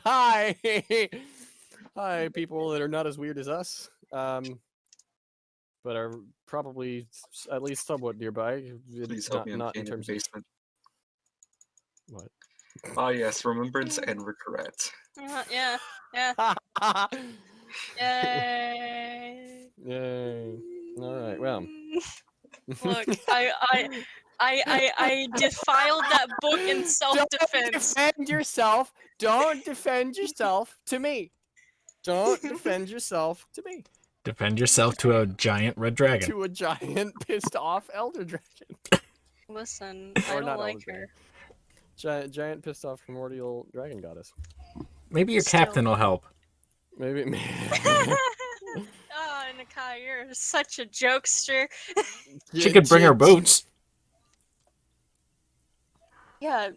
Hi! Hi, people that are not as weird as us, but are probably at least somewhat nearby. Please help me Not in unchain in the terms of basement. what. Ah, yes, remembrance and regret. Yeah. Yay. Yay! All right. Well. Look, I defiled that book in self-defense. Don't defend yourself. Don't defend yourself to me. Don't defend yourself to me. Defend yourself to a giant red dragon. To a giant pissed off elder dragon. Listen, Or I don't not like elder her. dragon. Giant pissed off primordial dragon goddess. Maybe your captain will help. Maybe. Oh, Nakai, you're such a jokester. She could bring her boots. Yeah,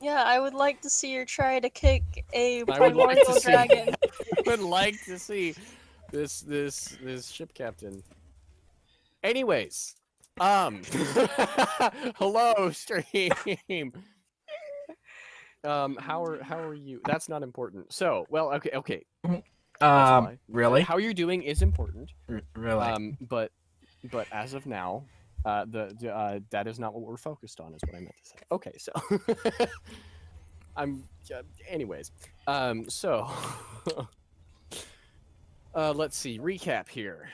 I would like to see her try to kick a I would like primordial to see. dragon. I would like to see this ship captain. Anyways, hello stream. How are you? That's not important. So, well, okay. Really? How you're doing is important. Really? But as of now, that is not what we're focused on. Is what I meant to say. Okay, so anyways, so let's see. Recap here.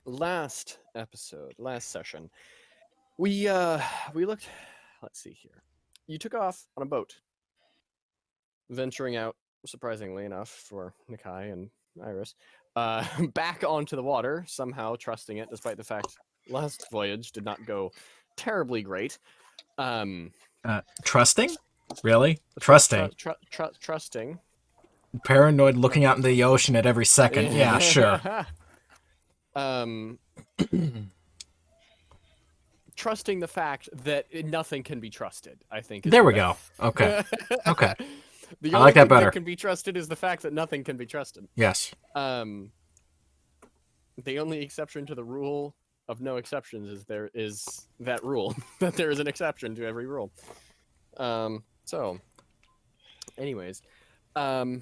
Last session, we looked. Let's see here. You took off on a boat, venturing out, surprisingly enough for Nakai and Iris, back onto the water, somehow trusting it, despite the fact last voyage did not go terribly great. Trusting? Really? Trusting? Trusting. Paranoid, looking out into the ocean at every second. Yeah, sure. Trusting the fact that nothing can be trusted, I think. There we go. Okay. Okay. The I only like that thing better. that can be trusted is the fact that nothing can be trusted. Yes. The only exception to the rule of no exceptions is that rule that there is an exception to every rule. So, anyways, but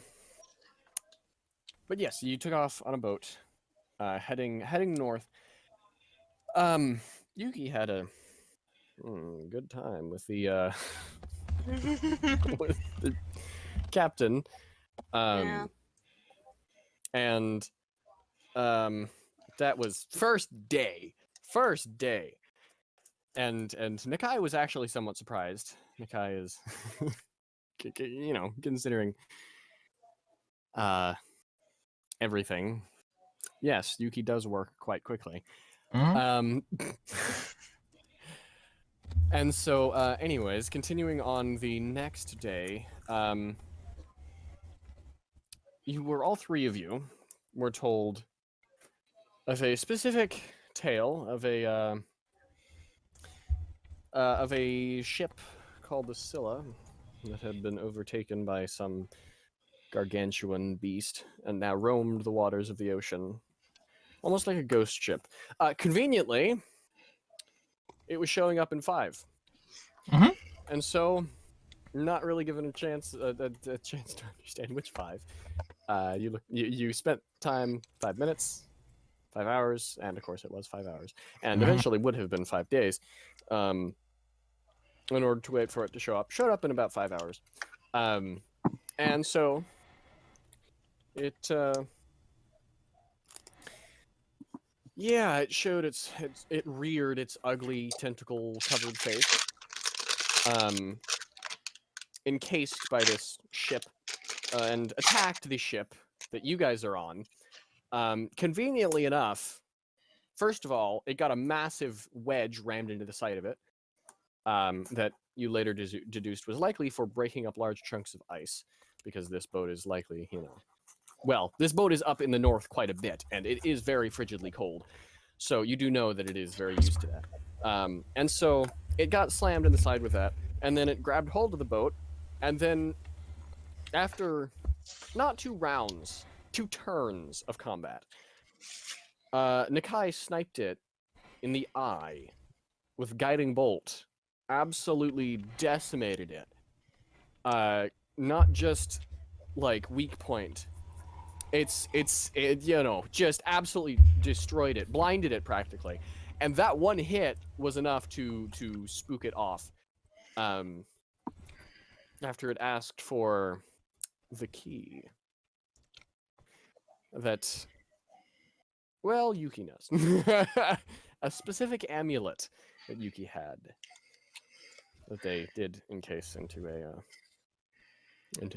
yes, you took off on a boat, heading north. Yuki had a good time with the with the captain, Yeah. and that was first day, and Nakai was actually somewhat surprised. Nakai is, considering everything. Yes, Yuki does work quite quickly. Mm-hmm. And so, anyways, continuing on the next day, all three of you were told of a specific tale of a ship called the Scylla that had been overtaken by some gargantuan beast and now roamed the waters of the ocean, almost like a ghost ship. Conveniently, it was showing up in 5. Mhm. And so, not really given a chance to understand which 5. You spent time 5 minutes, 5 hours, and of course it was 5 hours, and eventually would have been 5 days, in order to wait for it to show up. Showed up in about 5 hours, and so it it showed it reared its ugly tentacle covered face, encased by this ship, and attacked the ship that you guys are on. Conveniently enough, first of all, it got a massive wedge rammed into the side of it, that you later deduced was likely for breaking up large chunks of ice, because this boat is likely, well, this boat is up in the north quite a bit, and it is very frigidly cold. So you do know that it is very used to that. And so it got slammed in the side with that, and then it grabbed hold of the boat, and then after not 2 rounds, 2 turns of combat, Nakai sniped it in the eye with guiding bolt, absolutely decimated it. not just like weak point. It you know, just absolutely destroyed it, blinded it practically, and that one hit was enough to spook it off. After it asked for the key that, well, Yuki knows. A specific amulet that Yuki had that they did encase into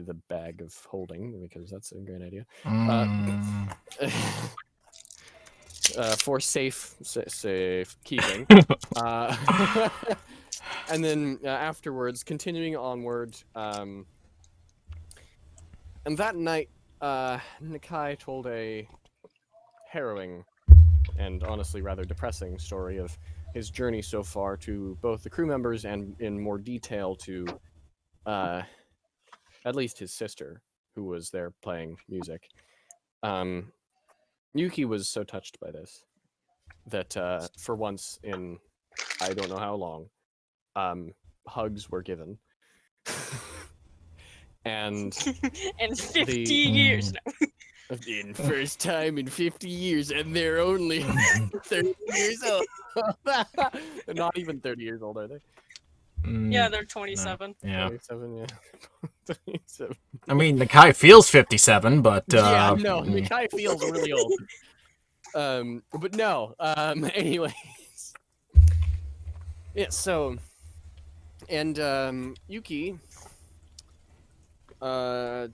the bag of holding, because that's a great idea. For safe keeping. And then afterwards, continuing onward, and that night, Nakai told a harrowing and honestly rather depressing story of his journey so far to both the crew members and in more detail to at least his sister, who was there playing music. Yuki was so touched by this that for once in I don't know how long, hugs were given. And in 50 years. In first time in 50 years, and they're only 30 years old. They're not even 30 years old, are they? Yeah, they're 27. No. Yeah. 27, yeah. 27. I mean, Nakai feels 57, but yeah, no, Nakai feels really old. But no. Anyways, yeah. So, and Yuki found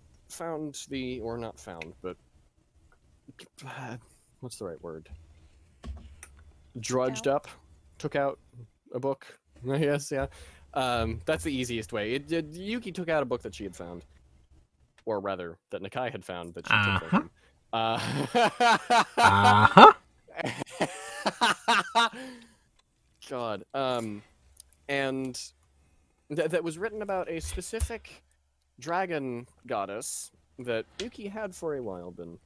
the, or not found, but what's the right word? Drudged up, took out a book. Yes, yeah. That's the easiest way. Yuki took out a book that she had found, or rather, that Nakai had found that she took from him. God. And that was written about a specific dragon goddess that Yuki had for a while been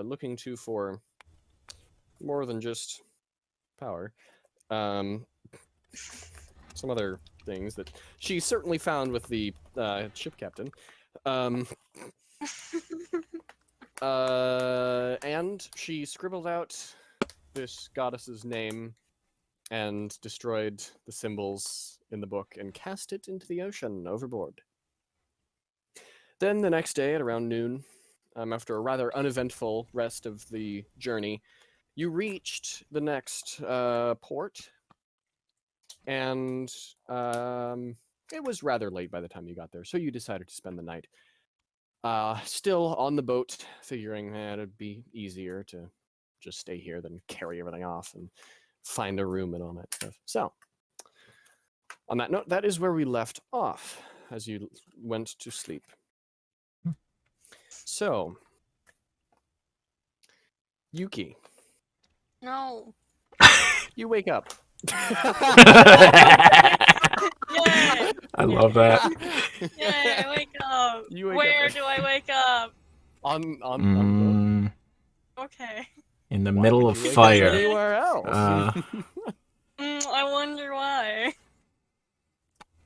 looking to for more than just power. Some other things that she certainly found with the ship captain. And she scribbled out this goddess's name and destroyed the symbols in the book and cast it into the ocean overboard. Then the next day at around noon, after a rather uneventful rest of the journey, you reached the next port, and it was rather late by the time you got there, so you decided to spend the night still on the boat, figuring it'd be easier to just stay here than carry everything off and find a room and all that stuff. So, on that note, that is where we left off as you went to sleep. So, Yuki. No. You wake up. Yay! I love that. Yay, wake up. Where do I wake up? On Okay. In the middle of fire. Anywhere else. I wonder why.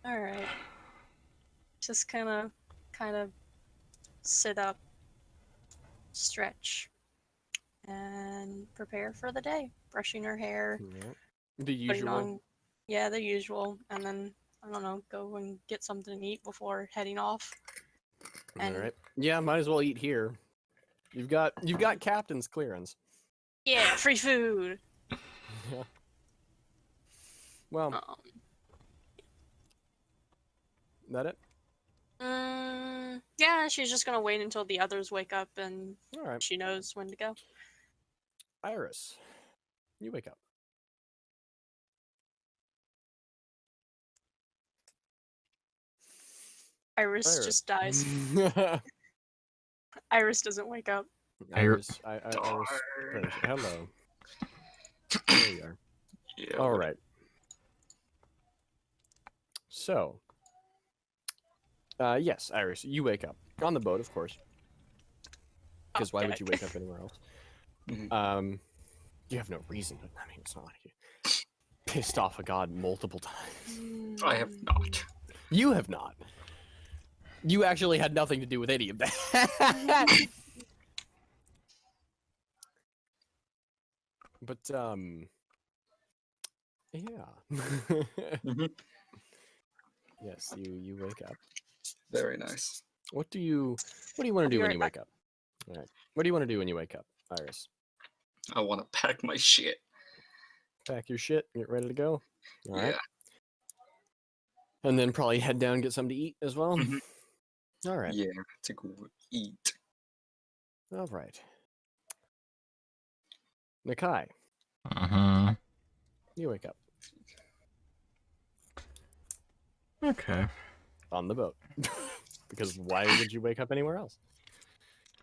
Alright. Just kind of sit up, stretch, and prepare for the day. Brushing her hair. Yeah. The usual. The usual. And then, I don't know, go and get something to eat before heading off. And, Alright. Yeah, might as well eat here. You've got captain's clearance. yeah, free food! Yeah. Well, that it? Yeah, she's just gonna wait until the others wake up and Alright. she knows when to go. Iris, you wake up. Iris just dies. Iris doesn't wake up. Iris, Iris, hello. There you are. Yeah. All right. So, yes, Iris, you wake up on the boat, of course. Because why would you wake up anywhere else? You have no reason. I mean, it's not like you pissed off a god multiple times. I have not. You have not. You actually had nothing to do with any of that. But yeah. Mhm. Yes, you wake up. Very nice. What do you want to I'll do be when right you back. wake up? All right. What do you want to do when you wake up, Iris? I want to pack my shit. Pack your shit, get ready to go. All right. Yeah. And then probably head down and get something to eat as well. Mhm. All right. Yeah, to go eat. All right. Nakai, Mm-hmm. you wake up Okay. on the boat. Because why would you wake up anywhere else?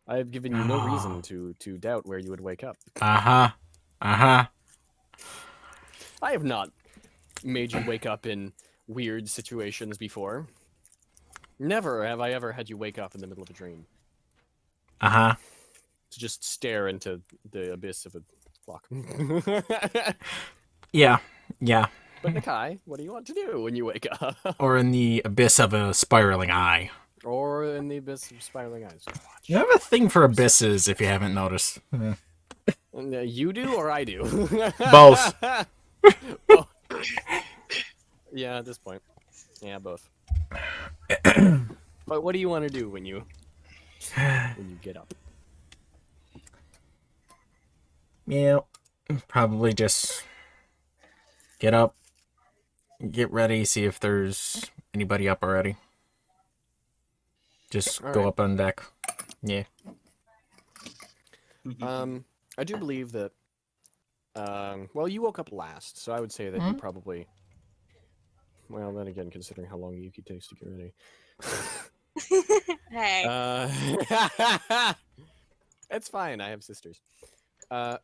I have given you no reason to doubt where you would wake up. Uh-huh. Uh-huh. I have not made you wake up in weird situations before. Never have I ever had you wake up in the middle of a dream Uh-huh. to just stare into the abyss of a clock. Yeah. Yeah. But Nakai, what do you want to do when you wake up? Or in the abyss of a spiraling eye. Or in the abyss of spiraling eyes. You have a thing for abysses, if you haven't noticed. You do or I do? Both. Both. Yeah, at this point. Yeah, both. But what do you want to do when you get up? Yeah. Probably just get up, get ready, see if there's anybody up already. Just All go right. up on deck. Yeah. I do believe that. Well, you woke up last, so I would say that you probably. Well, then again, considering how long Yuki takes to get ready. Hey. It's fine. I have sisters. Okay.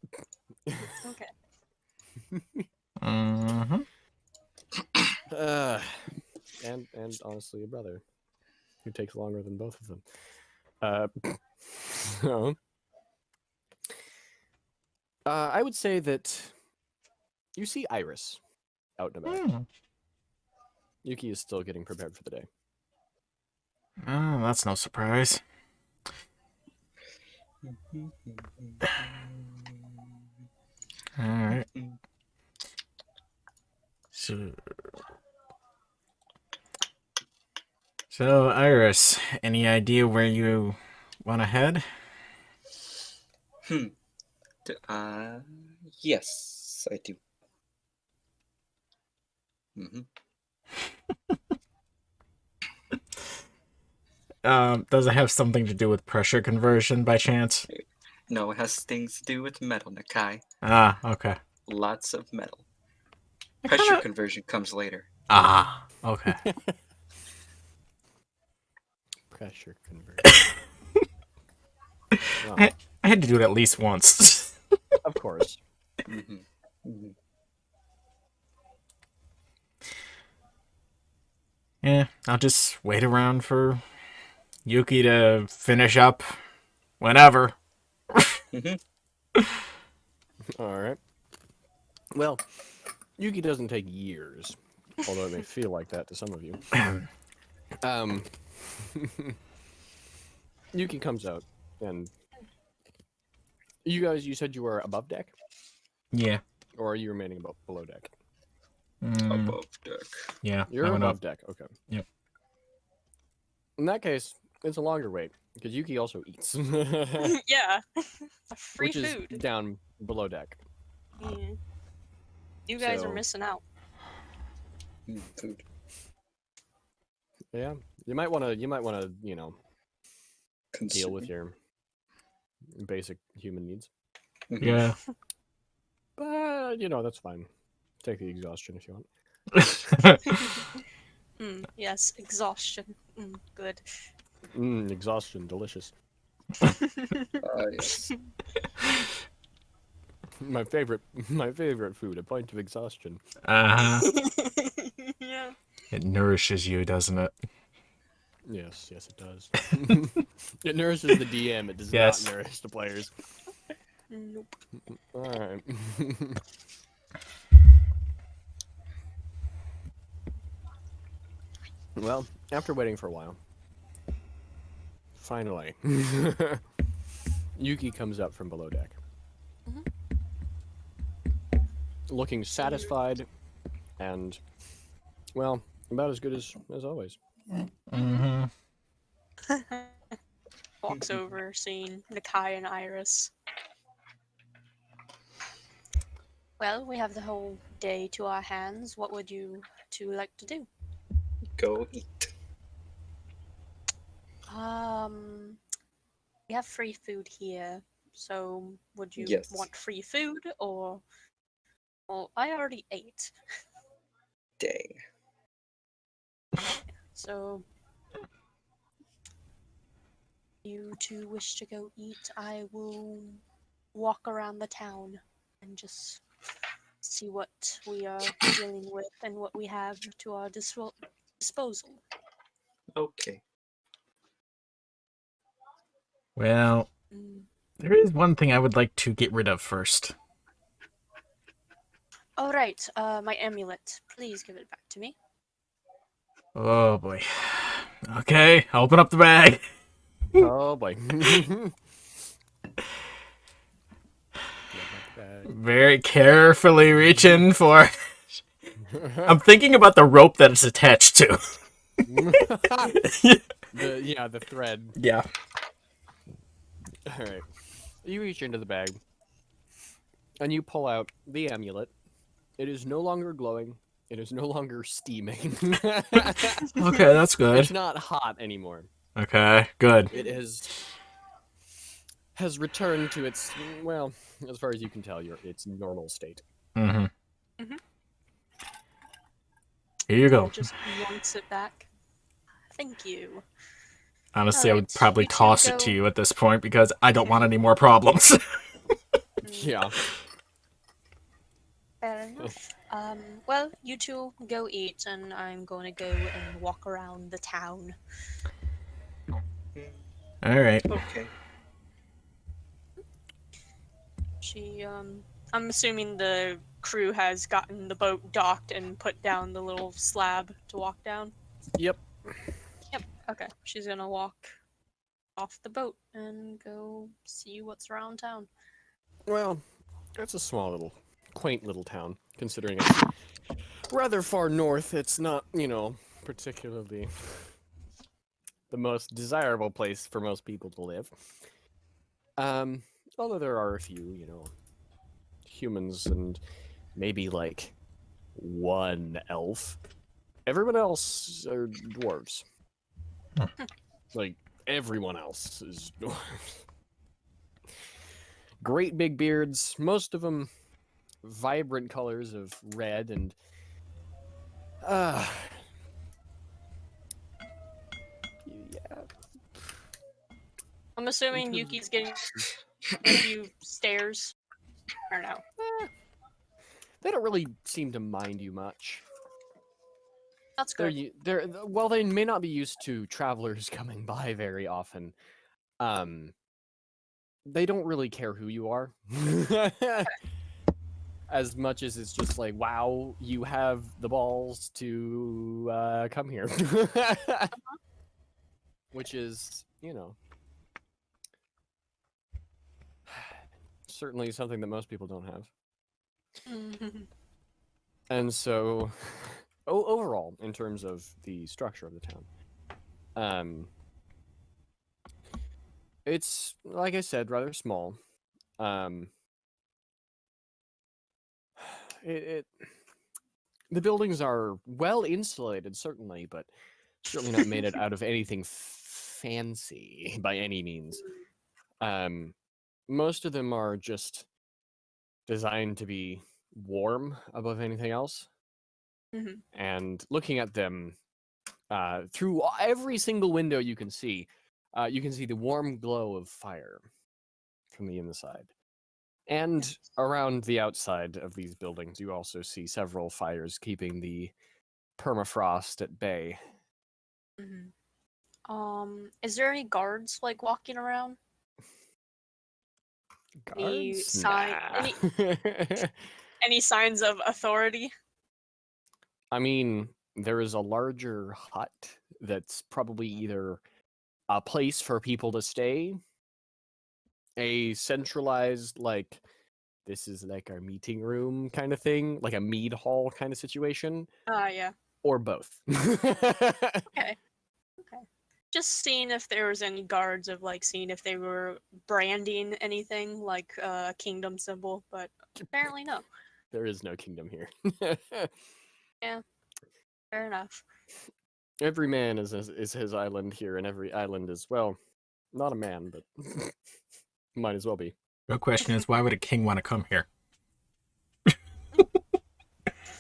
Mm-hmm. And honestly, a brother who takes longer than both of them. So, I would say that you see Iris out and about. Yuki is still getting prepared for the day. Oh, that's no surprise. Alright. So, Iris, any idea where you want to head? Yes, I do. Mm-hmm. Does it have something to do with pressure conversion by chance? No, it has things to do with metal, Nakai. Ah, okay. Lots of metal. I Pressure kinda- conversion comes later. Ah, okay. Pressure conversion. Well, I had to do it at least once. of course. Mm-hmm. Mm-hmm. Yeah, I'll just wait around for Yuki to finish up whenever. Mm-hmm. All right. Well, Yuki doesn't take years, although it may feel like that to some of you. Yuki comes out, and you said you were above deck, Yeah. or are you remaining below deck? Above deck. Yeah. You're I went above up. deck. Okay. Yep. In that case, it's a longer wait because Yuki also eats, Yeah. Free which is food. down below deck. Yeah. You guys are So- missing out. Food. Yeah, you might want to, you know, deal with your basic human needs. Mhm. Yeah. But you know, that's fine. Take the exhaustion if you want. Yes, exhaustion. Good. Exhaustion, delicious. Yes. My favorite food, a pint of exhaustion. Uh-huh. Yeah. It nourishes you, doesn't it? Yes, it does. It nourishes the DM. It does Yes. not nourish the players. Nope. All right. Well, after waiting for a while, finally. Yuki comes up from below deck. Mhm. Looking satisfied and, well, about as good as always. Mm-hmm. Walks over, seeing Nakai and Iris. Well, we have the whole day to our hands. What would you two like to do? Go eat. We have free food here. So, would you Yes. want free food or? Well, I already ate. Dang. So, you two wish to go eat? I will walk around the town and just see what we are dealing with and what we have to our disposal. Okay. Well, Mm. there is one thing I would like to get rid of first. All right, my amulet. Please give it back to me. Oh boy. Okay, I'll open up the bag. Oh boy. Very carefully reaching for. I'm thinking about the rope that it's attached to. the thread. Yeah. All right. You reach into the bag, and you pull out the amulet. It is no longer glowing. It is no longer steaming. Okay, that's good. It's not hot anymore. Okay, good. It has returned to its, well, as far as you can tell, its normal state. Mm-hmm. Mhm. Here you go. Just wants it back. Thank you. Honestly, I would Alright, probably you two toss it to go- you at this point because I don't want any more problems. Yeah. Fair enough. Well, you two go eat, and I'm going to go and walk around the town. All right. Okay. I'm assuming the crew has gotten the boat docked and put down the little slab to walk down. Yep. Yep. Okay. She's gonna walk off the boat and go see what's around town. Well, it's a small little, quaint little town, considering it's rather far north. It's not, particularly the most desirable place for most people to live. Although there are a few, humans and maybe like one elf. Everyone else are dwarves. Like everyone else is dwarves. Great big beards, most of them vibrant colors of red and yeah. I'm assuming Yuki's getting a few stares. I don't know. They don't really seem to mind you much. That's good. Well, they may not be used to travelers coming by very often. They don't really care who you are. As much as it's just like, wow, you have the balls to come here. Which is, certainly something that most people don't have. And so, overall, in terms of the structure of the town, it's, like I said, rather small. The buildings are well insulated, certainly, but certainly not made it out of anything fancy by any means. Most of them are just designed to be warm above anything else. Mhm. And looking at them through every single window you can see the warm glow of fire from the inside. And around the outside of these buildings, you also see several fires keeping the permafrost at bay. Is there any guards like walking around? Any Guards? sign? Nah. Any signs of authority? I mean, there is a larger hut that's probably either a place for people to stay, a centralized, like, this is like our meeting room kind of thing, like a mead hall kind of situation, Yeah. or both. Okay. Okay. Just seeing if there was any guards of like seeing if they were branding anything like a kingdom symbol, but apparently no. There is no kingdom here. Yeah. Fair enough. Every man is his island here, and every island is, well, not a man, but might as well be. The question is, why would a king want to come here?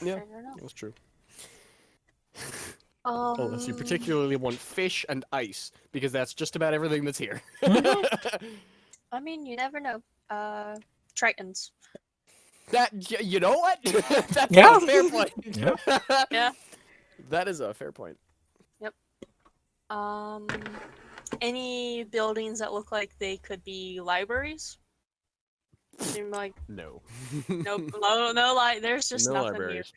Yeah, Fair enough. that's true. Unless you particularly want fish and ice, because that's just about everything that's here. I mean, you never know. Tritons. You know what? That's Yeah. a fair point. Yeah. Yeah. That is a fair point. Any buildings that look like they could be libraries? Seem like No. nope, no, there's just No nothing libraries.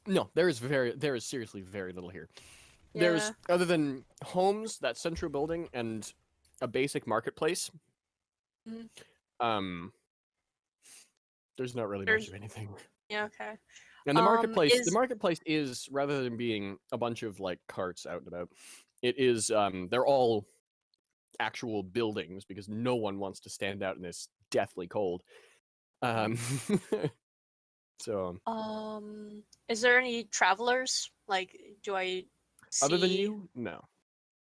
No, there is seriously very little here. here. There's, other than homes, that central building, and a basic marketplace. Mhm. There's not really There's- much of anything. Yeah, okay. And the marketplace, is- the marketplace is, rather than being a bunch of like carts out and about, it is they're all actual buildings, because no one wants to stand out in this deathly cold. So Is there any travelers? Like, do I see other than you, no.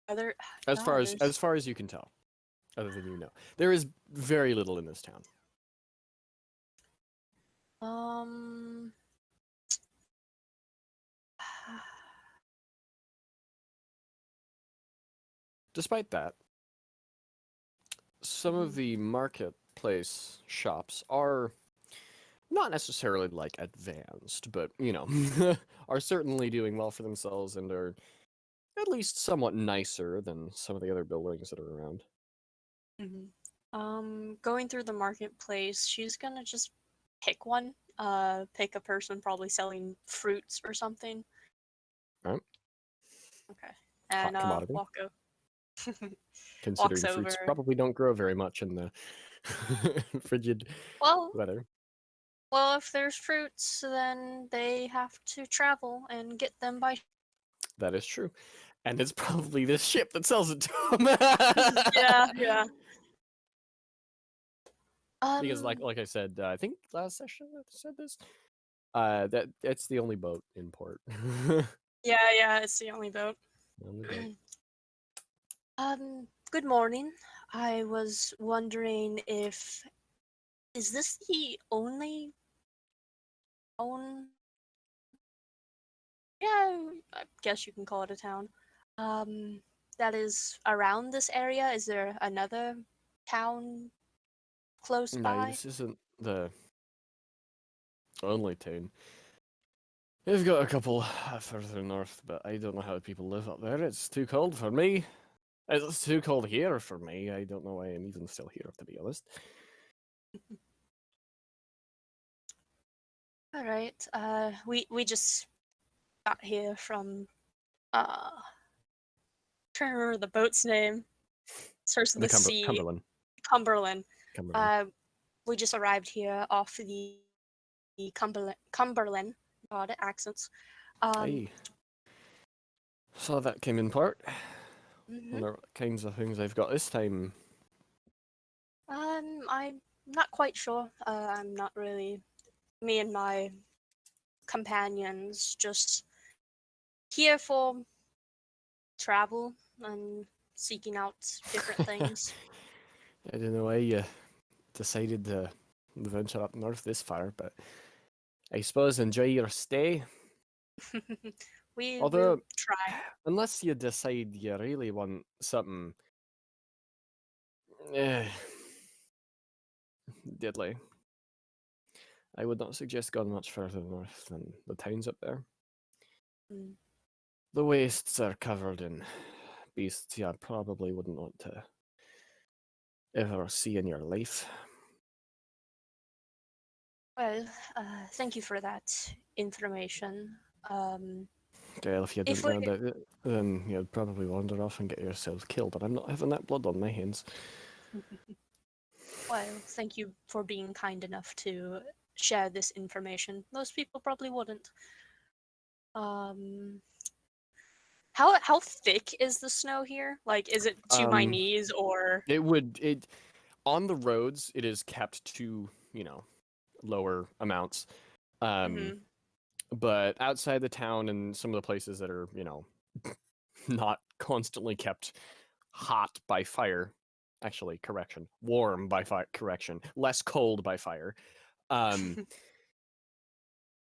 other As far there's- as you can tell, other than you know, there is very little in this town. Despite that, some of the marketplace shops are not necessarily like advanced, but are certainly doing well for themselves and are at least somewhat nicer than some of the other buildings that are around. Going through the marketplace, she's gonna just pick one. Pick a person probably selling fruits or something. Right. Okay. And commodity. walk over. Considering Walks fruits over. probably don't grow very much in the frigid Well, weather. if there's fruits, then they have to travel and get them by. That is true. And it's probably this ship that sells it to them. Yeah. Because like I said, I think last session I said this. That's the only boat in port. Yeah, it's the only boat. Only boat. Good morning. I was wondering is this the only town? Yeah, I guess you can call it a town. That is around this area. Is there another town close No, by? this isn't the only town. We've got a couple further north, but I don't know how people live up there. It's too cold for me. It's too cold here for me. I don't know why I'm even still here, to be honest. All right. We just got here from trying to remember the boat's name. Starts with the C. Cumberland. Cumberland. Cumberland. We just arrived here off the Cumberland. God, accents. Aye. So that came in part. Mhm. Wonder what kinds of things I've got this time. I'm not quite sure. I'm not really. Me and my companions just here for travel and seeking out different things. I don't know why you decided to venture up north this far, but I suppose enjoy your stay. We Although, will try. unless you decide you really want something eh, deadly, I would not suggest going much further north than the towns up there. Mm. The wastes are covered in beasts you probably wouldn't want to ever see in your life. Well, thank you for that information. Well, if you If didn't know we- that, then you'd probably wander off and get yourselves killed, and I'm not having that blood on my hands. Well, thank you for being kind enough to share this information. Most people probably wouldn't. How thick is the snow here? Like, is it to my knees or? It on the roads, it is kept to, lower amounts. Mhm. But outside the town and some of the places that are, not constantly kept hot by fire, actually, correction, warm by fire, correction, less cold by fire,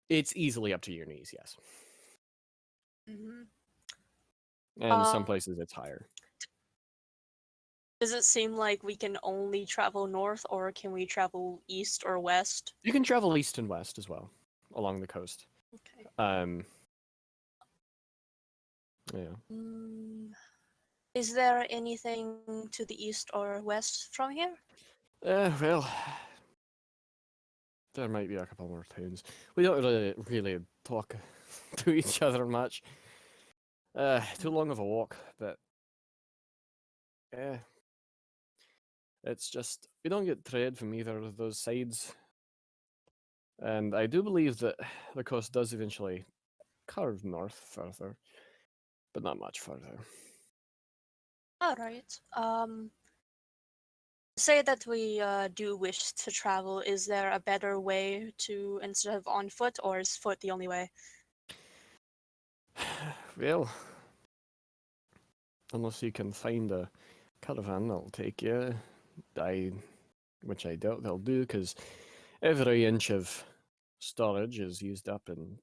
it's easily up to your knees, yes. Mhm. And some places it's higher. Does it seem like we can only travel north, or can we travel east or west? You can travel east and west as well, along the coast. Okay. Yeah. Is there anything to the east or west from here? Well, there might be a couple more towns. We don't really talk to each other much. Too long of a walk, but it's just we don't get trade from either of those sides. And I do believe that the coast does eventually curve north further, but not much further. All right. Say that we do wish to travel. Is there a better way to instead of on foot, or is foot the only way? Well, unless you can find a caravan that'll take you, which I doubt they'll do, because every inch of storage is used up in,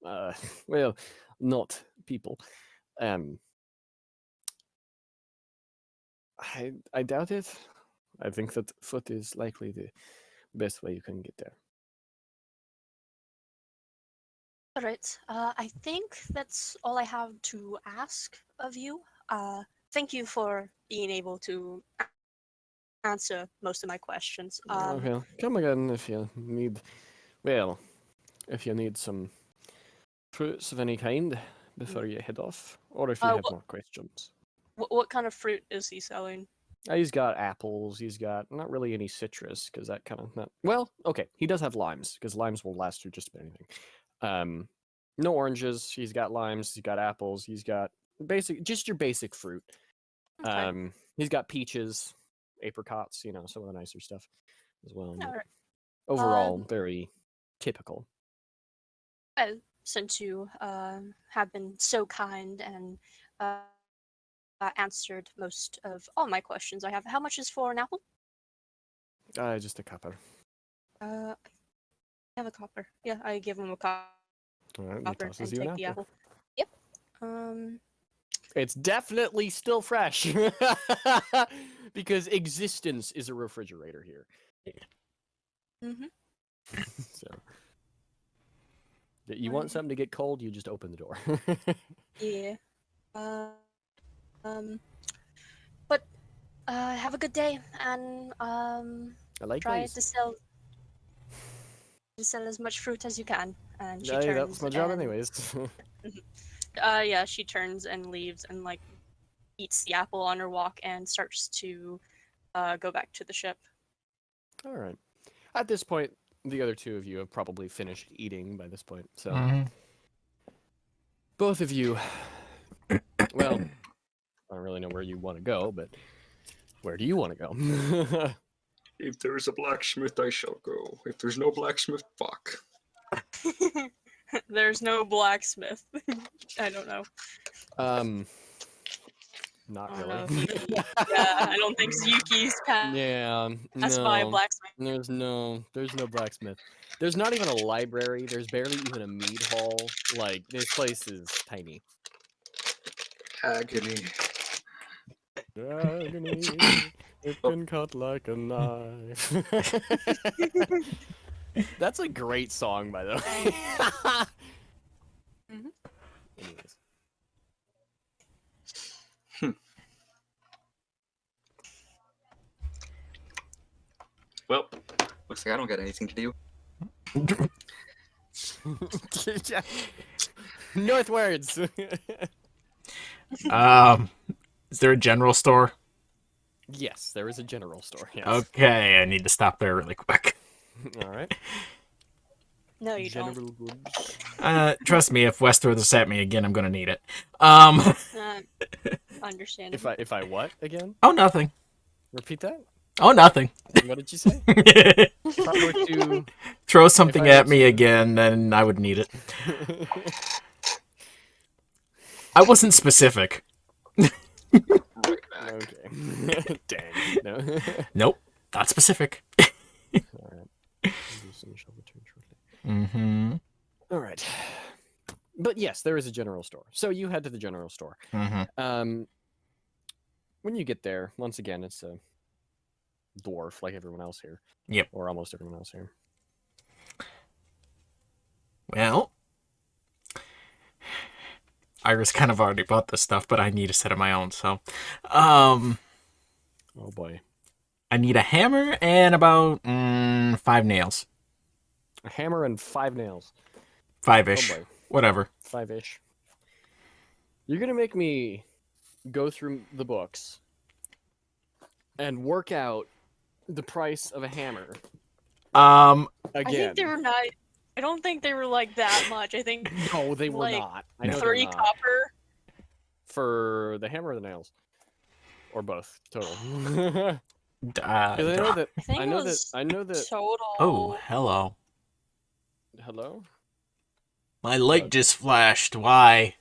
well, not people. I doubt it. I think that foot is likely the best way you can get there. All right. I think that's all I have to ask of you. Thank you for being able to answer most of my questions. Okay, come again if you need. Well, if you need some fruits of any kind before you head off, or if you have more questions. What kind of fruit is he selling? He's got apples. He's got not really any citrus because that kind of not. Well, okay, he does have limes because limes will last through just about anything. No oranges. He's got limes. He's got apples. He's got just your basic fruit. Okay. He's got peaches, apricots. Some of the nicer stuff as well. All right. Overall, very typical. Well, since you have been so kind and answered most of all my questions I have, how much is for an apple? Just a copper. I have a copper. Yeah, I give him a copper All right, he and tosses you take an the apple. apple. Yep. It's definitely still fresh because existence is a refrigerator here. Mhm. So, you want something to get cold, you just open the door. Yeah. But have a good day and try Likewise. to sell as much fruit as you can. And she Aye, turns. that was my job, and, anyways. Yeah, she turns and leaves and eats the apple on her walk and starts to go back to the ship. All right. At this point, the other two of you have probably finished eating by this point, so both of you. Well, I don't really know where you want to go, but where do you want to go? If there is a blacksmith, I shall go. If there's no blacksmith, fuck. There's no blacksmith. I don't know. Not I don't really. know if Yuki. Yeah, I don't think Yuki's passed Yeah, by a no. blacksmith. There's no blacksmith. There's not even a library. There's barely even a mead hall. Like, this place is tiny. Agony. Agony, it can cut like a knife. That's a great song, by the way. Anyways. Well, looks like I don't got anything to do. Northwards. Is there a general store? Yes, there is a general store. Yes. Okay, I need to stop there really quick. All right. No, you don't. General goods. Trust me, if West throws this at me again, I'm gonna need it. Understandable. If I what again? Oh, nothing. Repeat that. Oh, nothing. What did you say? If I were to Throw something If I were at me to- again, then I would need it. I wasn't specific. Right back. Okay. Dang. No. Nope, not specific. All right. Mm-hmm. All right. But yes, there is a general store. So you head to the general store. Mm-hmm. When you get there, once again, it's a dwarf like everyone else here. Yep. Or almost everyone else here. Well, Iris kind of already bought this stuff, but I need a set of my own, so Oh boy. I need a hammer and about 5 nails. A hammer and 5 nails. 5-ish. Oh boy. Whatever. 5-ish. You're gonna make me go through the books and work out the price of a hammer Um, I again. think they were not. I don't think they were like that much. I think No, they were like, not. I know they're 3 not. copper. For the hammer or the nails, or both total. uh, 'Cause I know that. I think I it know was that. I know that. total. oh, hello. Hello. My light just flashed. Why?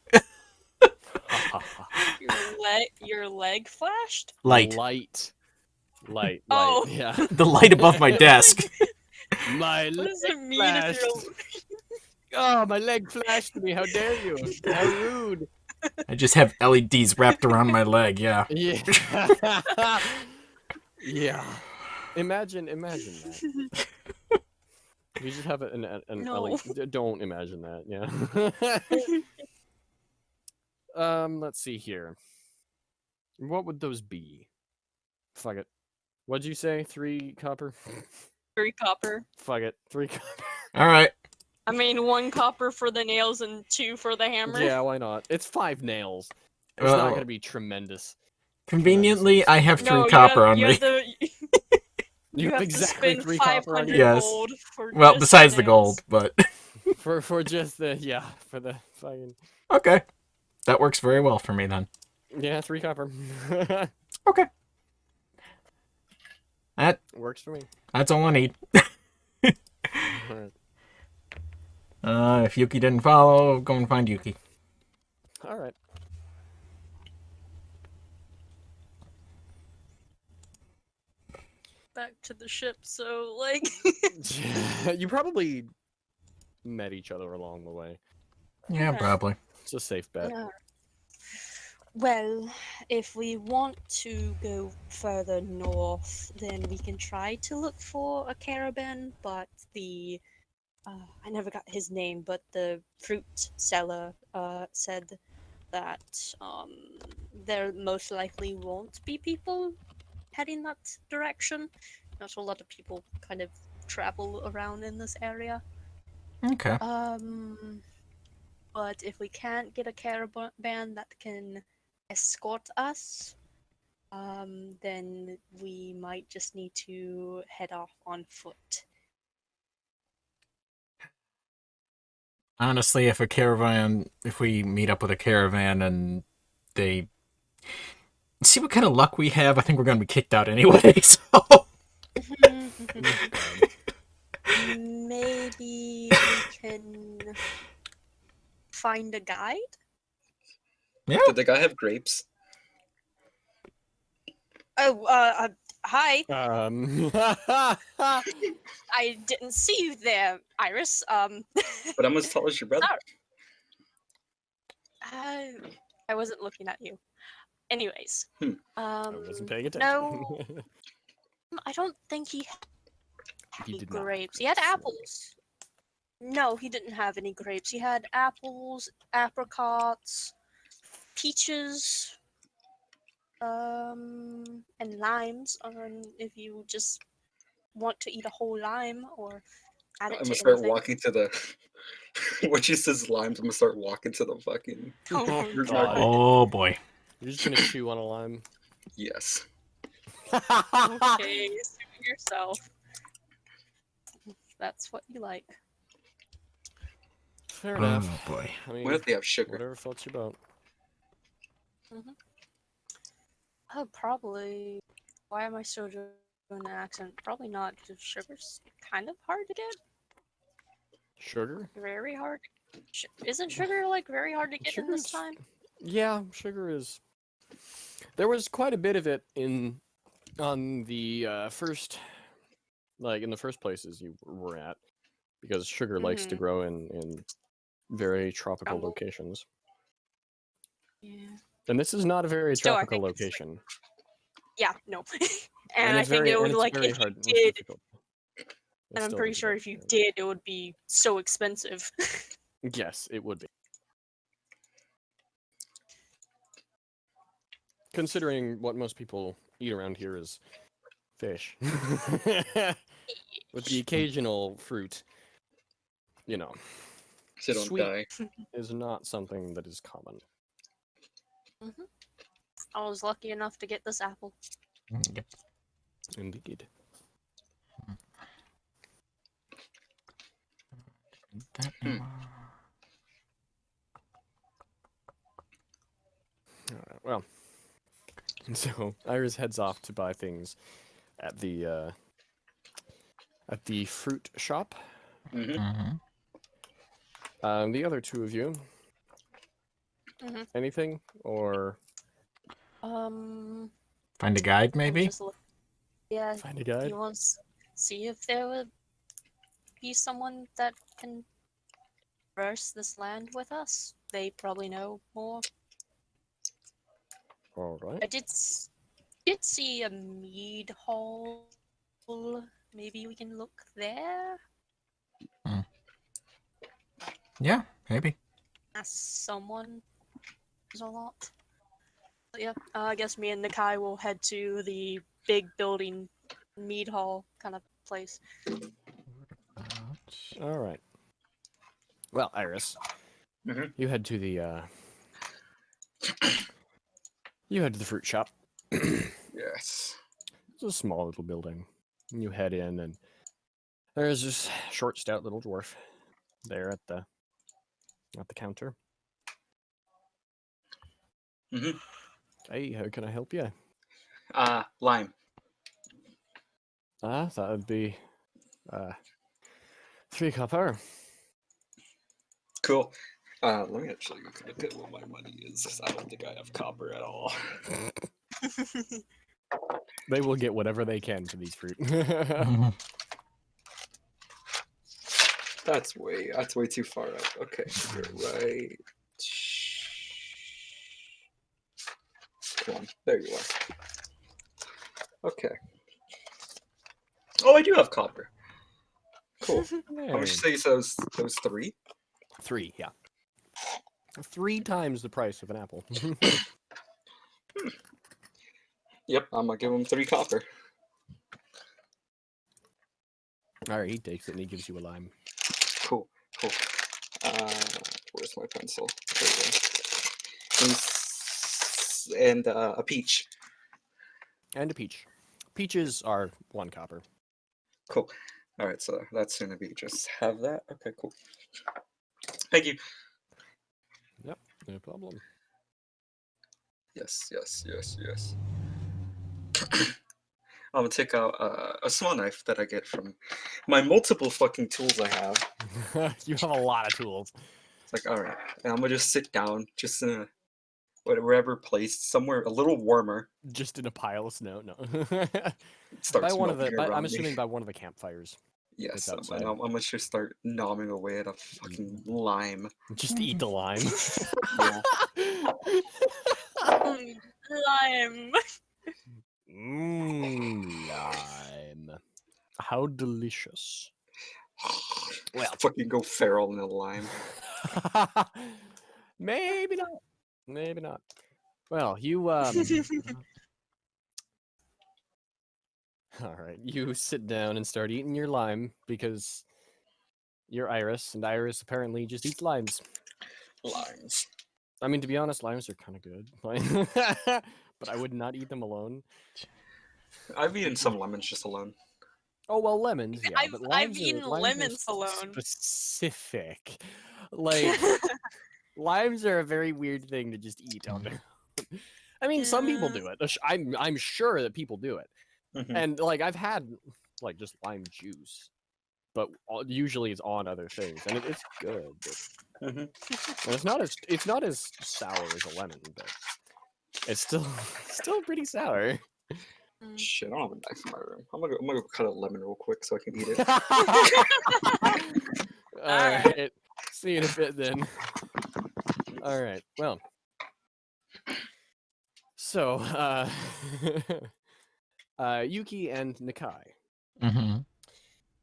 Your leg flashed. Light. Light. Oh. Yeah. The light above my desk. My What leg does it mean if flashed. you're? Oh, my leg flashed me. How dare you? How rude. I just have LEDs wrapped around my leg, yeah. Yeah. Yeah. Imagine that. You just have an No. LED. Don't imagine that. Yeah. Let's see here. What would those be? Fuck it. What'd you say? 3 copper? 3 copper. Fuck it. 3 copper. Alright. I mean, 1 copper for the nails and 2 for the hammer. Yeah, why not? It's 5 nails. It's Well, not gonna be tremendous. Conveniently, I have 3 No, copper on you me. have to, You have have exactly to spend 3 copper on 500 you. Yes. gold for Well, just besides the nails. gold, but For just the for the fucking okay. That works very well for me then. 3 copper. Okay. That Works for me. that's all I need. Alright. If Yuki didn't follow, go and find Yuki. Alright. Back to the ship, so like. You probably met each other along the way. Yeah, Okay. probably. It's a safe bet. Yeah. Well, if we want to go further north, then we can try to look for a caravan, but the I never got his name, but the fruit seller said that there most likely won't be people heading that direction. Not a lot of people kind of travel around in this area. Okay. But if we can't get a caravan that can escort us, then we might just need to head off on foot. Honestly, if we meet up with a caravan and they see what kind of luck we have, I think we're going to be kicked out anyway, so. Maybe we can find a guide? Yeah. Did the guy have grapes? Oh, hi. I I didn't see you there, Iris. But I'm as tall as your brother. Sorry. I wasn't looking at you. Anyways. wasn't paying attention. No, I don't think he had He any did not. grapes. He had apples. No, he didn't have any grapes. He had apples, apricots, peaches, and limes. If you just want to eat a whole lime, or Add it I'm to gonna start anything. walking to the. When she says limes, I'm gonna start walking to the fucking. Oh fruit god. market. Oh boy. You're just gonna chew on a lime. Yes. Okay, suit yourself. That's what you like. Fair Oh enough. boy. I mean, What if they have sugar? whatever floats your boat. Oh, probably. Why am I still doing an accent? Probably not, because sugar's kind of hard to get. Sugar? Very hard. Isn't sugar like very hard to get in this Sugar's- time? Yeah, sugar is. There was quite a bit of it on the first, like in the first places you were at, because sugar likes to Mhm. grow in very tropical Jungle. locations. Yeah. And this is not a very Still, I tropical think it's, like- location. Yeah, no. and I it's think very, it would and it's like very if hard. you It's did, difficult. It's and I'm still pretty sure difficult, if you did, it would be so expensive. Yes, it would be. Considering what most people eat around here is fish. With the occasional fruit, you know, So don't sweet die. is not something that is common. I was lucky enough to get this apple. Yep. Indeed. That Hmm. Alright, well, so Iris heads off to buy things at the fruit shop. Mm-hmm. Mhm. The other two of you, Mhm. anything or Um, Find a guide, I'm maybe? just yeah. find a guide? You want to see if there would be someone that can traverse this land with us? They probably know more. All right. I did see a mead hall. Maybe we can look there. Yeah, maybe. Ask someone. There's a lot. But yeah, I guess me and Nakai will head to the big building, mead hall kind of place. All right. Well, Iris, Mhm. you head to the fruit shop. Yes. It's a small little building. You head in, and there's this short, stout little dwarf there at the counter. Mhm. Hey, how can I help you? Lime. That would be 3 copper. Cool. Let me actually look at what my money is, because I don't think I have copper at all. They will get whatever they can for these fruit. Mhm. That's way too far up. Okay, you're right. Come on, there you are. Okay. Oh, I do have copper. Cool. How much Hey. you say those 3? 3, yeah. 3 times the price of an apple. Yep, I'm gonna give him 3 copper. All right, he takes it and he gives you a lime. Cool. Where's my pencil? There we go. And a peach. And a peach. Peaches are 1 copper. Cool. All right, so that's gonna be just have that. Okay, cool. Thank you. Yep, no problem. Yes. I'm gonna take out a small knife that I get from my multiple fucking tools I have. You have a lot of tools. It's like, all right, and I'm gonna just sit down, just in a wherever place, somewhere a little warmer. Just in a pile of snow. No. It starts by one of the. melting By, around I'm me. assuming by one of the campfires. Yes, It's and outside. I'm gonna just start gnawing away at a fucking lime. Just eat the lime. Yeah. Lime. Lime. How delicious. Well. Fucking go feral in a lime. Maybe not. Maybe not. Well, you all right, you sit down and start eating your lime because you're Iris, and Iris apparently just eats limes. Limes. I mean, to be honest, limes are kind of good, but I would not eat them alone. I've eaten some lemons just alone. Oh well, lemons, yeah, but I've limes eaten are, limes are lemons alone. specific. Like limes are a very weird thing to just eat on their own. I mean, some people do it. I'm sure that people do it, Mhm. and like I've had like just lime juice, but usually it's on other things, and it's good. Mhm. And it's not as sour as a lemon, but it's still pretty sour. Shit, I don't have a knife in my room. I'm gonna go cut a lemon real quick so I can eat it. All right. See you in a bit then. All right. Well. So, Yuki and Nakai, Mm-hmm.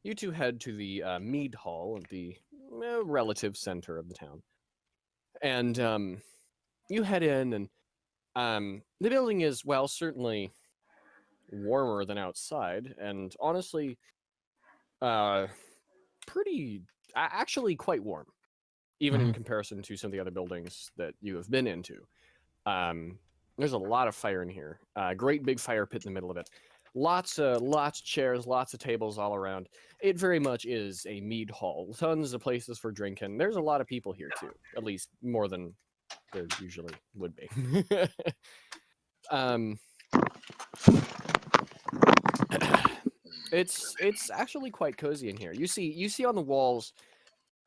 you two head to the mead hall at the relative center of the town, and you head in, and the building is, well, certainly warmer than outside, and honestly, pretty, actually quite warm, even in Mhm. comparison to some of the other buildings that you have been into. There's a lot of fire in here. Great big fire pit in the middle of it. Lots of chairs, lots of tables all around. It very much is a mead hall. Tons of places for drinking. There's a lot of people here too, at least more than there usually would be. um, it's actually quite cozy in here. You see on the walls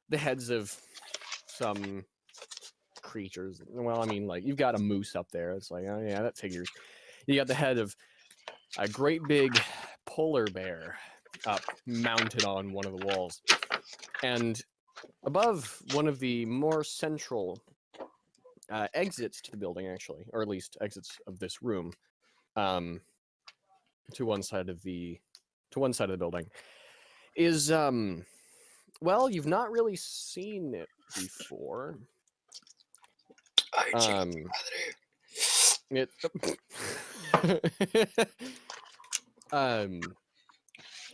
the heads of some creatures. Well, I mean, like you've got a moose up there. It's like, oh yeah, that figures. You got the head of a great big polar bear up mounted on one of the walls, and above one of the more central exits to the building, actually, or at least exits of this room, to one side of the building, is well, you've not really seen it before. It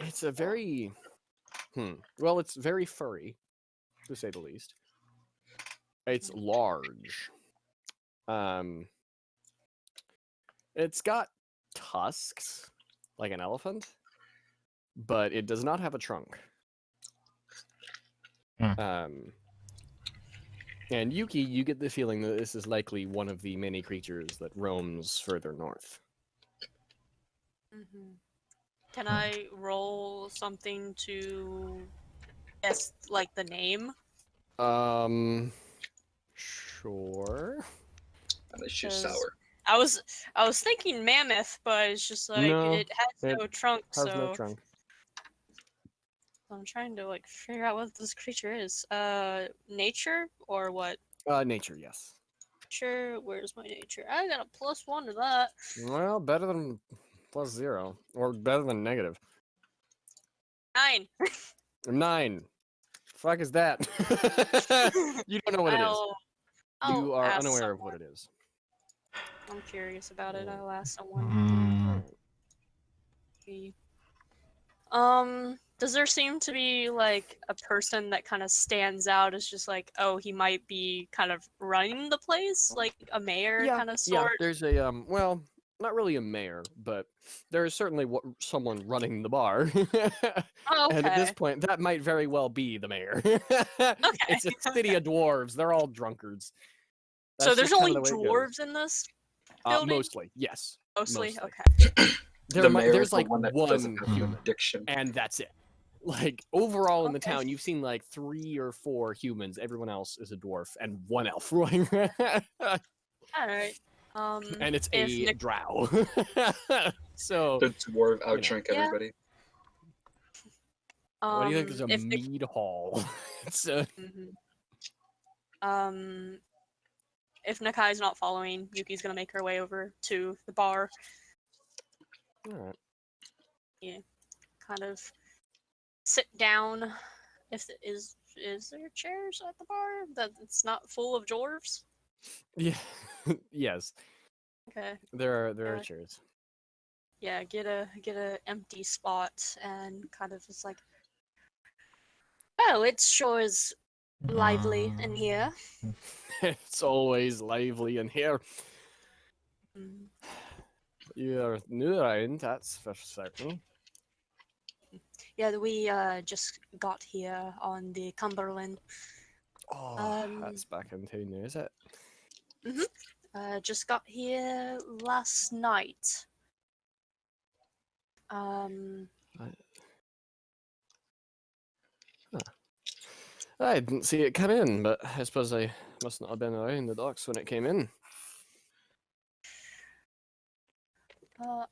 it's a very well, it's very furry, to say the least. It's large. It's got tusks like an elephant, but it does not have a trunk. And Yuki, you get the feeling that this is likely one of the many creatures that roams further north. Can I roll something to guess, like, the name? Sure. And it's just 'Cause sour. I was thinking mammoth, but it's just like No, it has no trunk, Has so no trunk. I'm trying to like figure out what this creature is. Nature or what? Nature, yes. Nature. Where's my nature? I got a +1 to that. Well, better than +0, or better than negative. 9. 9. Fuck is that? You don't know what it is. You I'll are ask unaware of someone. what it is. I'm curious about it. I'll ask someone. Mm. Does there seem to be like a person that kind of stands out as just like, oh, he might be kind of running the place, like a mayor kind of sort? There's a well, not really a mayor, but there is certainly someone running the bar. Oh, And at this okay. point, that might very well be the mayor. Okay. It's a city of dwarves. They're all drunkards. So That's there's just only kinda the way it goes. dwarves in this building? Mostly, yes. Mostly? mostly. Okay. The mayor There's is the like one that doesn't have human. human addiction. and that's it. Like overall in the Okay. town, you've seen like 3 or 4 humans. Everyone else is a dwarf and 1 elf rolling. Alright. And it's if a Nick- drow. So, The dwarf know. outdrank Yeah. everybody. what do you think is a if Nick- mead hall? It's If Nakai's not following, Yuki's gonna make her way over to the bar. alright. Kind of sit down. Is there chairs at the bar that it's not full of dwarves? Yeah. Yes. Okay. There are Yeah. chairs. Yeah, get a empty spot and kind of just like Oh, it sure is lively in here. It's always lively in here. Mm. You're new around, that's for certain. Yeah, we just got here on the Cumberland. Oh, that's back in town now, is it? Just got here last night. Um, I didn't see it come in, but I suppose I must not have been around the docks when it came in.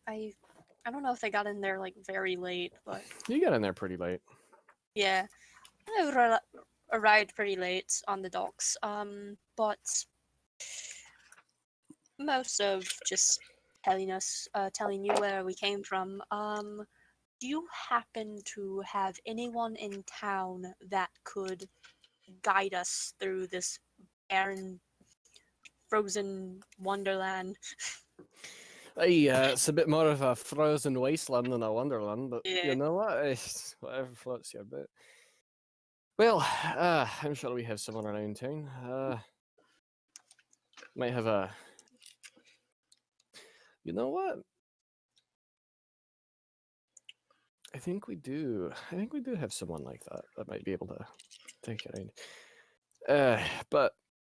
I don't know if they got in there like very late, but You got in there pretty late. yeah, I arrived pretty late on the docks. But most of just telling you where we came from. Do you happen to have anyone in town that could guide us through this barren, frozen wonderland? It's a bit more of a frozen wasteland than a wonderland, but Yeah. you know what? Whatever floats your boat. Well, I'm sure we have someone around town. Might have a. You know what? I think we do. I think we do have someone like that that might be able to take it around. But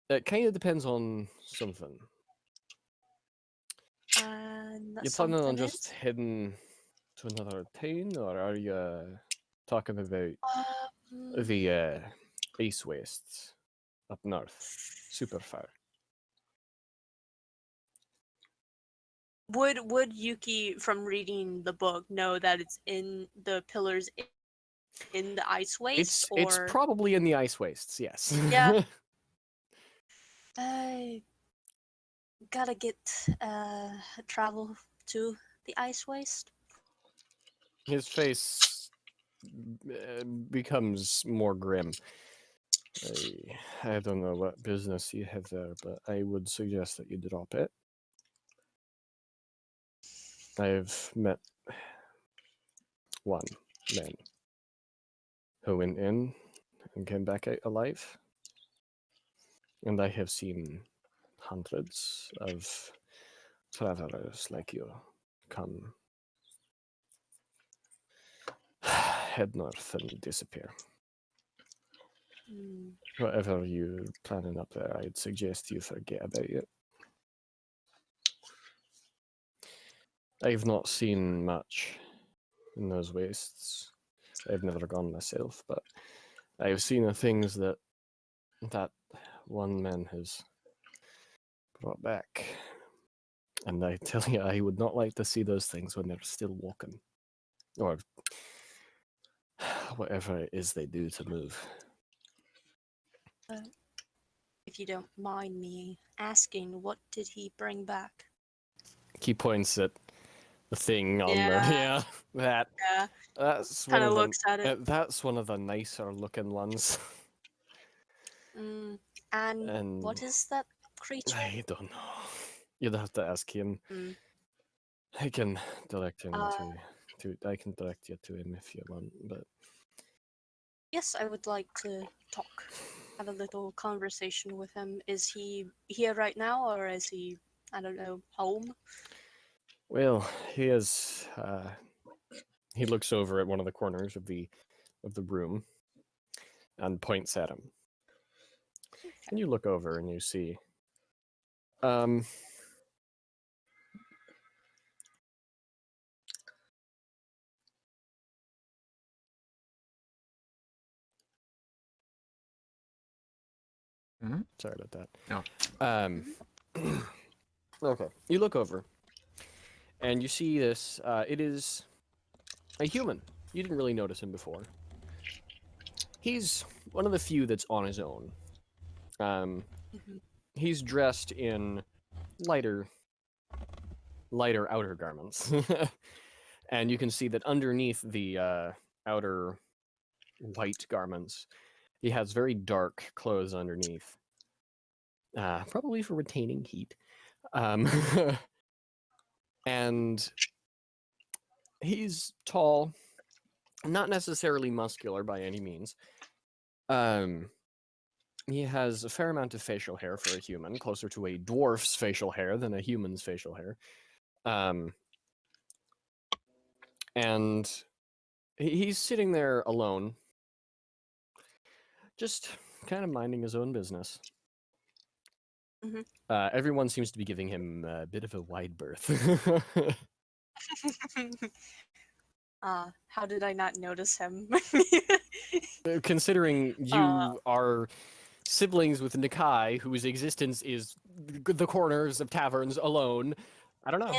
it kind of depends on something. And You planning on something just is? heading to another town, or are you talking about Um, the Ice Wastes up north? Super far. would Yuki, from reading the book, know that it's in the pillars in the ice waste, It's or probably in the Ice Wastes, yes. yeah? I gotta get travel to the ice waste. His face becomes more grim. I don't know what business you have there, but I would suggest that you drop it. I've met one man who went in and came back out alive, and I have seen hundreds of travelers like you come, head north and disappear. Hmm. Whatever you're planning up there, I'd suggest you forget about it. I've not seen much in those wastes. I've never gone myself, but I've seen the things that one man has brought back. And I tell you, I would not like to see those things when they're still walking. Or whatever it is they do to move. If you don't mind me asking, what did he bring back? He points at the thing on Yeah. the that. Yeah, That's one kind of of looks at it. that's one of the nicer looking ones. Mm. And And what is that creature? I don't know. You'd have to ask him. Mm. I can direct him Uh, to. I can direct you to him if you want. But Yes, I would like to talk, have a little conversation with him. Is he here right now, or is he, I don't know, home? well, he is. He looks over at one of the corners of the room and points at him. And you look over and you see. Sorry about that. No. Okay. You look over, and you see this. It is a human. You didn't really notice him before. He's one of the few that's on his own. He's dressed in lighter outer garments, and you can see that underneath the outer white garments, he has very dark clothes underneath, probably for retaining heat. And he's tall, not necessarily muscular by any means, He has a fair amount of facial hair for a human, closer to a dwarf's facial hair than a human's facial hair. And he's sitting there alone, just kind of minding his own business. Mhm. Everyone seems to be giving him a bit of a wide berth. How did I not notice him? Considering you are siblings with Nakai, whose existence is the corners of taverns alone, I don't know.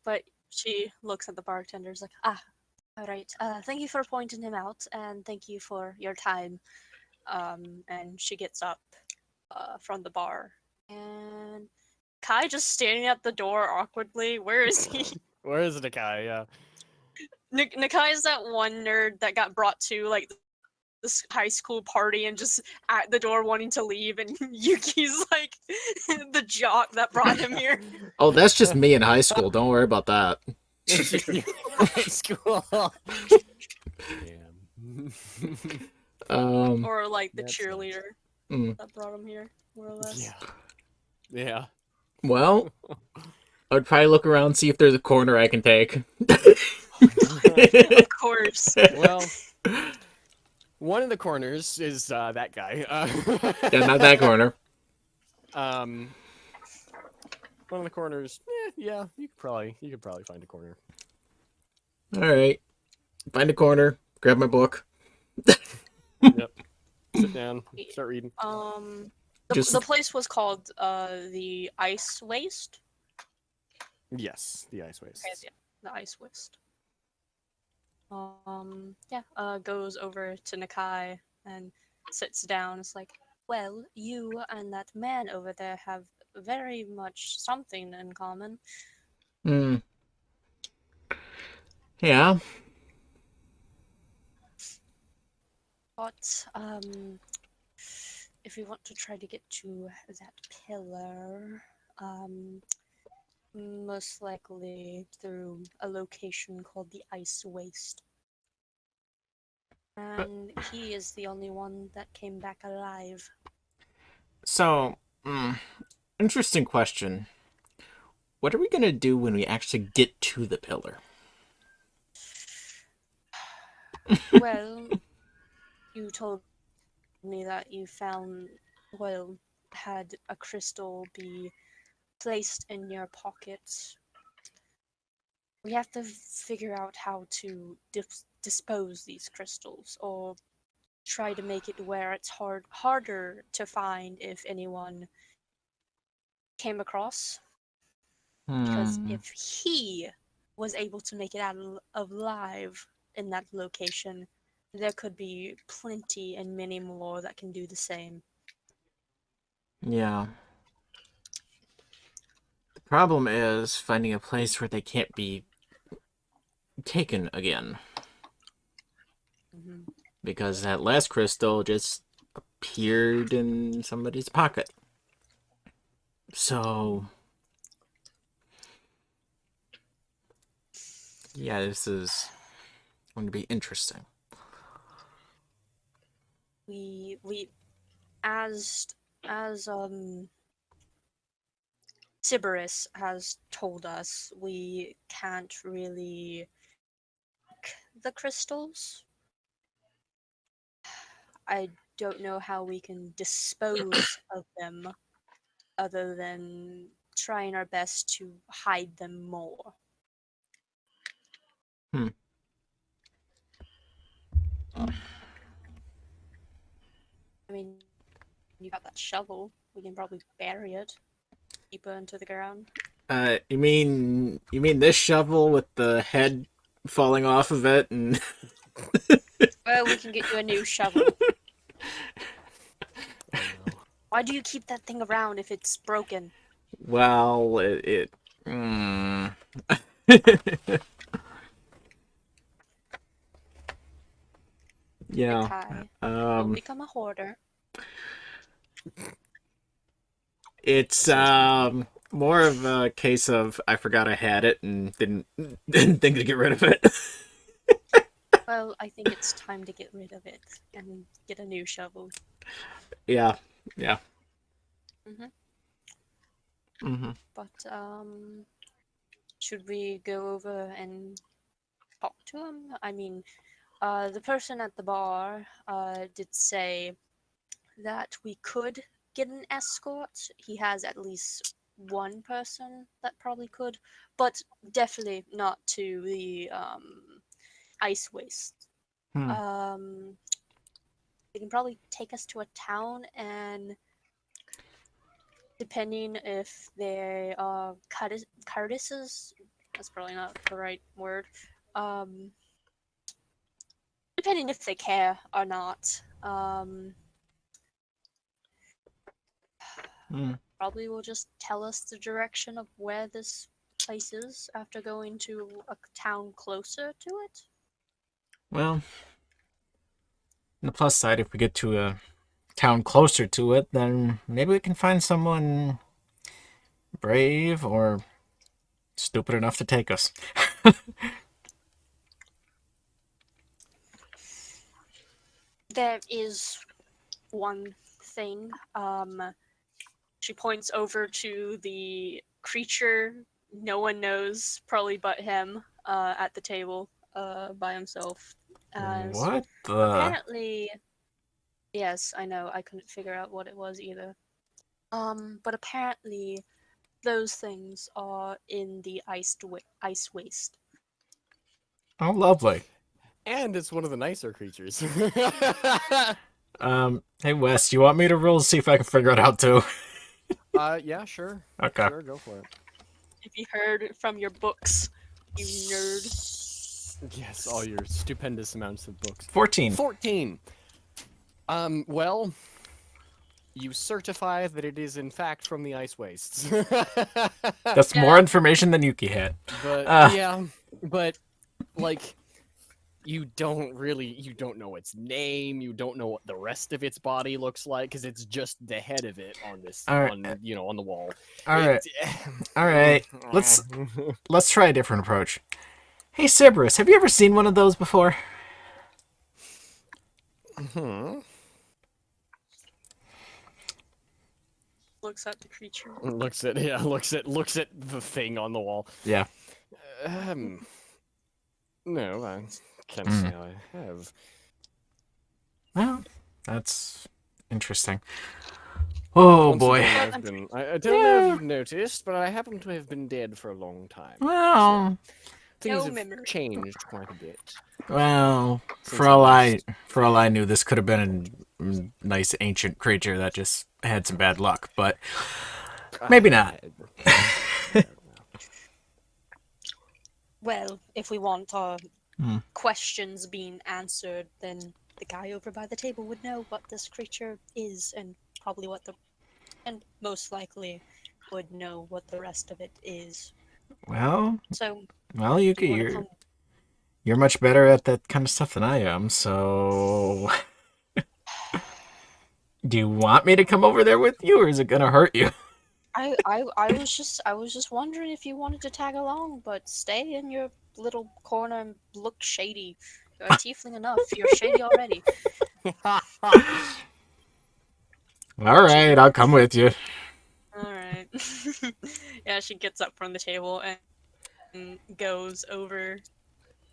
But she looks at the bartenders like, all right. Thank you for pointing him out, and thank you for your time. And she gets up, from the bar, and Kai just standing at the door awkwardly. Where is he? Where is Nakai? Yeah. Nakai is that one nerd that got brought to like this high school party and just at the door wanting to leave, and Yuki's like the jock that brought him here. Oh, that's just me in high school. Don't worry about that. It's just you in high school. Damn. Or like the That sucks. cheerleader that brought him here, more or less. Yeah. Well, I'd probably look around, see if there's a corner I can take. Of course. Well, one of the corners is that guy. Yeah, not that corner. One of the corners. Yeah, you could probably find a corner. All right, find a corner, grab my book. Yep. Sit down, start reading. The place was called the Ice Waste. Yes, the ice waste. Okay, yeah, the Ice Waste. Goes over to Nakai and sits down. It's like, well, you and that man over there have very much something in common. Yeah. But if you want to try to get to that pillar, most likely through a location called the Ice Waste. And he is the only one that came back alive. So, interesting question. What are we gonna do when we actually get to the pillar? Well, you told me that you had a crystal be placed in your pocket. We have to figure out how to dispose these crystals, or try to make it where it's harder to find if anyone came across. Because if he was able to make it out alive in that location, there could be plenty and many more that can do the same. Yeah. The problem is finding a place where they can't be taken again. Because that last crystal just appeared in somebody's pocket. So, yeah, this is going to be interesting. As Sybaris has told us, we can't really the crystals. I don't know how we can dispose of them other than trying our best to hide them more. I mean, you got that shovel. We can probably bury it deeper into the ground. You mean this shovel with the head falling off of it and Well, we can get you a new shovel. Why do you keep that thing around if it's broken? well, yeah. Don't become a hoarder. It's more of a case of I forgot I had it and didn't think to get rid of it. Well, I think it's time to get rid of it and get a new shovel. Yeah. Yeah. Mhm. Mm-hmm. But should we go over and talk to him? I mean, the person at the bar did say that we could get an escort. He has at least one person that probably could, but definitely not to the ice waste. Hmm. They can probably take us to a town, and depending if they are Curtises, that's probably not the right word. Um, depending if they care or not. Hmm. Probably will just tell us the direction of where this place is after going to a town closer to it. Well, on the plus side, if we get to a town closer to it, then maybe we can find someone brave or stupid enough to take us. There is one thing. She points over to the creature no one knows, probably but him, at the table, by himself. As What the? apparently, yes, I know, I couldn't figure out what it was either. But apparently, those things are in the ice waste. Oh, lovely. And it's one of the nicer creatures. Hey Wes, you want me to roll to see if I can figure it out too? Yeah, sure. Okay. Sure, go for it. If you heard it from your books, you nerd. Yes, all your stupendous amounts of books. 14. 14. Well, you certify that it is in fact from the ice wastes. That's more information than Yuki had. But yeah, but like you don't know its name, you don't know what the rest of its body looks like because it's just the head of it on this All right. on the wall. All right. It- All right. Let's try a different approach. Hey Cerberus, have you ever seen one of those before? Hmm. Looks at the creature. Looks at the thing on the wall. Yeah. No, I can't Hmm. say I have. Well, that's interesting. Oh Once boy. again, I've been. I don't know if you've noticed, but I happen to have been dead for a long time. Well, Things No have memory. changed quite a bit. for Since all I I knew, this could have been a nice ancient creature that just had some bad luck, but maybe not. Well, if we want our Hmm. questions being answered, then the guy over by the table would know what this creature is, and probably and most likely would know what the rest of it is. Well, So, Yuki, do you want to come? you're much better at that kind of stuff than I am, so do you want me to come over there with you, or is it gonna hurt you? I was just wondering if you wanted to tag along, but stay in your little corner and look shady. You're a tiefling enough. You're shady already. All right, I'll come with you. All right. Yeah, she gets up from the table and goes over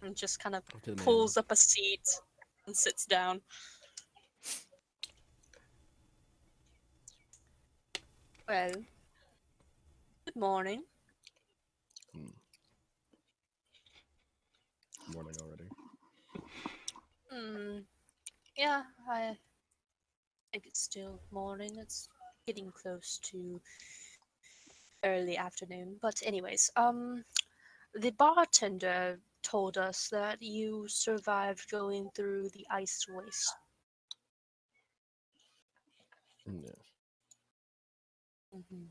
and just kind of To the man. pulls up a seat and sits down. Well, good morning. Morning already. Yeah, I think it's still morning. It's getting close to early afternoon. But anyways, the bartender told us that you survived going through the ice waste. Yes. hmm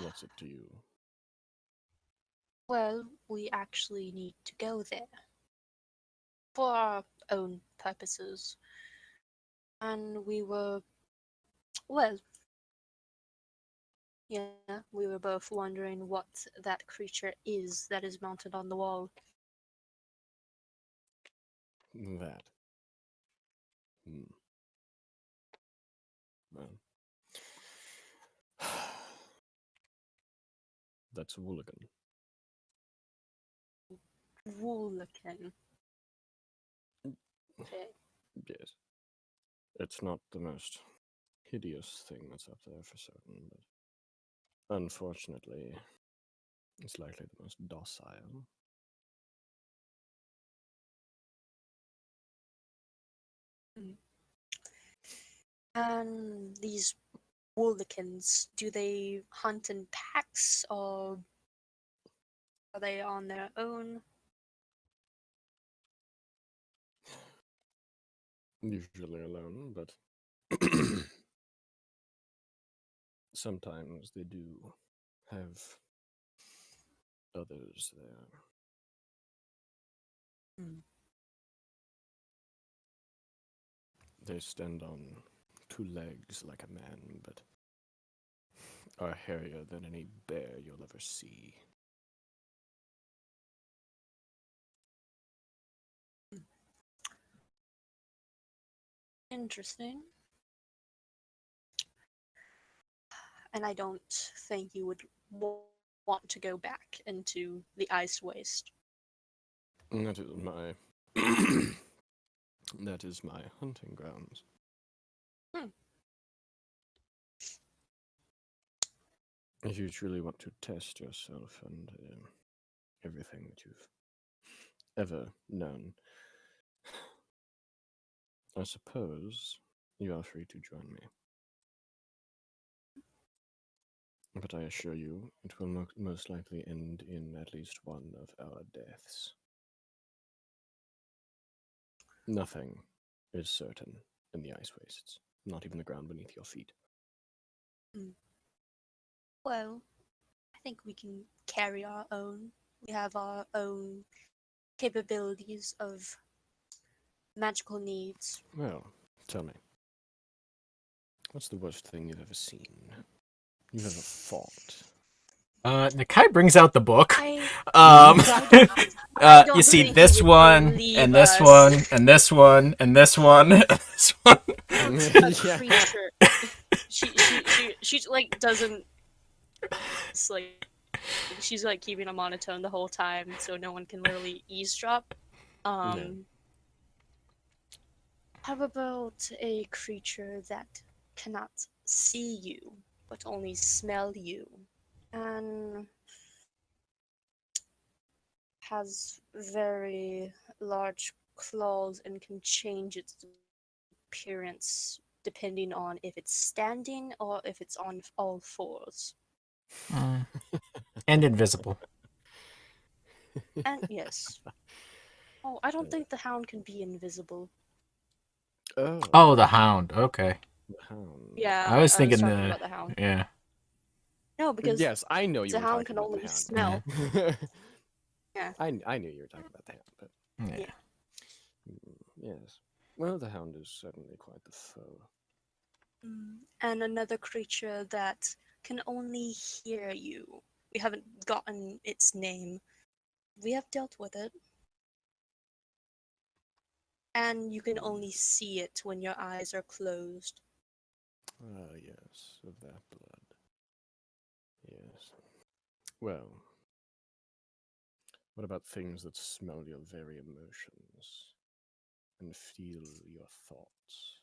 What's it to you? Well, we actually need to go there for our own purposes. And well, yeah, we were both wondering what that creature is that is mounted on the wall. That. Well. That's Wooligan. Wooligan. Okay. Yes. It's not the most hideous thing that's up there for certain, but unfortunately, it's likely the most docile. And these Woolikans, do they hunt in packs or are they on their own? Usually alone, but sometimes they do have others there. They stand on two legs like a man, but are hairier than any bear you'll ever see. Interesting. And I don't think you would want to go back into the ice waste. That is my that is my hunting grounds. If you truly want to test yourself and everything that you've ever known, I suppose you are free to join me. But I assure you, it will most likely end in at least one of our deaths. Nothing is certain in the ice wastes, not even the ground beneath your feet. Well, I think we can carry our own. We have our own capabilities of magical needs. Well, tell me, what's the worst thing you've ever seen? You've ever fought? Nakai brings out the book. I don't You see think this he would one, believe and this us. one, and this one, and this one, and this one. A Yeah. creature. She like doesn't. It's like she's like keeping a monotone the whole time, so no one can literally eavesdrop. How about a creature that cannot see you, but only smell you, and has very large claws and can change its appearance depending on if it's standing or if it's on all fours. And invisible. And yes. Oh, I don't think the hound can be invisible. Oh, the hound. Okay. The hound. Yeah, I was thinking talking the about the hound. yeah. No, because Yes, I know you the were hound talking can about only the hound. smell. Yeah. I knew you were talking about the hound, but Yeah. yes. Well, the hound is certainly quite the foe. And another creature that can only hear you. We haven't gotten its name. We have dealt with it. And you can only see it when your eyes are closed. Ah, yes, of that blood. Yes. Well, what about things that smell your very emotions and feel your thoughts?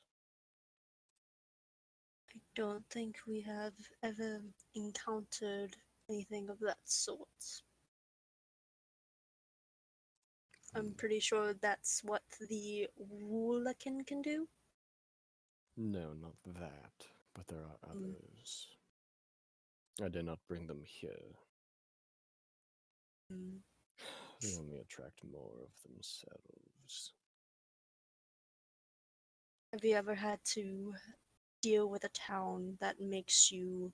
I don't think we have ever encountered anything of that sort. I'm pretty sure that's what the Woolakin can do. No, not that, but there are others. I dare not bring them here. They only attract more of themselves. Have you ever had to deal with a town that makes you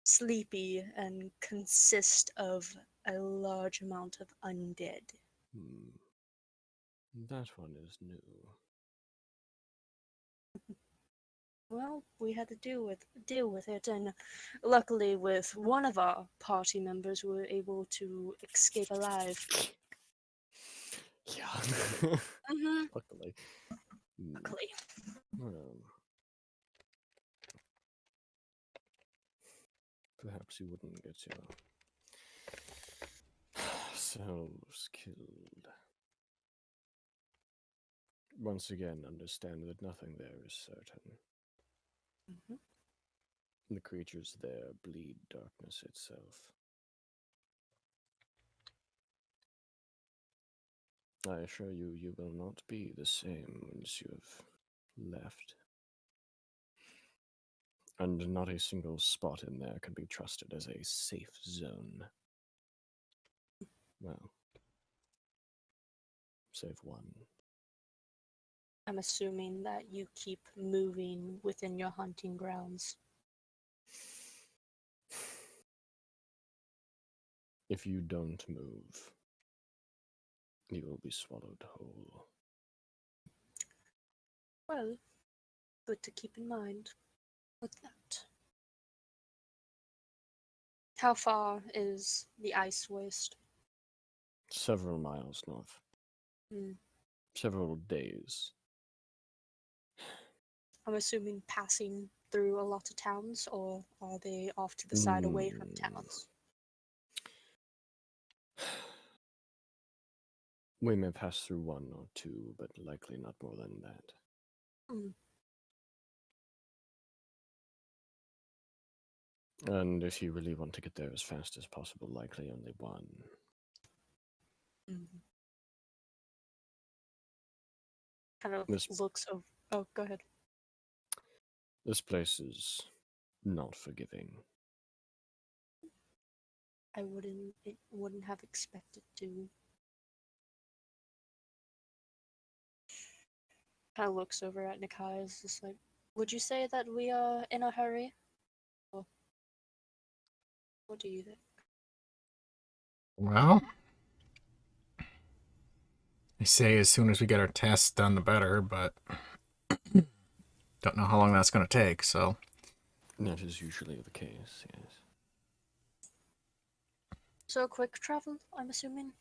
sleepy and consist of a large amount of undead? That one is new. Well, we had to deal with it, and luckily, with one of our party members, we were able to escape alive. Yeah. Mm-hmm. Luckily. Hmm. Luckily. Perhaps you wouldn't get yourselves killed. Once again, understand that nothing there is certain. Mm-hmm. The creatures there bleed darkness itself. I assure you, you will not be the same once you have left. And not a single spot in there can be trusted as a safe zone. Well, save one. I'm assuming that you keep moving within your hunting grounds. If you don't move, you will be swallowed whole. Well, good to keep in mind with that. How far is the ice waste? Several miles north. Hmm. Several days. I'm assuming passing through a lot of towns, or are they off to the side away from towns? We may pass through one or two, but likely not more than that. Hmm. And if you really want to get there as fast as possible, likely only one. Mm-hmm. Kind of This looks over. Oh, go ahead. this place is not forgiving. It wouldn't have expected to. Kind of looks over at Nakai. Is just like, would you say that we are in a hurry? Or what do you think? Well, I say as soon as we get our tests done, the better, but don't know how long that's going to take, so. That is usually the case, yes. So quick travel, I'm assuming.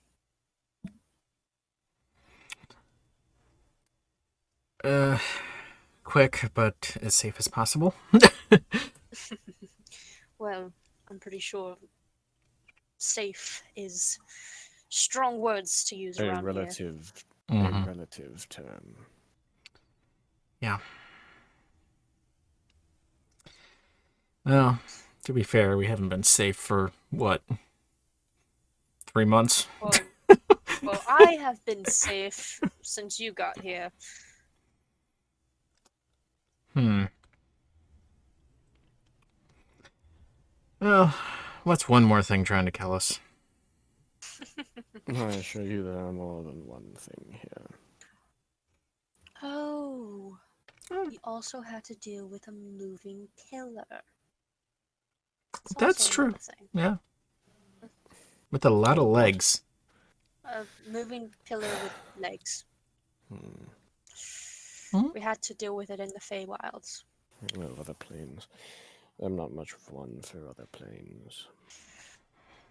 Quick, but as safe as possible. Well, I'm pretty sure safe is strong words to use A around here. relative, Mhm. a relative term. Yeah. Well, to be fair, we haven't been safe for, what, 3 months? Well, I have been safe since you got here. Well, what's one more thing trying to kill us? I assure you there are more than one thing here. Oh, we also had to deal with a moving pillar. That's also true. another thing. Yeah. With a lot of Oh, what? legs. A moving pillar with legs. Hmm? We had to deal with it in the Feywilds. Well, other planes. I'm not much of one for other planes.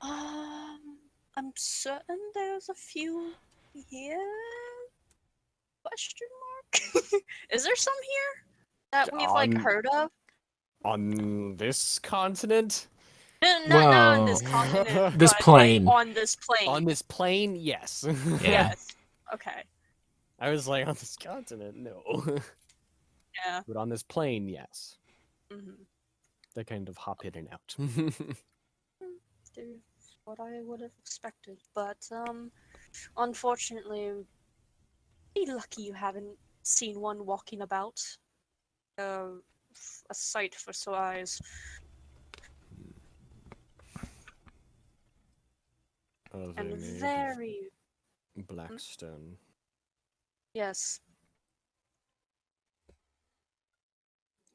I'm certain there's a few here. Question mark? Is there some here that we've like On- heard of? On this continent? Not on this Whoa. continent, This but plane. like on this plane. On this plane, yes. Yeah. Yes. Okay. I was like, on this continent, no. Yeah. But on this plane, yes. Mm-hmm. They kind of hop in and out. What I would have expected, but unfortunately, be lucky you haven't seen one walking about. A sight for sore eyes. Are they And made very of black stone? yes,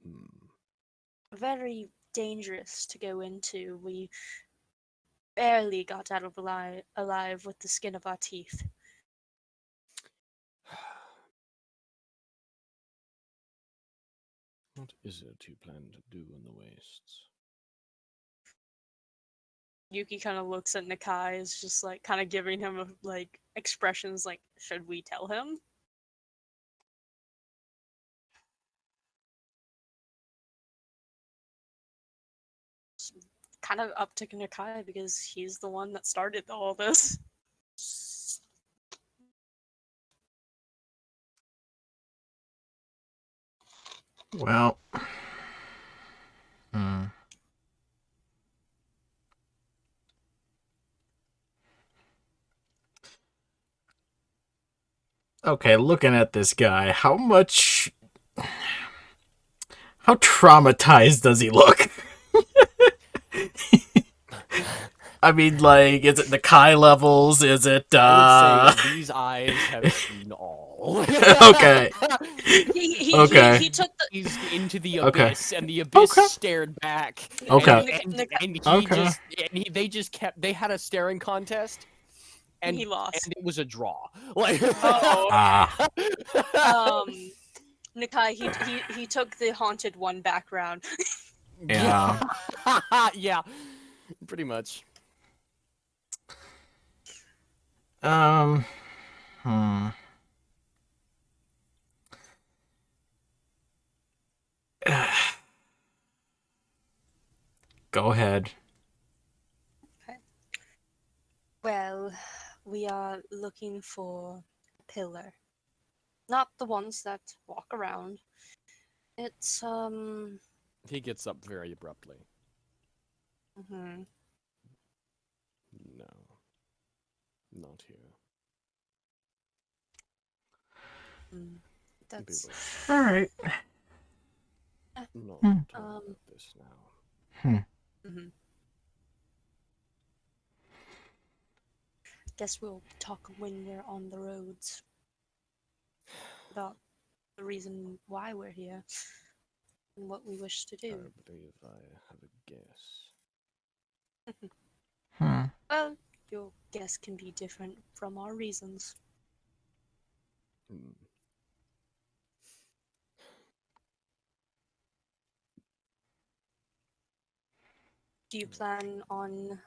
Hmm. very dangerous to go into. We barely got out of alive with the skin of our teeth. What is it you plan to do in the wastes? Yuki kind of looks at Nakai, is just like kind of giving him a like expressions like, should we tell him? It's kind of up to Nakai because he's the one that started all this. Well. Hmm. Okay, looking at this guy, how traumatized does he look? I mean, like, is it the Kai levels? Is it, I would say these eyes have seen all. Okay. Okay. He took the He's into the Okay. abyss, and the abyss Okay. stared back. Okay. And he Okay. just, they just kept, they had a staring contest, and he lost. and it was a draw. Like, Oh. Ah. Nakai, he took the haunted one background. Yeah. Yeah, pretty much. Hmm. Go ahead. Well, we are looking for a pillar. Not the ones that walk around. It's He gets up very abruptly. mhm. No, not here. That's People, All right. not Hmm. talk about this now. mhm. Guess we'll talk when we're on the roads about the reason why we're here and what we wish to I do. believe I have a guess. Well, your guess can be different from our reasons. Hmm. Do you plan on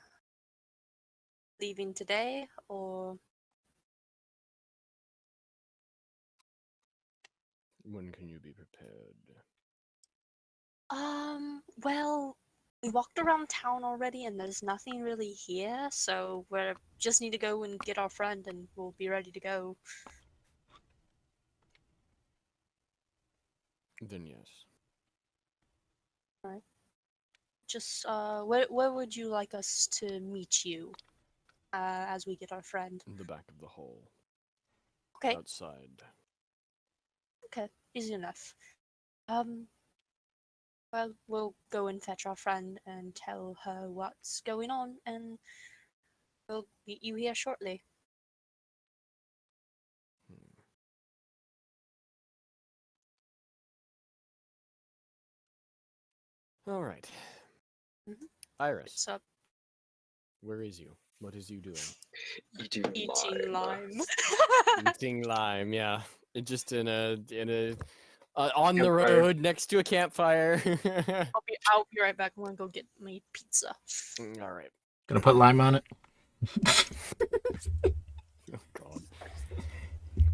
leaving today or When can you be prepared? well, we walked around town already and there's nothing really here, so we just need to go and get our friend and we'll be ready to go. Then yes. Just where would you like us to meet you as we get our friend? In the back of the hall. Okay, Outside. okay, easy enough. Well, we'll go and fetch our friend and tell her what's going on, and we'll meet you here shortly. All right. Mhm. Iris, So, where is you? What is you doing? eating lime. Eating lime, yeah. Just in a on the Campfire. road next to a campfire. I'll be right back. I'm gonna go get my pizza. All right. Gonna put lime on it. Oh God.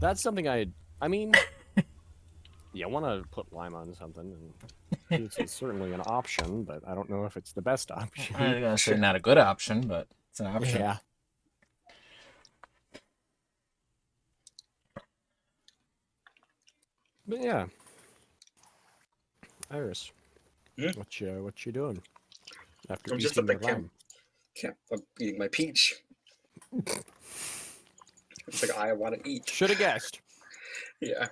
That's something I mean, you want to put lime on something, and it's certainly an option, but I don't know if it's the best option. I'm gonna say not a good option, but it's an option. Yeah. But yeah. Iris, Hmm? what you doing after I'm just eating at the your lime? I'm eating my peach. It's like I want to eat. Should have guessed. Yeah.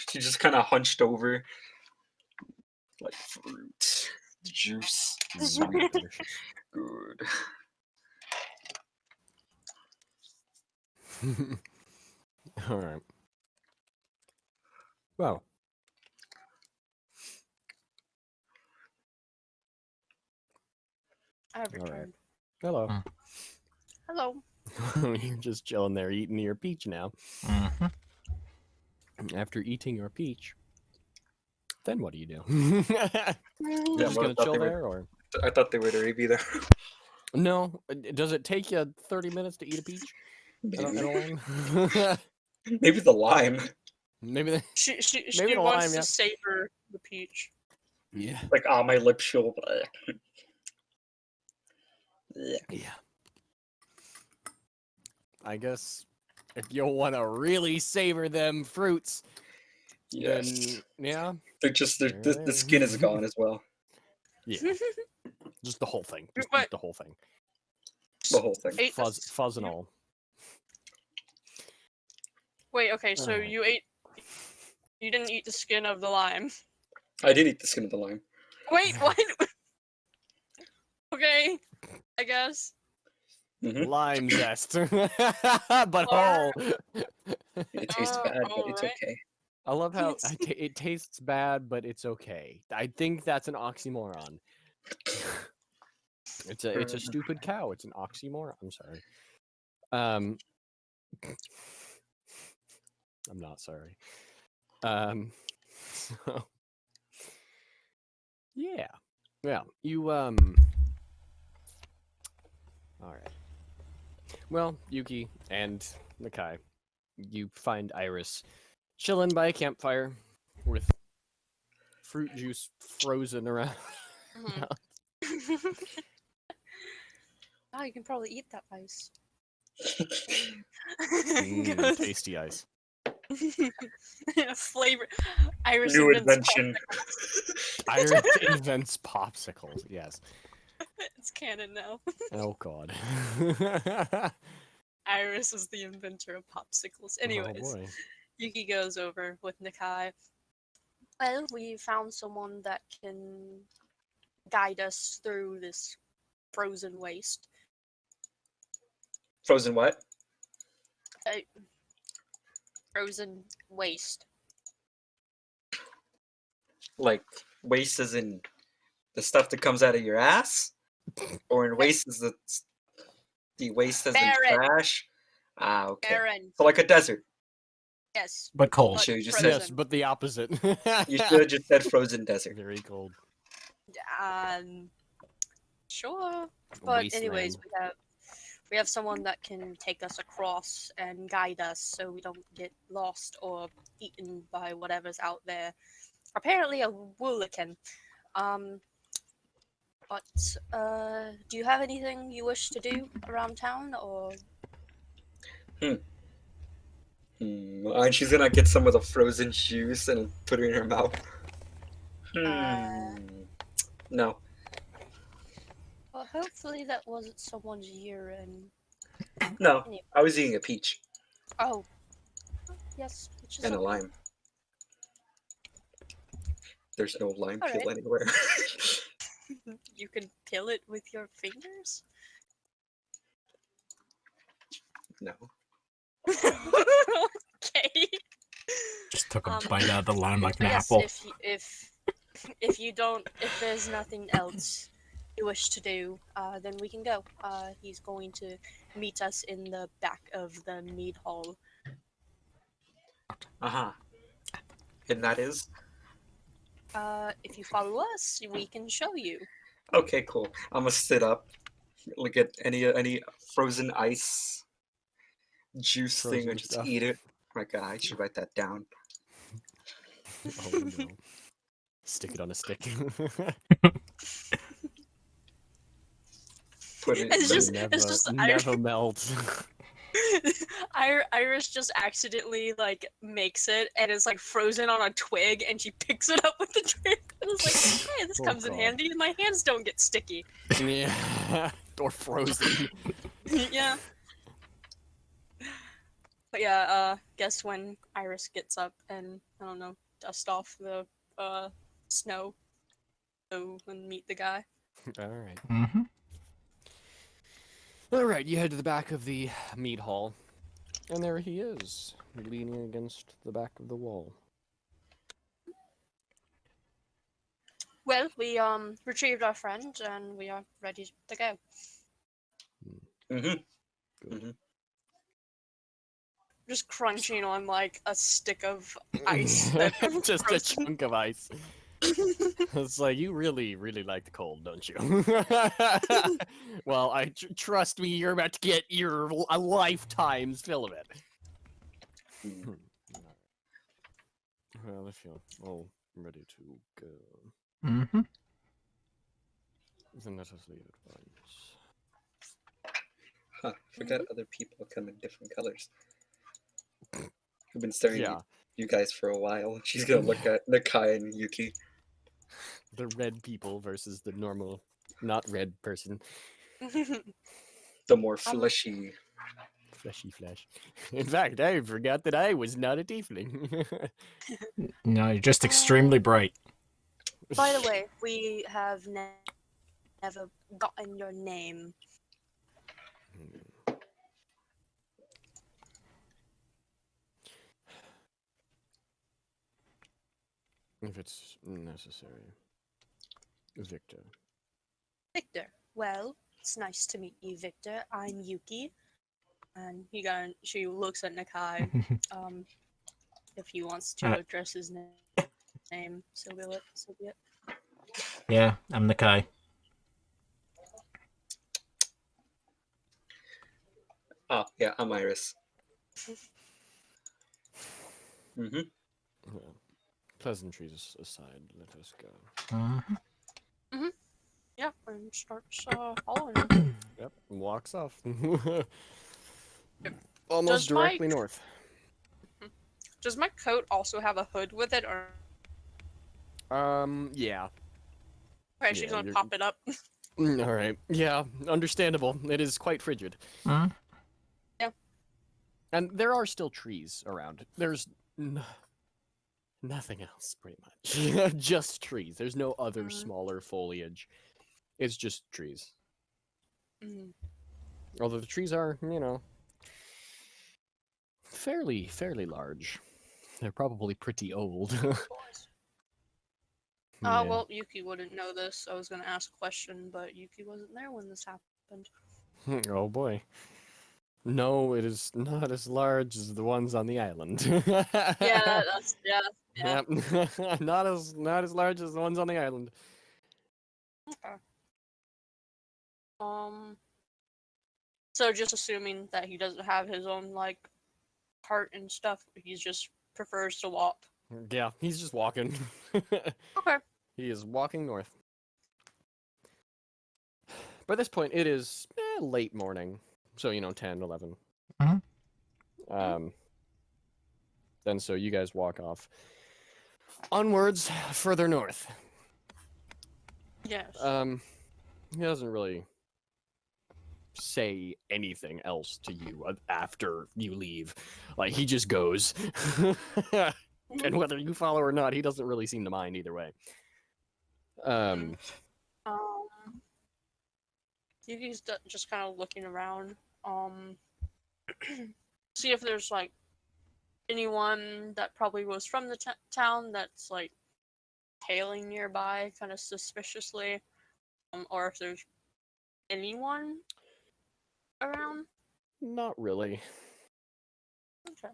She just kind of hunched over, like fruit, juice, sweet, Delicious. good. All right. Well, I have All right. returned. hello. Hello. You're just chilling there eating your peach now. Mm-hmm. After eating your peach, then what do you do? Yeah, Just well, gonna chill there, or I thought they would already be there. no? Does it take you 30 minutes to eat a peach? And Maybe. a lime? Maybe the lime. Maybe the She Maybe the wants lime, to yeah. savor the peach. yeah. Like, my lips feel. Yeah. I guess if you'll want to really savor them fruits, Yes. then yeah, The skin is gone as well. yeah, just the whole thing, just But eat the whole thing, The whole thing. ate fuzz, this. fuzz and all. Wait, okay, so Alright. you didn't eat the skin of the lime. I did eat the skin of the lime. Wait, what? Okay, I guess. Mhm. Lime zest, but whole. It tastes bad, but it's alright. okay. I love how It's- it tastes bad, but it's okay. I think that's an oxymoron. It's a stupid cow. It's an oxymoron. I'm sorry. I'm not sorry. So yeah, you all right. Well, Yuki and Nakai, you find Iris chilling by a campfire with fruit juice frozen around. Mhm. Oh, you can probably eat that ice. Tasty ice. Flavor. Iris New invents invention. Iris invents popsicles. Yes. It's canon now. Oh God. Iris is the inventor of popsicles. Oh Anyways, boy. Yuki goes over with Nakai. Well, we found someone that can guide us through this frozen waste. Frozen what? Frozen waste. Like, waste as in the stuff that comes out of your ass? Or in waste as the waste as in Barren. trash? Ah, okay. Aaron. So like a desert. Yes. But cold. Sure, you just frozen. Yes, but the opposite. You should have just said frozen desert. Very cold. Sure. But anyways, Wasteland. we have someone that can take us across and guide us so we don't get lost or eaten by whatever's out there. Apparently a woolican. But do you have anything you wish to do around town or And she's gonna get some of the frozen juice and put it in her mouth. No. well hopefully that wasn't someone's urine. No. Anyway. I was eating a peach Oh. Yes, which is and a okay. lime. There's no lime peel Alright. anywhere. You can peel it with your fingers? No. Okay. Just took a bite out of the lime like an Yes, apple. if there's nothing else you wish to do, then we can go. He's going to meet us in the back of the mead hall. Uh-huh. And that is? If you follow us, we can show you. Okay, cool. I'm gonna sit up. Look at any frozen ice juice thing Frozen and just stuff. eat it. My God, I should write that down. Oh no. Stick it on a stick. Put it. It's just- never, just never melt. Iris just accidentally like makes it and it's like frozen on a twig and she picks it up with the twig and it's like, hey, this Oh, comes in God. handy and my hands don't get sticky. Yeah. Or frozen. Yeah. But yeah, guess when Iris gets up and I don't know, dust off the snow, go and meet the guy. All right. Mm-hmm. All right. You head to the back of the meat hall, and there he is, leaning against the back of the wall. Well, we retrieved our friend and we are ready to go. Mm-hmm. Just crunching on like a stick of ice. That Just a frozen. chunk of ice. It's like, you really, really like the cold, don't you? Well, trust me, you're about to get a lifetime's fill of it. Hmm. Well, if you're all ready to go, Mm-hmm. then let us leave at once. Huh. Forgot other people come in different colors. I've been staring Yeah, at you guys for a while. She's gonna look at Nakai and Yuki. the red people versus the normal, not red person. The more fleshy. Fleshy flesh. In fact, I forgot that I was not a tiefling. No, you're just extremely bright. By the way, we have never gotten your name. If it's necessary. Victor. Victor. Well, it's nice to meet you, Victor. I'm Yuki. And she looks at Nakai. If he wants to address his name, so be it. Yeah, I'm the guy. Oh, yeah, I'm Iris. Mm-hmm. Well, pleasantries aside, let us go. Mm-hmm. Yeah, and starts following him. Yep, walks off. Does Almost directly my- north. Does my coat also have a hood with it, or Yeah. okay, she's Yeah, gonna you're- pop it up? All right. Yeah, understandable. It is quite frigid. Mm-hmm. And there are still trees around. There's nothing else, pretty much. Just trees. There's no other smaller foliage. It's just trees. Mm. Although the trees are, fairly large. They're probably pretty old. Yeah. Well, Yuki wouldn't know this. I was gonna ask a question, but Yuki wasn't there when this happened. Oh boy. No, it is not as large as the ones on the island. Yeah, that's yeah. Yep. not as large as the ones on the island. Okay. So just assuming that he doesn't have his own like cart and stuff, he just prefers to walk. Yeah, he's just walking. Okay. He is walking north. By this point, it is late morning. So, 10, 11. Mhm. Then so you guys walk off. Onwards, further north. Yes. He doesn't really say anything else to you after you leave. Like, he just goes. And whether you follow or not, he doesn't really seem to mind either way. Um, Yuki's just kind of looking around. See if there's like anyone that probably was from the town that's like tailing nearby, kind of suspiciously, or if there's anyone around. Not really. Okay.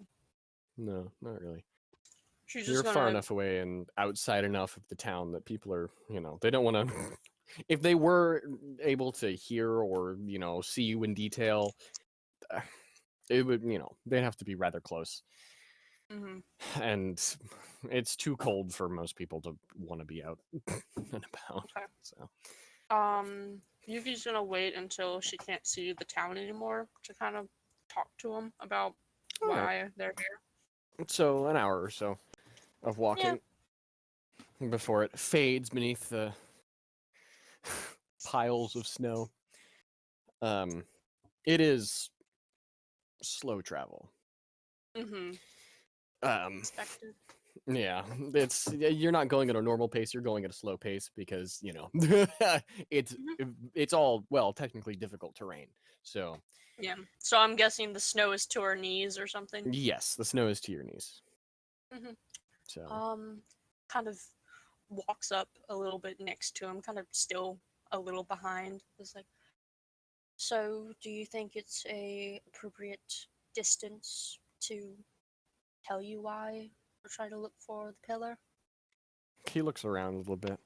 No, not really. She's You're just far gonna. enough away and outside enough of the town that people are, they don't want to. If they were able to hear or, see you in detail, it would, they'd have to be rather close. Mm-hmm. And it's too cold for most people to want to be out and about. Okay. So, Yuki's gonna wait until she can't see the town anymore to kind of talk to him about All why right. they're here. So an hour or so of walking before it fades beneath the piles of snow. It is slow travel. Mm-hmm. Expected. Yeah, you're not going at a normal pace. You're going at a slow pace because it's all technically difficult terrain. So Yeah. So I'm guessing the snow is to her knees or something. yes, the snow is to your knees. Mm-hmm. So Kind of walks up a little bit next to him, kind of still a little behind. It's like, so do you think it's a appropriate distance to tell you why we're trying to look for the pillar? He looks around a little bit.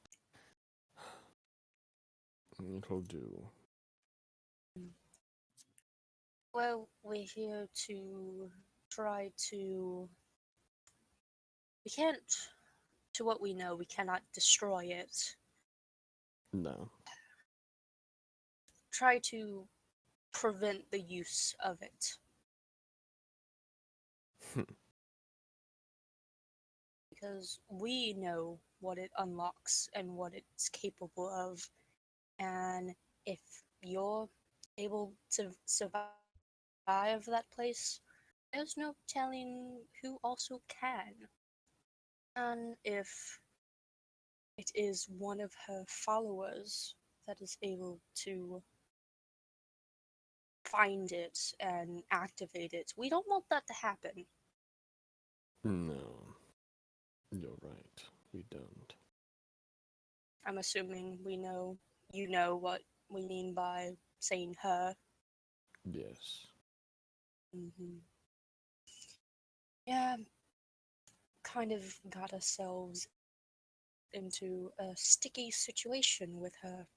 It'll do. Well, we're here to try to. We can't. To what we know, we cannot destroy it. No. Try to prevent the use of it. Because we know what it unlocks and what it's capable of. And if you're able to survive that place, there's no telling who also can. And if it is one of her followers that is able to find it and activate it, we don't want that to happen. No. You're right. We don't. I'm assuming you know what we mean by saying her. Yes. Yeah, kind of got ourselves into a sticky situation with her.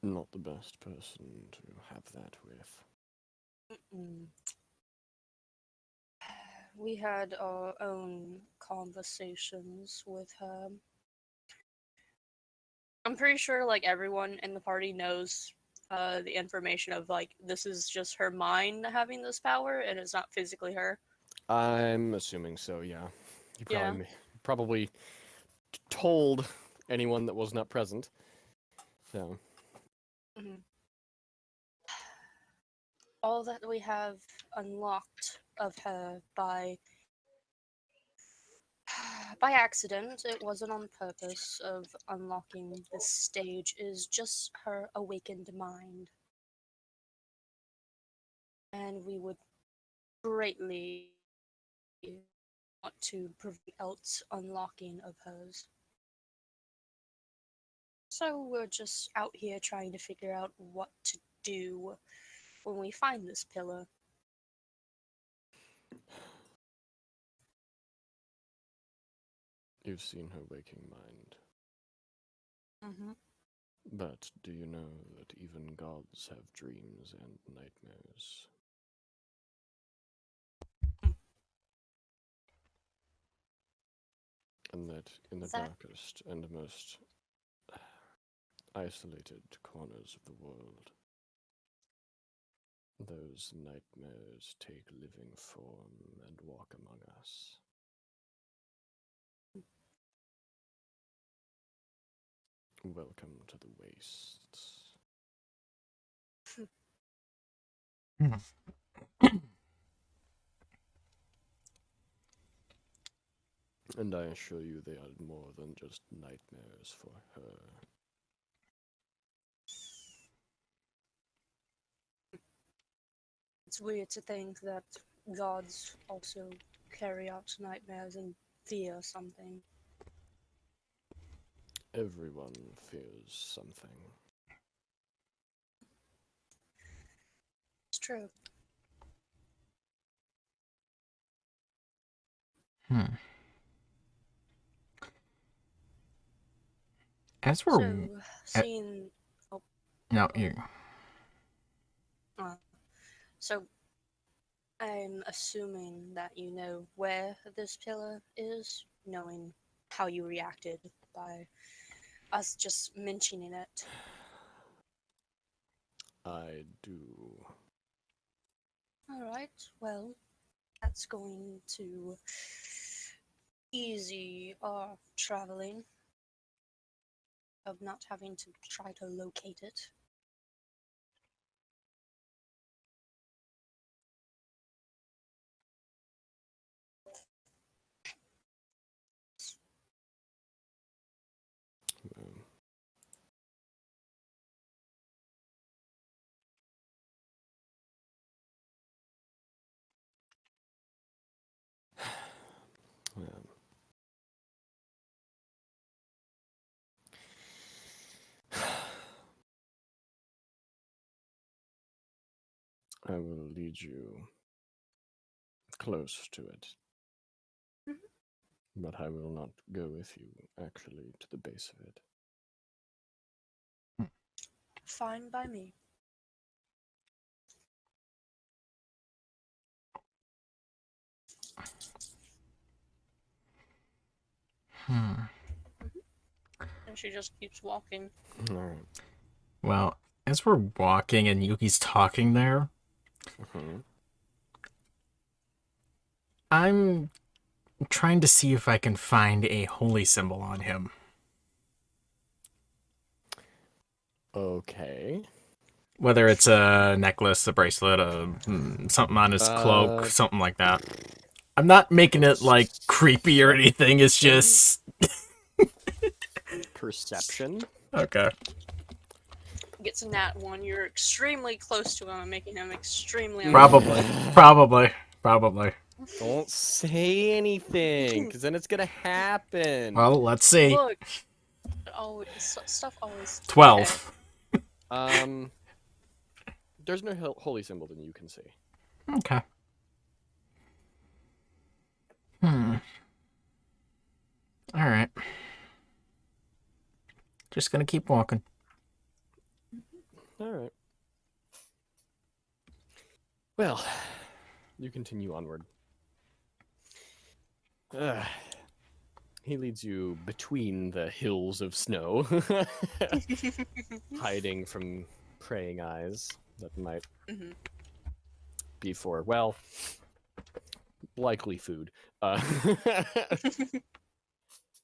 Not the best person to have that with. Mm-mm. We had our own conversations with her. I'm pretty sure like everyone in the party knows the information of like this is just her mind having this power and it's not physically her. I'm assuming so, yeah. You Yeah. probably told anyone that was not present. So, Mhm. All that we have unlocked of her by accident, it wasn't on purpose of unlocking this stage, is just her awakened mind. And we would greatly want to prevent else unlocking of hers. So we're just out here trying to figure out what to do when we find this pillar. you've seen her waking mind. Mm-hmm. But do you know that even gods have dreams and nightmares? And that in the That- darkest and most isolated corners of the world, those nightmares take living form and walk among us. Welcome to the wastes. And I assure you they are more than just nightmares for her. It's weird to think that gods also carry out nightmares and fear something. Everyone fears something. It's true. Hmm. As we're So, seeing. Oh, no, go you. ahead. So, I'm assuming that you know where this pillar is, knowing how you reacted by us just mentioning it. I do. Alright, well, that's going to easy our traveling of not having to try to locate it. Um, um, I will lead you close to it. But I will not go with you, actually, to the base of it. Fine by me. Hmm. And she just keeps walking. All right. Well, as we're walking and Yuki's talking there, I'm trying to see if I can find a holy symbol on him. Okay. Whether it's a necklace, a bracelet, something on his cloak, something like that. I'm not making it, like, creepy or anything, it's just... Perception. Okay. Gets a nat 1. You're extremely close to him and making him extremely Probably. Don't say anything, because then it's gonna happen. Well, let's see. Look. Oh, stuff always. 12. Okay. There's no holy symbol that you can see. Okay. Alright. Just gonna keep walking. All right. Well, you continue onward. He leads you between the hills of snow, hiding from praying eyes that might be for, well, likely food.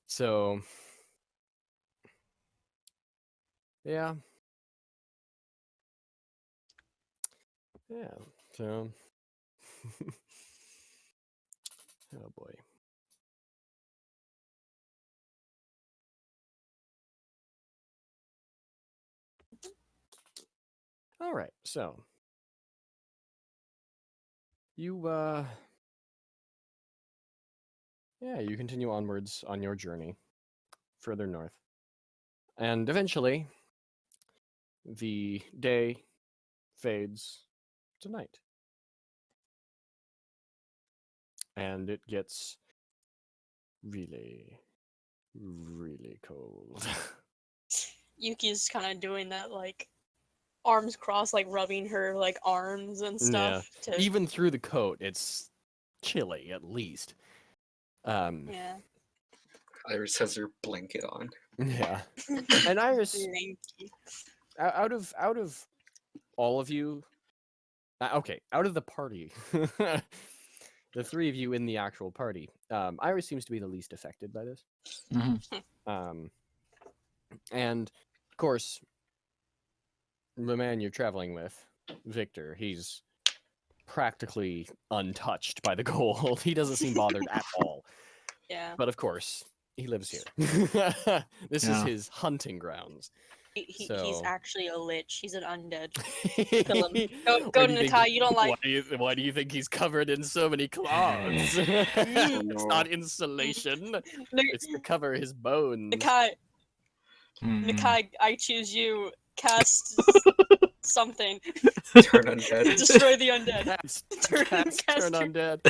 So, yeah. Yeah, so... oh boy. All right, so... you, yeah, you continue onwards on your journey, further north. And eventually, the day fades to night. And it gets really, really cold. Yuki's kind of doing that, like, arms crossed, like, rubbing her, like, arms and stuff. Yeah. Even through the coat, it's chilly, at least. Yeah. Iris has her blanket on. Yeah. And Iris, Blanky. out of all of you, okay, out of the party, the three of you in the actual party, Iris seems to be the least affected by this. And of course, the man you're traveling with, Victor, he's practically untouched by the cold. He doesn't seem bothered at all. Yeah. But of course, he lives here. This is his hunting grounds. He's So- actually a lich. He's an undead. Kill him. Go to Nakai, you don't like- Why do you think he's covered in so many cloths? It's not insulation. It's to cover his bones. Nakai, I choose you. Cast something. Turn undead. Destroy the undead. Turn undead.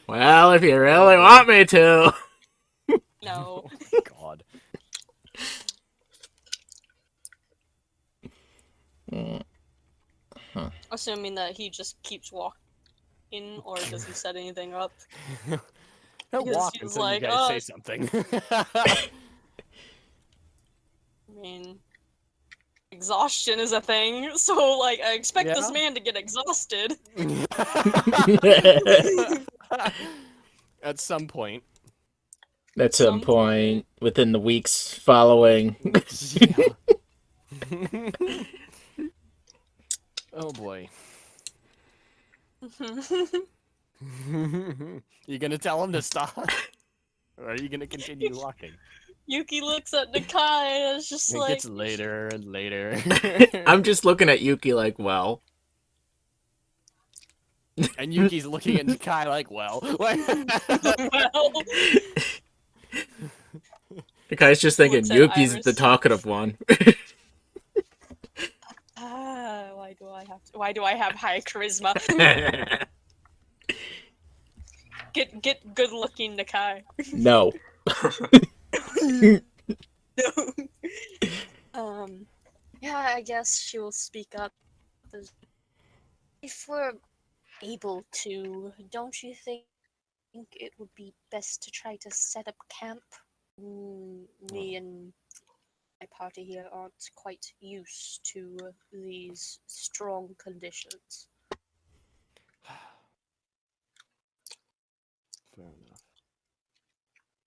Well, if you really want me to. No. Oh my god. Assuming that he just keeps walking, or does he set anything up? He'll Because walk he's until like, you guys "Oh." say something. I mean, exhaustion is a thing, so, like, I expect this Yeah? man to get exhausted. At some point. At some point within the weeks following. Oh boy. You gonna tell him to stop? Or are you gonna continue walking? Yuki looks at Nakai and it's just It like... gets later and later. I'm just looking at Yuki like, well. And Yuki's looking at Nakai like, well. well... The guy's just thinking Looks at Yuki's Iris. the talkative one. Why do I have high charisma? Get get good-looking Nakai. No. No. Yeah, I guess she will speak up. If we're able to, don't you think it would be best to try to set up camp? Me and my party here aren't quite used to these strong conditions. Fair enough.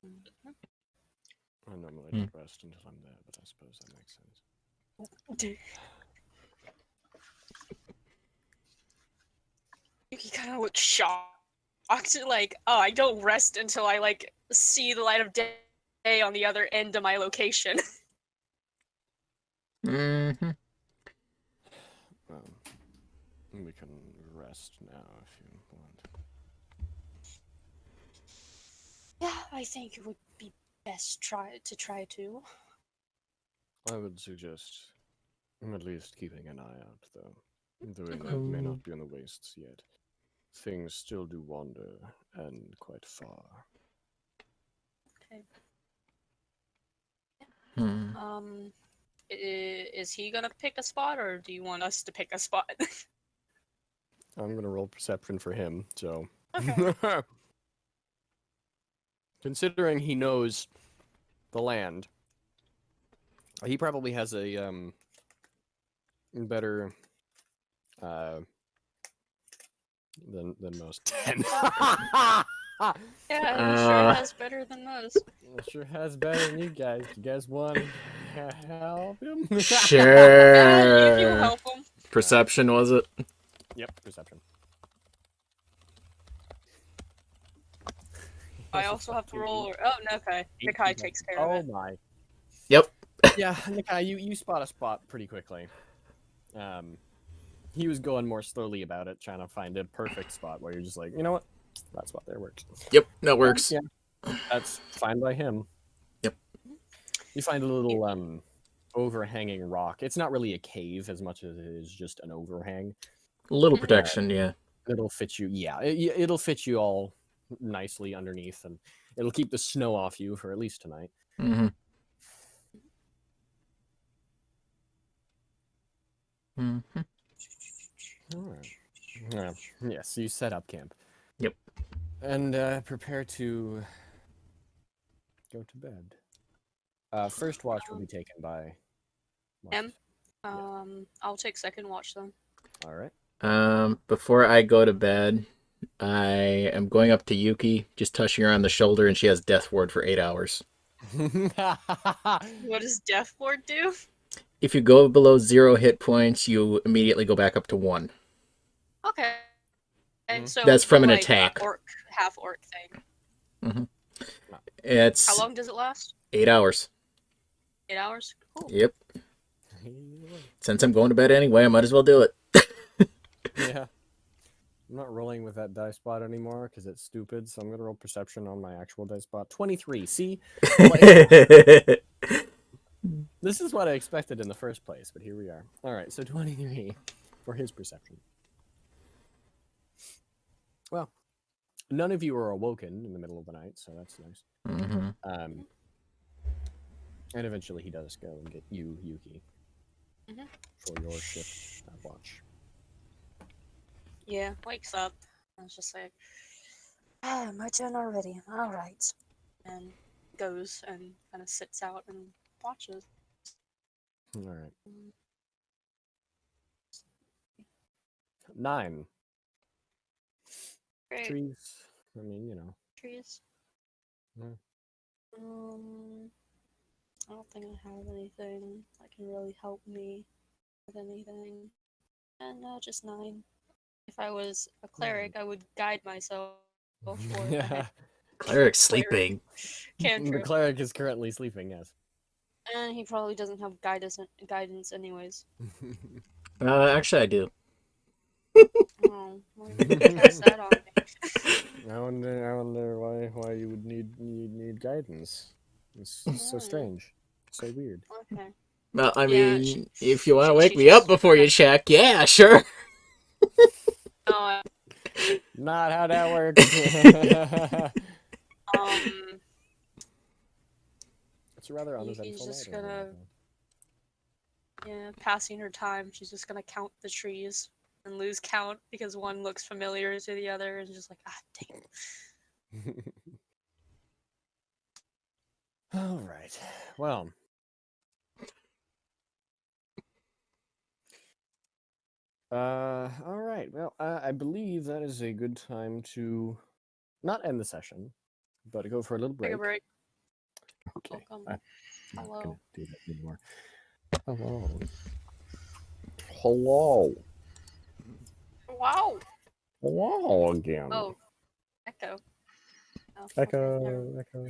Mhm. I normally don't rest until I'm there, but I suppose that makes sense. Yuki kind of looks shocked. Like, oh, I don't rest until I, like, see the light of day on the other end of my location. Mm-hmm. Well, we can rest now if you want. Yeah, I think it would be best try to. I would suggest at least keeping an eye out, though. Though we Mhm. may not be in the wastes yet. Things still do wander, and quite far. Okay. Hmm. Is he gonna pick a spot, or do you want us to pick a spot? I'm gonna roll perception for him, so. Okay. Considering he knows the land, he probably has a better than most 10. Yeah, he sure has better than us. Sure has better than you guys. You guys want to help him? Yeah, you Sure. help him. Perception, was it? Yep, perception. I also have to roll. Oh, no, okay. Nakai takes care of Oh it. my. Yep. Yeah, Nakai, you spot a spot pretty quickly. He was going more slowly about it, trying to find a perfect spot where you're just like, you know what? That spot there works. Yep, that works. Yeah, that's fine by him. Yep. You find a little overhanging rock. It's not really a cave as much as it is just an overhang. A little protection, yeah. It'll fit you. Yeah, it'll fit you all nicely underneath, and it'll keep the snow off you for at least tonight. Mm-hmm. Mm-hmm. All right. Yeah. Yes, you set up camp. Yep. And prepare to go to bed. First watch will be taken by. M? I'll take second watch then. All right. Before I go to bed, I am going up to Yuki, just touching her on the shoulder, and she has Death Ward for 8 hours. What does Death Ward do? If you go below 0 hit points, you immediately go back up to 1. Okay. And so That's from an like, attack. Half orc thing. Mm-hmm. It's How long does it last? 8 hours. 8 hours? Cool. Yep. Since I'm going to bed anyway, I might as well do it. Yeah. I'm not rolling with that dice spot anymore because it's stupid, so I'm going to roll perception on my actual dice spot. 23. See? This is what I expected in the first place, but here we are. All right, so 23 for his perception. Well, none of you are awoken in the middle of the night, so that's nice. Mm-hmm. And eventually he does go and get you, Yuki, for your shift watch. Yeah, wakes up. I was just like, my turn already. All right. And goes and kind of sits out and watches. All right. 9. Great. Trees. I mean, you know. Trees. Yeah. I don't think I have anything that can really help me with anything. And just 9. If I was a cleric, I would guide myself. Yeah. Cleric's sleeping. The cleric is currently sleeping, yes. And he probably doesn't have guidance anyways. Actually, I do. Oh, why did you cast that on me? I wonder why you would need guidance. It's so strange, so weird. Okay. Well, I Yeah, mean, if you want to she wake me up just before you check, yeah, sure. No, Not how that works. It's a rather Yuki's uneventful just night. gonna- Yeah, passing her time, she's just gonna count the trees and lose count because one looks familiar to the other and just like, ah, dang. All right. Well. All right. Well, I believe that is a good time to not end the session, but go for a little break. Take a break. Okay. Welcome. I'm not Hello. gonna do that anymore. Hello. Hello. Wow. Hello again. Oh, echo. Oh, okay, Echo. never mind. Echo.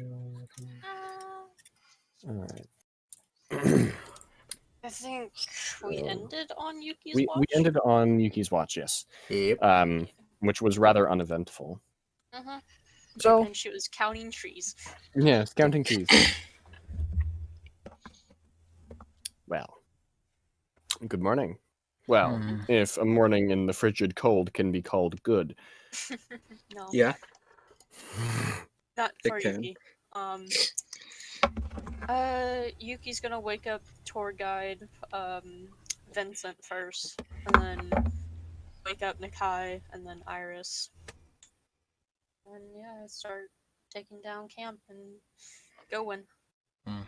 Ah. All right. I think we ended on Yuki's we watch. ended on Yuki's watch, yes. Yep. Which was rather uneventful. Uh-huh. So And she was counting trees. yeah, counting trees. Well, good morning. Well, Hmm. if a morning in the frigid cold can be called good. No, Yeah. not It for can. Yuki. Yuki's gonna wake up tour guide, Vincent first, and then wake up Nakai, and then Iris. And yeah, start taking down camp and going. Hmm.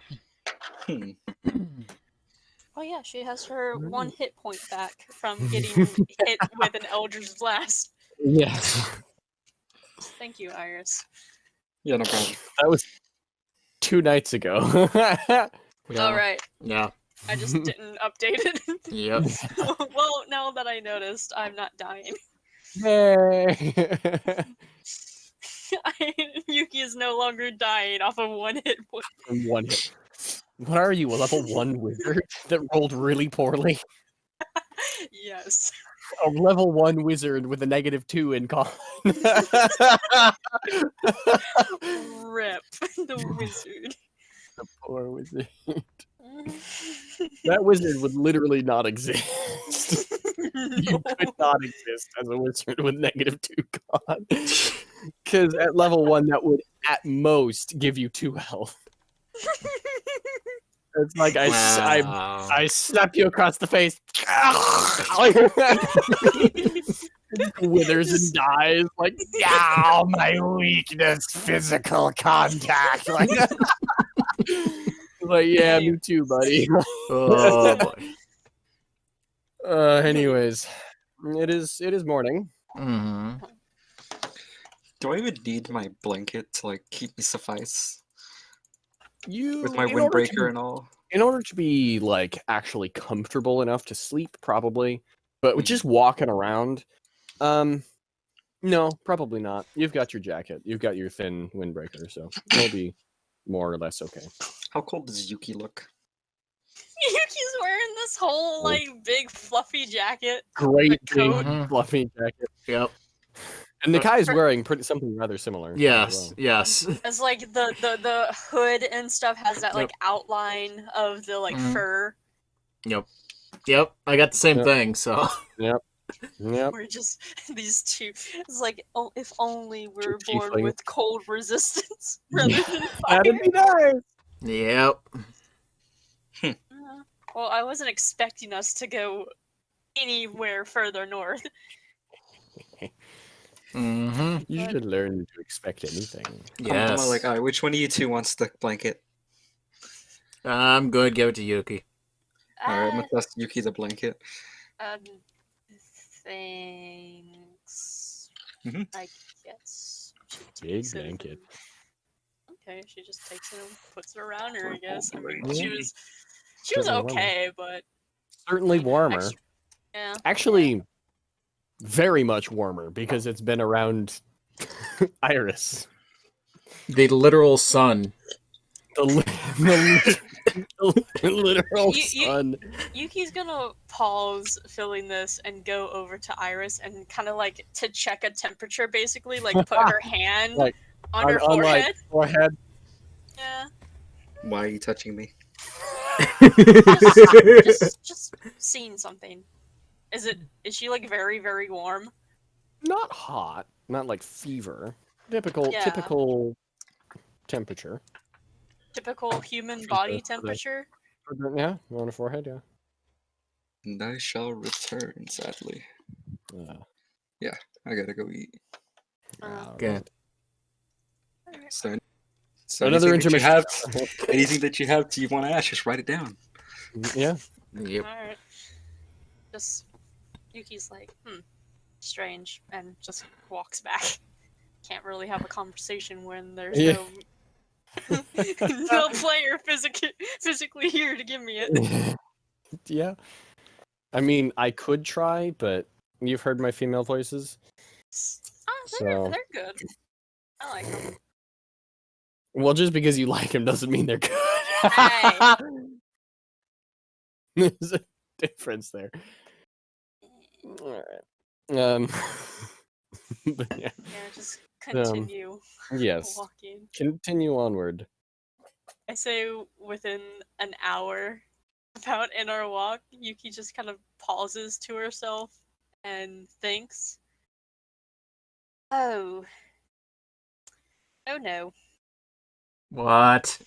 Oh yeah, she has her Mm. 1 hit point back from getting hit with an Eldritch Blast. Yes. Thank you, Iris. Yeah, no problem. That was 2 nights ago. Yeah. Alright, Yeah. I just didn't update it. Yep. Well, now that I noticed, I'm not dying. Yay! Yuki is no longer dying off of 1 hit point. From 1 hit. What are you, a level 1 wizard that rolled really poorly? Yes. A level 1 wizard with a -2 in con. Rip the wizard. The poor wizard. Mhm. That wizard would literally not exist. You could No. not exist as a wizard with -2 con. Because at level 1, that would at most give you 2 health. It's like Wow. I slap you across the face. Withers and dies. Like, yeah, my weakness, physical contact. Like, like yeah, me too, buddy. Oh boy. Anyways, it is morning. Hmm. Do I even need my blanket to like keep me suffice You with my in order to windbreaker and all? in order to be like actually comfortable enough to sleep, probably, but with Mhm. just walking around, no, probably not. You've got your jacket, you've got your thin windbreaker, so it'll be more or less okay. How cold does Yuki look? Yuki's wearing this whole like big fluffy jacket. Great The big coat. Mhm. fluffy jacket, Yep. and Nakai's For- wearing something rather similar. as Yes. well. Yes. It's like the hood and stuff has that like Yep. outline of the like Mhm. fur. Yep. Yep. I got the same Yep. thing. So. Yep. We're just these two. It's like, oh, if only we were Two born tieflings. with cold resistance rather than That'd fire. be nice. Yep. Well, I wasn't expecting us to go anywhere further north. Hmm. You But- should learn to expect anything. I'm Yes. like, alright, which one of you two wants the blanket? I'm good. Give it to Yuki. Alright, I'm gonna toss Yuki the blanket. Thanks. Mhm. I guess she Big takes it blanket. and- Okay, she just takes it and puts it around her. I guess. I mean, Yeah. she was Certainly warmer. okay, but Certainly warmer. yeah. Actually, very much warmer because it's been around Iris. The literal sun. The literal sun. Yuki's gonna pause filling this and go over to Iris and kind of like to check a temperature, basically, like put her hand Like, on her on like forehead. forehead. Yeah, Why are you touching me? just seeing something. Is she like very very warm? not hot, not like fever. Typical Yeah. typical temperature. Typical human For body the- for the- temperature. Yeah, on the forehead, yeah. And I shall return, sadly. Yeah. I gotta go eat. Good. Alright. So Another anything that you intermission. have, anything that you want to ask, just write it down. Yeah. Yep. Alright. Just Yuki's like, strange, and just walks back. Can't really have a conversation when there's Yeah. no player physically here to give me it. Yeah. I mean, I could try, but you've heard my female voices. So- They're good. I like them. Well, just because you like them doesn't mean they're good. Hey. There's a difference there. All right. But yeah. Yeah, just continue Yes. walking. Continue onward. I say within an hour, about in our walk, Yuki just kind of pauses to herself and thinks, Oh no. What?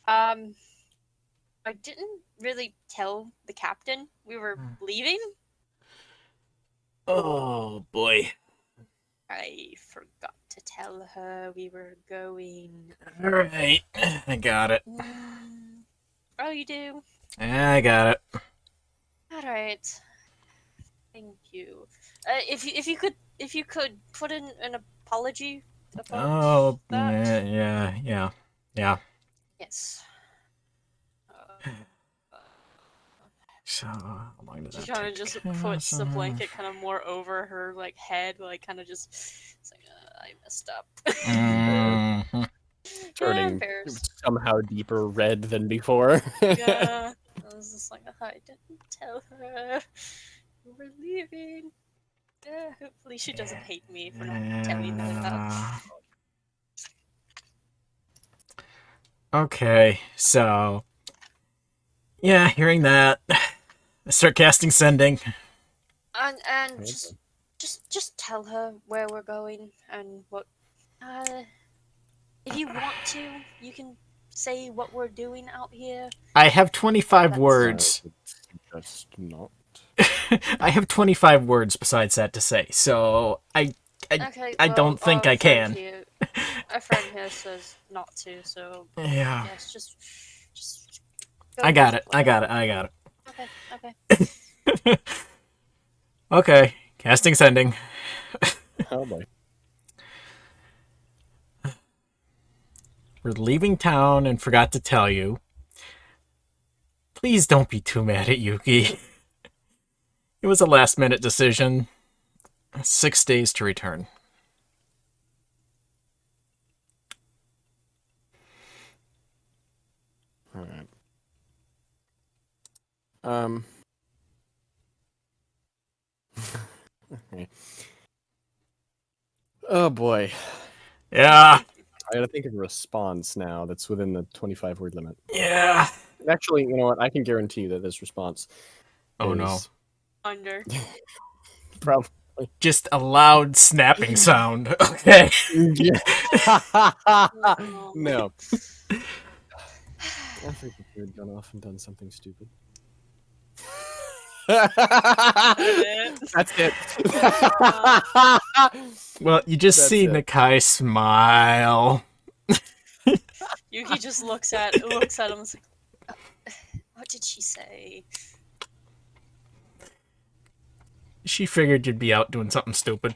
I didn't really tell the captain we were leaving. Oh boy. I forgot to tell her we were going. All right, I got it. Oh, you do? I got it. Alright. Thank you. If you could put in an apology about Oh, that. yeah. Yes. So, how long does She that kind of take? just puts the blanket kind of more over her like head, like kind of just. It's like I messed up. Mhm. Turning embarrassed. somehow deeper red than before. Yeah. I was just like, I didn't tell her we were leaving. Yeah, hopefully she doesn't hate me for not telling her that. Okay, so yeah, hearing that, I start casting sending. And Okay. just tell her where we're going and what. If you want to, you can say what we're doing out here. I have 25 That's- words. Just not. I have 25 words besides that to say, so Okay, I don't think our I friend can. Here, our friend here says not to, so Yeah. yes, just. Go I got with it. I got it. I got it. Okay. Okay, casting sending. Oh boy. We're leaving town and forgot to tell you. Please don't be too mad at Yuki. It was a last minute decision. 6 days to return. All right. Okay. Oh boy. Yeah. I gotta think of a response now that's within the 25 word limit. Yeah. Actually, you know what? I can guarantee that this response Oh no. is Under. probably. Just a loud snapping sound. Okay. No. I think we had gone off and done something stupid. That's it. Well, you just That's see it. Nakai smile. Yuki just looks at him and is like, what did she say? She figured you'd be out doing something stupid.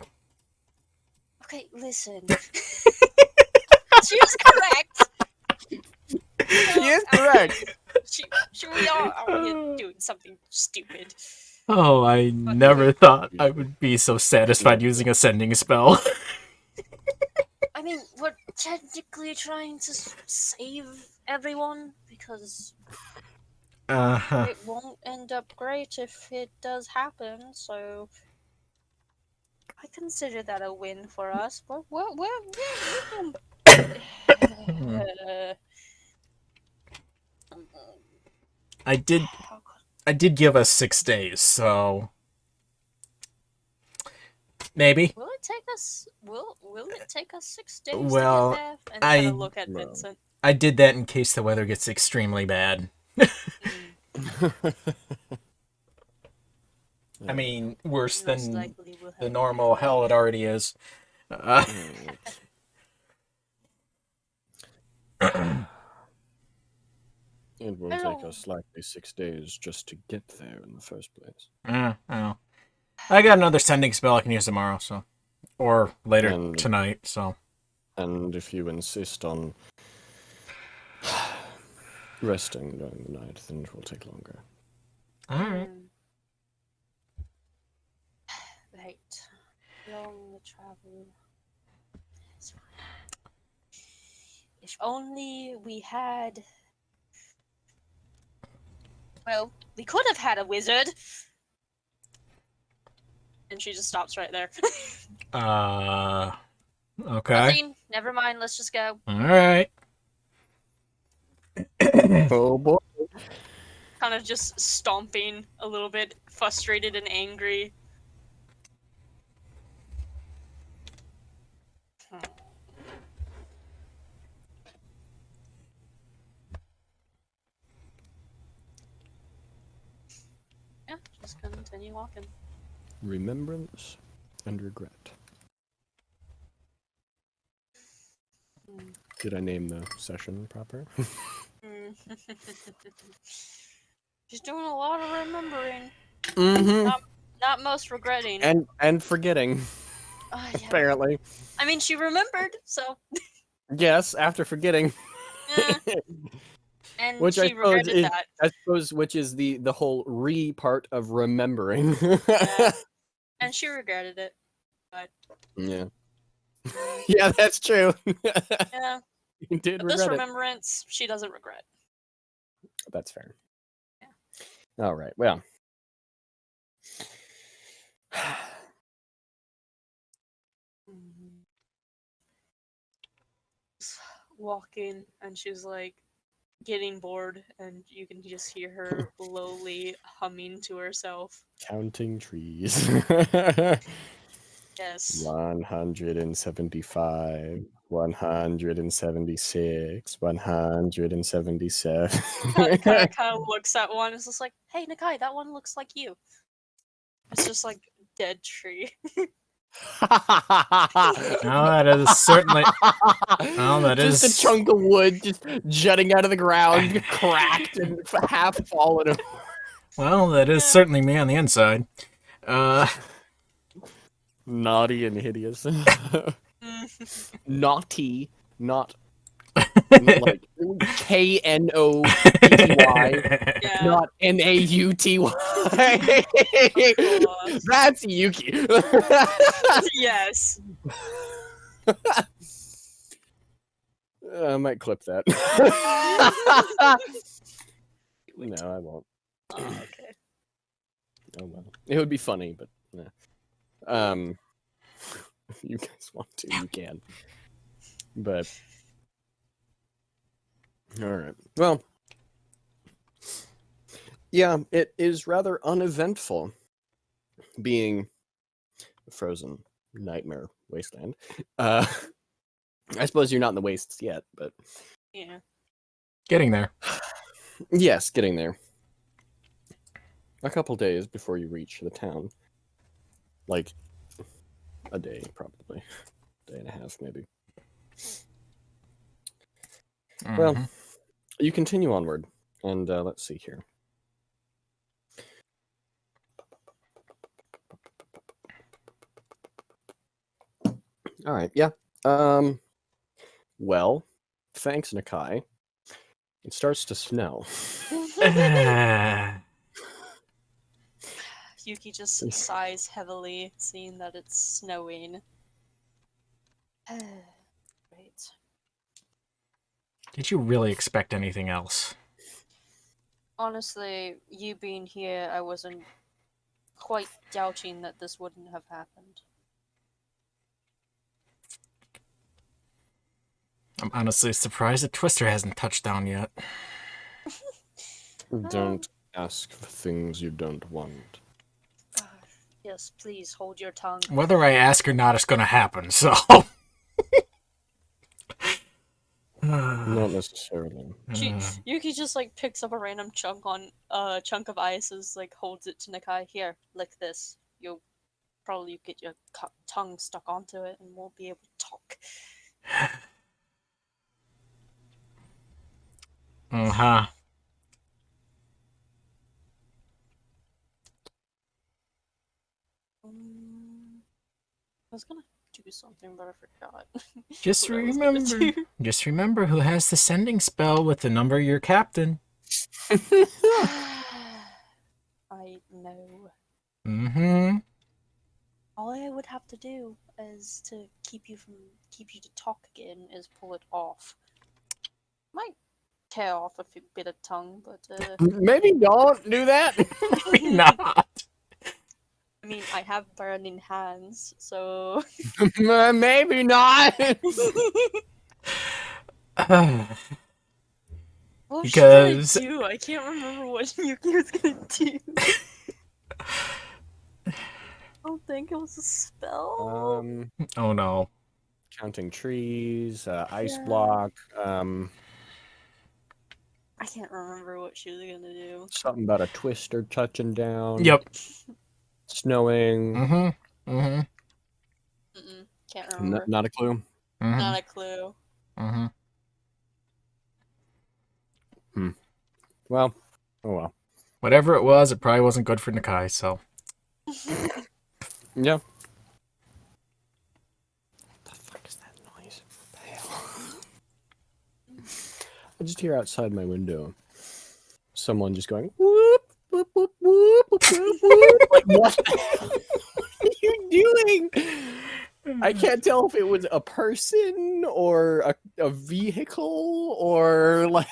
Okay, listen. She was correct. He is correct. We are out here doing something stupid. Oh, I never thought I would be so satisfied using a sending spell. I mean, we're technically trying to save everyone because Uh-huh. it won't end up great if it does happen. So I consider that a win for us. I did give us 6 days, so Maybe. Will it take us? Will it take us 6 days Well, to get there? And kind I- of look at No. Vincent. I did that in case the weather gets extremely bad. Mm, I mean, worse most than likely we'll have the to normal do hell it already is. It will take us likely 6 days just to get there in the first place. Oh. I got another sending spell I can use tomorrow, so. Or later And- tonight, so. And if you insist on resting during the night, then it will take longer. Alright. Right. Long the travel. It's fine. If only we had. Well, we could have had a wizard. And she just stops right there. Okay. Nothing. Never mind. Let's just go. Alright. Oh boy. Kind of just stomping a little bit, frustrated and angry. Yeah, just continue walking. Remembrance and regret. Mm. Did I name the session proper? Mm. She's doing a lot of remembering. Mm-hmm. Not most regretting. And forgetting, Yeah. apparently. I mean, she remembered, so. Yes, after forgetting. Eh. And Which I she suppose regretted is, that. I suppose, which is the whole part of remembering. Yeah. And she regretted it. But Yeah. Yeah, that's true. yeah. You did But this regret it. remembrance, she doesn't regret. That's fair. Yeah. All right. Well. Walking, and she's like getting bored, and you can just hear her lowly humming to herself. Counting trees. Yes. 175, 176, 177. kind of looks at one. It's just like, hey, Nakai, that one looks like you. It's just like dead tree. No, that is certainly. Well, that just is- a chunk of wood just jutting out of the ground, cracked and half fallen. Well, that is Yeah. certainly me on the inside. Naughty and hideous. Naughty, not like Knotty, Yeah. not Nauty. course. That's Yuki. Yes. I might clip that. No, I won't. Oh, okay. Oh well, it would be funny, but yeah. If you guys want to, you can. But all right. Well, yeah, it is rather uneventful being a frozen nightmare wasteland. I suppose you're not in the wastes yet, but Yeah. Getting there. yes, getting there. A couple days before you reach the town. Like a day, probably. Day and a half, maybe. Well, Mhm. you continue onward, and let's see here. All right, yeah. Well, thanks, Nakai. It starts to snow. Yuki just sighs heavily, seeing that it's snowing. Right. Did you really expect anything else? Honestly, you being here, I wasn't quite doubting that this wouldn't have happened. I'm honestly surprised that Twister hasn't touched down yet. Don't ask for things you don't want. Yes, please hold your tongue. Whether I ask or not, it's gonna happen, so. Not necessarily. Yuki just like picks up a random chunk of ice, is like holds it to Nakai. Here, lick this. You'll probably get your tongue stuck onto it and won't be able to talk. Uh-huh. I was gonna do something, but I forgot. Just what I was gonna remember. do. Just remember who has the sending spell with the number your captain. I know. Mm-hmm. All I would have to do is to keep you to talk again is pull it off. Might tear off a bit of tongue, but Maybe don't do that. Not. I mean, I have burning hands, so Maybe not. what Because- should I do? I can't remember what Yuki was gonna do. I don't think it was a spell. Oh no. Counting trees, ice Yeah. block, I can't remember what she was gonna do. something about a twister touching down. Yep. Snowing. Mm-hmm. Mm-hmm. Can't remember. Not a clue. Mm-hmm. Not a clue. Mm-hmm. Well, oh well. Whatever it was, it probably wasn't good for Nakai, so. Yeah. What the fuck is that noise? What the hell? I just hear outside my window someone just going whoop whoop whoop whoop whoop whoop whoop. Like what the hell are you doing? I can't tell if it was a person or a vehicle or like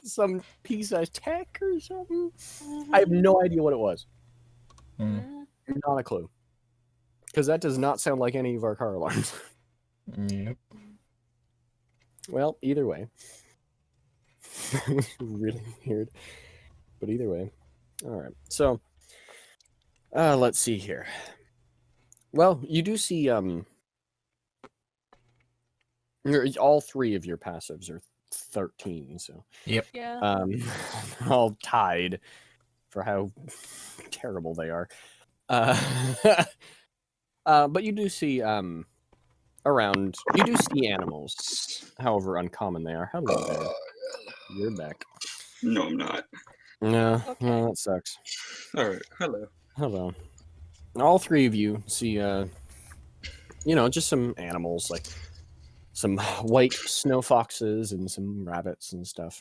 some piece of tech or something. I have no idea what it was. Mm. Not a clue. Because that does not sound like any of our car alarms. Yep. Well, either way. That was really weird. But either way. Alright. So let's see here. Well, you do see all three of your passives are 13, so Yep. Yeah. they're all tied for how terrible they are. But you do see around. You do see animals, however uncommon they are. Hello there. You're back. No, I'm not. No, Okay. no, that sucks. All right. Hello. Hello. All three of you see, just some animals, like some white snow foxes and some rabbits and stuff.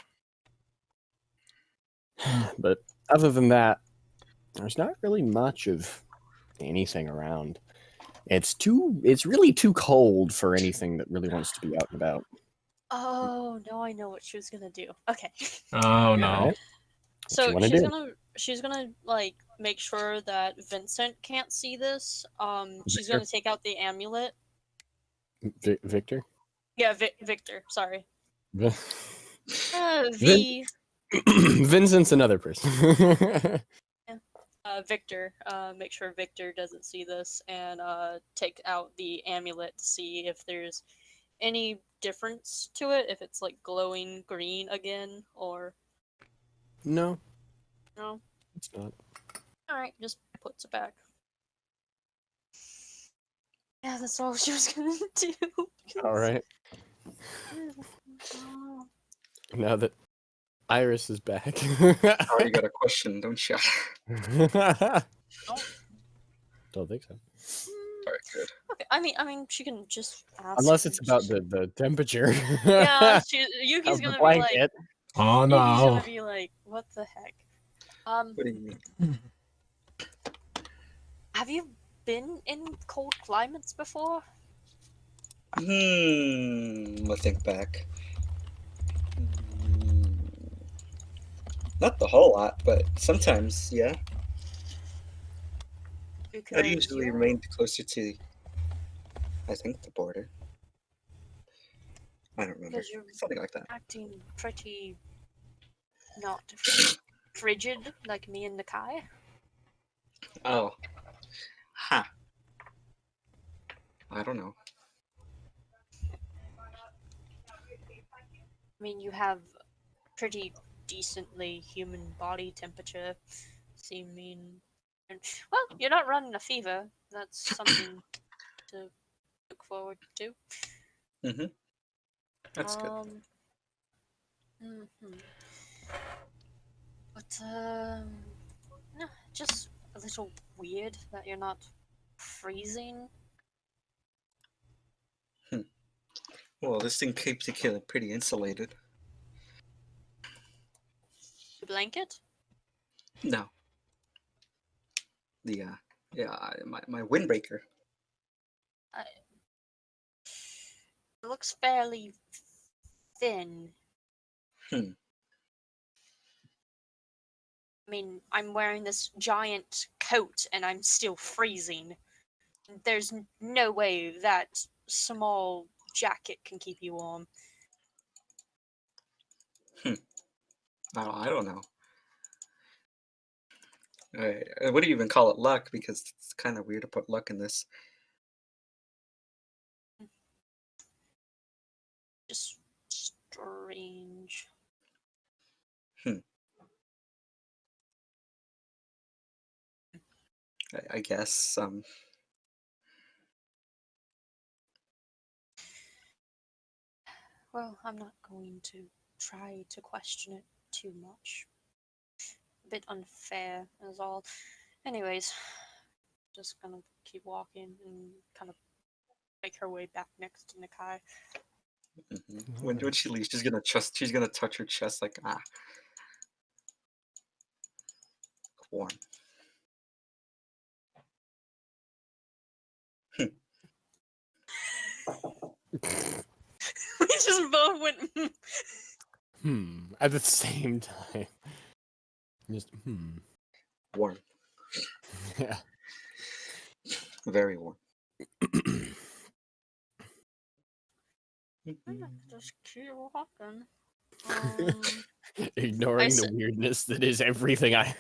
But other than that, there's not really much of anything around. It's really too cold for anything that really wants to be out and about. Oh, no, I know what she was gonna do. Okay. Oh no. Alright. So you wanna do? she's gonna like make sure that Vincent can't see this. She's Victor? gonna take out the amulet. Victor? Yeah, Victor. Sorry. Vi- V. Vincent's another person. Victor. Make sure Victor doesn't see this, and take out the amulet to see if there's any difference to it. If it's like glowing green again, or No, no. it's not. All right, just puts it back. Yeah, that's all she was gonna do. All right. Now that Iris is back. Oh, you got a question, don't you? Don't think so. All right, good. Okay, I mean, she can just ask. Unless it's and about just- the temperature. Yeah, Yuki's of the gonna be like, blanket. Oh Yuki's no. gonna be like, what the heck? What do you mean? Have you been in cold climates before? Let's think back. Not the whole lot, but sometimes, yeah. Because I usually you're remain closer to, I think, the border. I don't remember. Because you're Something like that. acting pretty not frigid like me and Nakai. Oh. Huh. I don't know. I mean, you have pretty decently human body temperature. Seeming, and well, you're not running a fever. That's something to look forward to. Mm-hmm. That's good. Mhm. But no, just a little weird that you're not freezing. Well, this thing keeps you pretty insulated. The blanket? No. The my windbreaker. It looks fairly thin. Hmm. I mean, I'm wearing this giant coat and I'm still freezing. There's no way that small jacket can keep you warm. I don't know. I wouldn't even call it luck because it's kind of weird to put luck in this. Just strange. I guess. Well, I'm not going to try to question it too much. A bit unfair is all. Anyways, just gonna keep walking and kind of make her way back next to Nakai. When she leaves, she's gonna touch her chest like warm. We just both went. At the same time. Just Warm. Yeah. Very warm. Just keep walking. Ignoring the weirdness that is everything I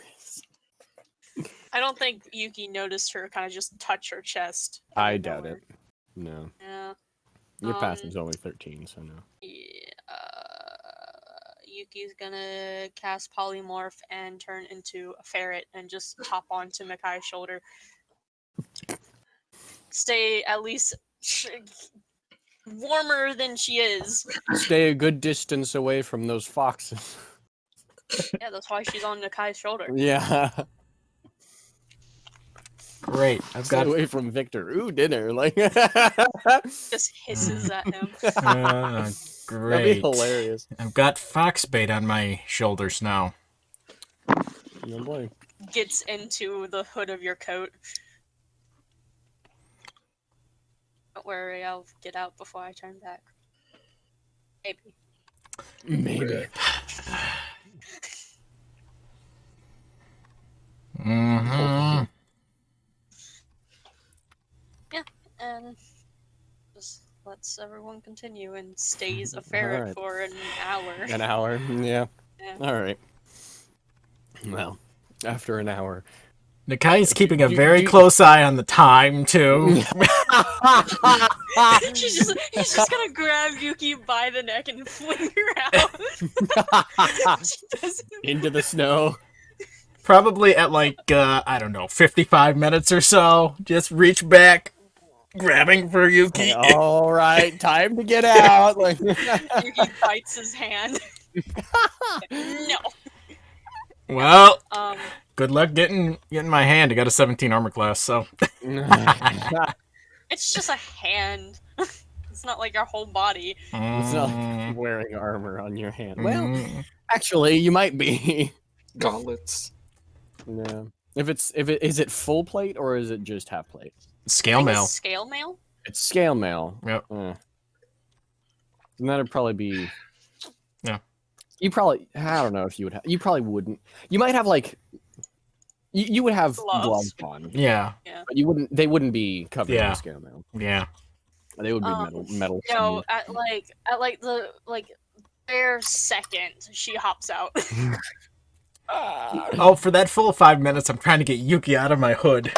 don't think Yuki noticed her kind of just touch her chest. I doubt it. No. Yeah. Your passive's only 13, so no. Yeah. Yuki's gonna cast polymorph and turn into a ferret and just hop onto Makai's shoulder. Stay at least warmer than she is. Stay a good distance away from those foxes. Yeah, that's why she's on Nakai's shoulder. Yeah. Great. I've Stay got away from Victor. Ooh, dinner. Like Just hisses at him. That'd be great. hilarious. I've got fox bait on my shoulders now. No boy. Gets into the hood of your coat. Don't worry, I'll get out before I turn back. Maybe. Maybe. Mm-hmm. Yeah, and just lets everyone continue and stays a ferret Alright. for an hour. An hour. Yeah. Yeah. All right. Well, after an hour. Nakai's keeping a very close eye on the time, too. He's just gonna grab Yuki by the neck and fling her out. Into the snow. Probably at like, I don't know, 55 minutes or so. Just reach back, grabbing for Yuki. All right, time to get out. Like Yuki bites his hand. No. Well, Um, good luck getting my hand. I got a 17 armor class, so. it's just a hand. It's not like your whole body. It's not like wearing armor on your hand. Well, actually, you might be. Gauntlets. Yeah. Is it full plate or is it just half plate? Scale mail. Scale mail? It's scale mail. Yep. And that'd probably be. Yeah. You probably. I don't know if you would. You probably wouldn't. You might have like. You would have gloves on. Yeah. But you wouldn't. They wouldn't be covered in scale mail. Yeah. They would be metal. No, at the bare second she hops out. Oh, for that full 5 minutes, I'm trying to get Yuki out of my hood.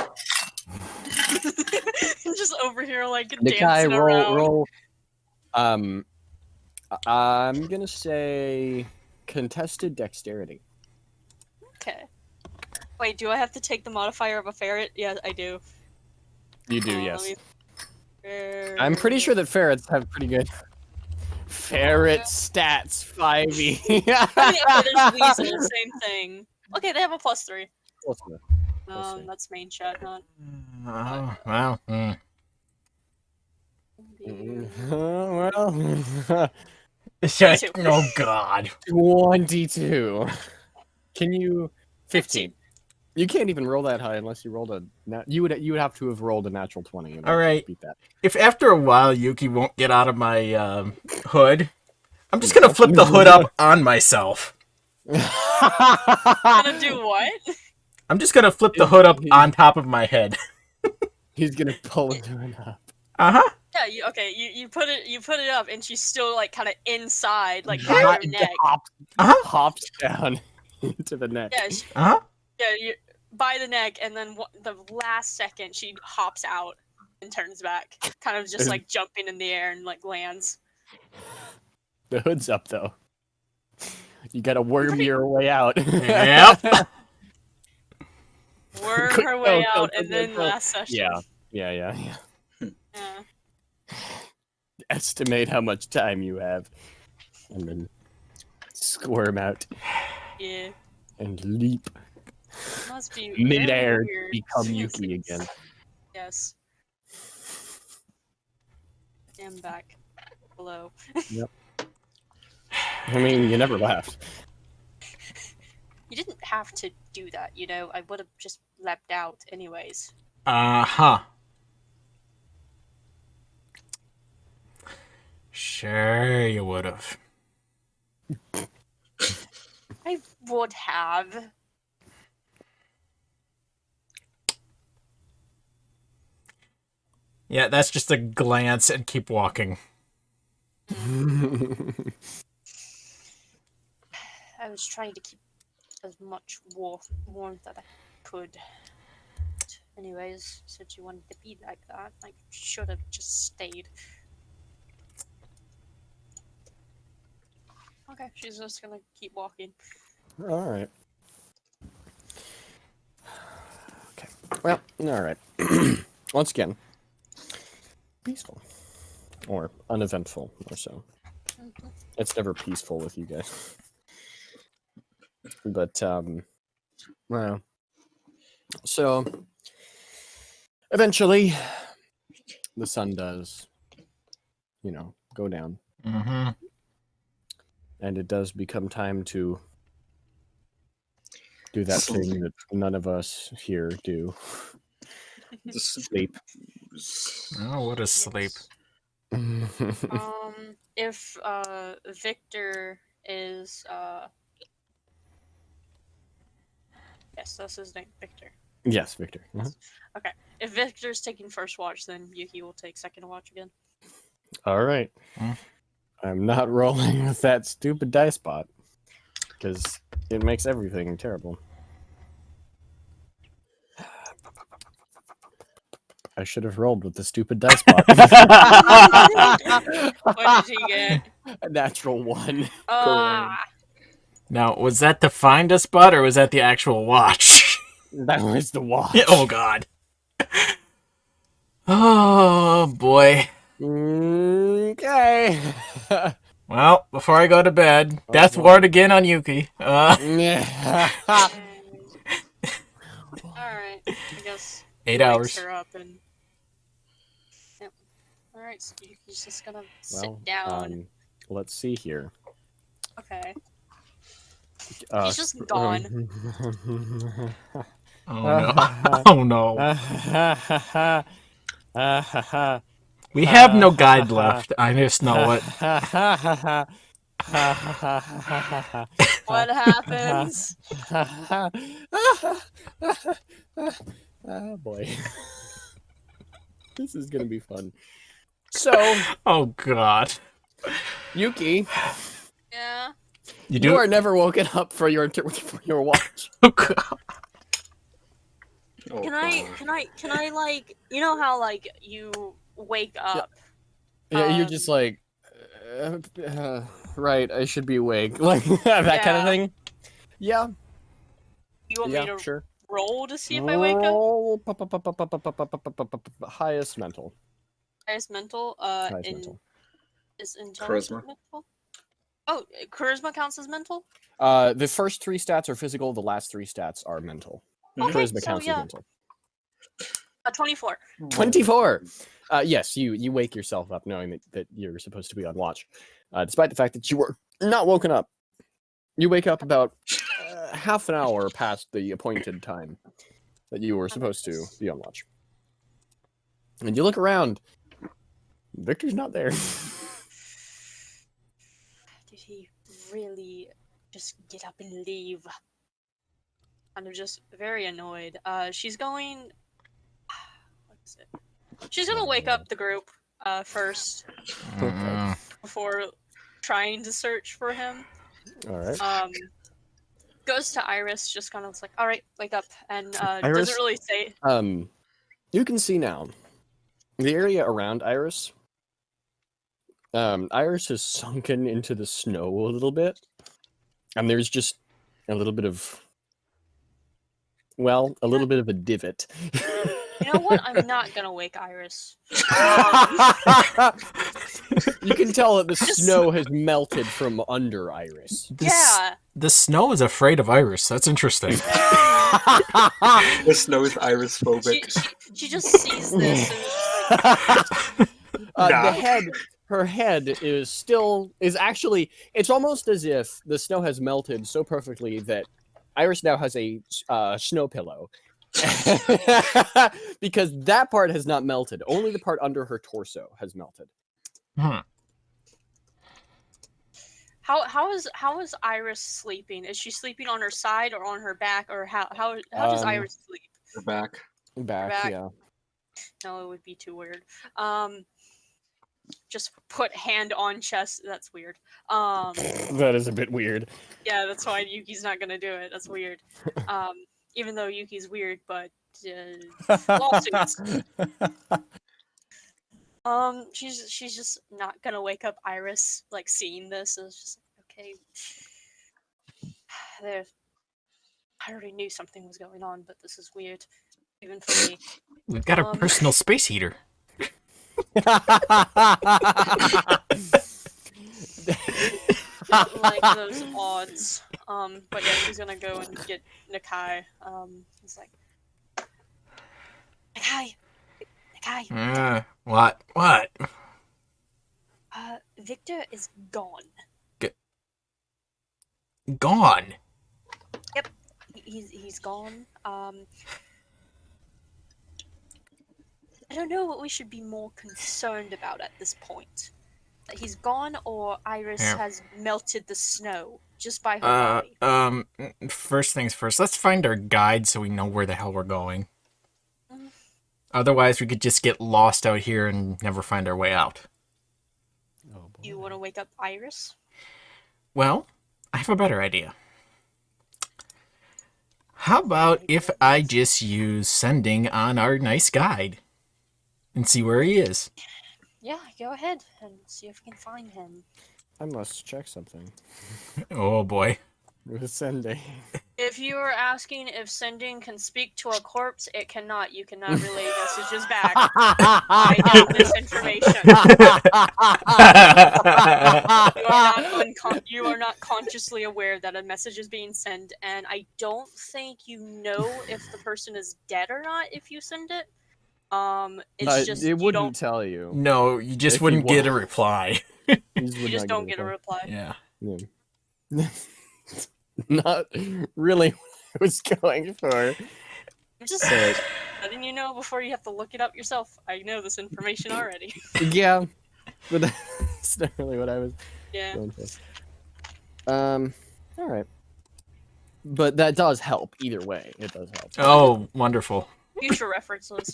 Just over here, like, Nikai, dancing around. roll. I'm gonna say contested dexterity. Okay. Wait, do I have to take the modifier of a ferret? Yeah, I do. You do, Let yes. me- I'm pretty sure that ferrets have pretty good ferret stats. 5e. I mean, okay, there's weasel, same thing. Okay, they have a +3. Close enough. Let's see. That's main chat, not. Oh, well. Well, Oh, God. 22. Can you 15? You can't even roll that high unless you rolled a you would have to have rolled a natural 20 in order All right. to beat that. If after a while Yuki won't get out of my hood, I'm just gonna flip the hood up on myself. Gonna do what? I'm just gonna flip the hood up on top of my head. He's gonna pull it up. Uh-huh. Yeah, you put it up, and she's still like kind of inside, like by your neck. Hops down into the neck. Yeah, Uh-huh. yeah, you by the neck, and then the last second she hops out and turns back, kind of just like jumping in the air and like lands. The hood's up though. You gotta worm your way out. Yep. Worm her way out, and then last session. Yeah. Yeah. Estimate how much time you have, and then squirm out. Yeah. And leap. Must be Midair, weird. become Yuki again. Yes. And back below. Yep. I mean, you never left. You didn't have to do that, you know. I would have just leapt out anyways. Uh-huh. Sure you would have. I would have. Yeah, that's just a glance and keep walking. I was trying to keep as much warmth that I could. Anyways, since you wanted to be like that, I should have just stayed. Okay, she's just gonna keep walking. All right. Okay. Well, all right. Once again, peaceful or uneventful, or so. It's never peaceful with you guys. But well, so eventually the sun does, go down. Mm-hmm. And it does become time to do that thing that none of us here do. Sleep. Oh, what a sleep. If Victor is yes, that's his name, Victor. Yes, Victor. Okay. If Victor's taking first watch, then Yuki will take second watch again. All right. I'm not rolling with that stupid dice bot because it makes everything terrible. I should have rolled with the stupid dice bot. What did he get? A natural 1. Now, was that the find a spot or was that the actual watch? That was the watch. Oh, God. Oh, boy. Okay. Well, before I go to bed, death ward again on Yuki. Alright, I guess 8 he wakes hours. her up and... Yep. Alright, so he's just gonna Well, sit down. let's see here. Okay. He's just gone. Oh, no. Oh, no. We have no guide left. I just know it. What happens? Oh, boy. This is gonna be fun. So, Oh, God. Yuki, Yeah. you are never woken up for your watch. Oh, God. Oh, Can I like, you know how like you wake up? Yeah, you're just like, right, I should be awake. Like, that kind of Yeah. thing. Yeah, You want me to sure. roll to see if I wake up? Roll highest mental. Highest mental. Highest in mental. is intelligence Charisma. mental? Oh, charisma counts as mental. The first 3 stats are physical. The last 3 stats are mental. Mhm. Okay, Charisma so counts as yeah, mental. 24. 24. Yes, you wake yourself up knowing that you're supposed to be on watch, despite the fact that you were not woken up. You wake up about half an hour past the appointed time that you were supposed to be on watch. And you look around. Victor's not there. Did he really just get up and leave? I'm just very annoyed. She's going. What is it? She's gonna wake up the group first Okay. before trying to search for him. All right. Goes to Iris, just kind of like, all right, wake up, and Iris? doesn't really say. You can see now the area around Iris. Iris has sunken into the snow a little bit, and there's just a little bit of, well, a little bit of a divot. You know what? I'm not gonna wake Iris. You can tell that the snow has melted from under Iris. Yeah. The snow is afraid of Iris. That's interesting. The snow is iris phobic. She just sees this and is just like, The her head is actually, it's almost as if the snow has melted so perfectly that Iris now has a snow pillow. Because that part has not melted. Only the part under her torso has melted. How is Iris sleeping? Is she sleeping on her side or on her back, or how does Iris sleep? Her back. Back, yeah. No, it would be too weird. Just put hand on chest. That's weird. That is a bit weird. Yeah, that's why Yuki's not gonna do it. That's weird. Even though Yuki's weird, but lawsuits. She's just not gonna wake up Iris, like seeing this. It's just like, okay, I already knew something was going on, but this is weird, even for me. We've got a personal space heater. Like those odds. But yeah, she's gonna go and get Nakai. He's like, Nakai. What? Victor is gone. Gone. Yep, he's gone. I don't know what we should be more concerned about at this point. That he's gone, or Iris has melted the snow just by her body. First things first, let's find our guide so we know where the hell we're going. Otherwise, we could just get lost out here and never find our way out. Oh, boy. You want to wake up Iris? Well, I have a better idea. How about if I just use sending on our nice guide and see where he is? Yeah, go ahead and see if we can find him. I must check something. Oh boy. With sending. If you are asking if sending can speak to a corpse, it cannot. You cannot relay messages back. I know this information. You are not consciously aware that a message is being sent, and I don't think you know if the person is dead or not if you send it. It's just it wouldn't tell you. No, you just If he wouldn't get a was. reply. You just don't get a reply. Yeah. Not really what I was going for. I'm just letting you know before you have to look it up yourself. I know this information already. Yeah, but that's not really what I was going for. All right. But that does help either way. It does help. Oh, wonderful. Future references.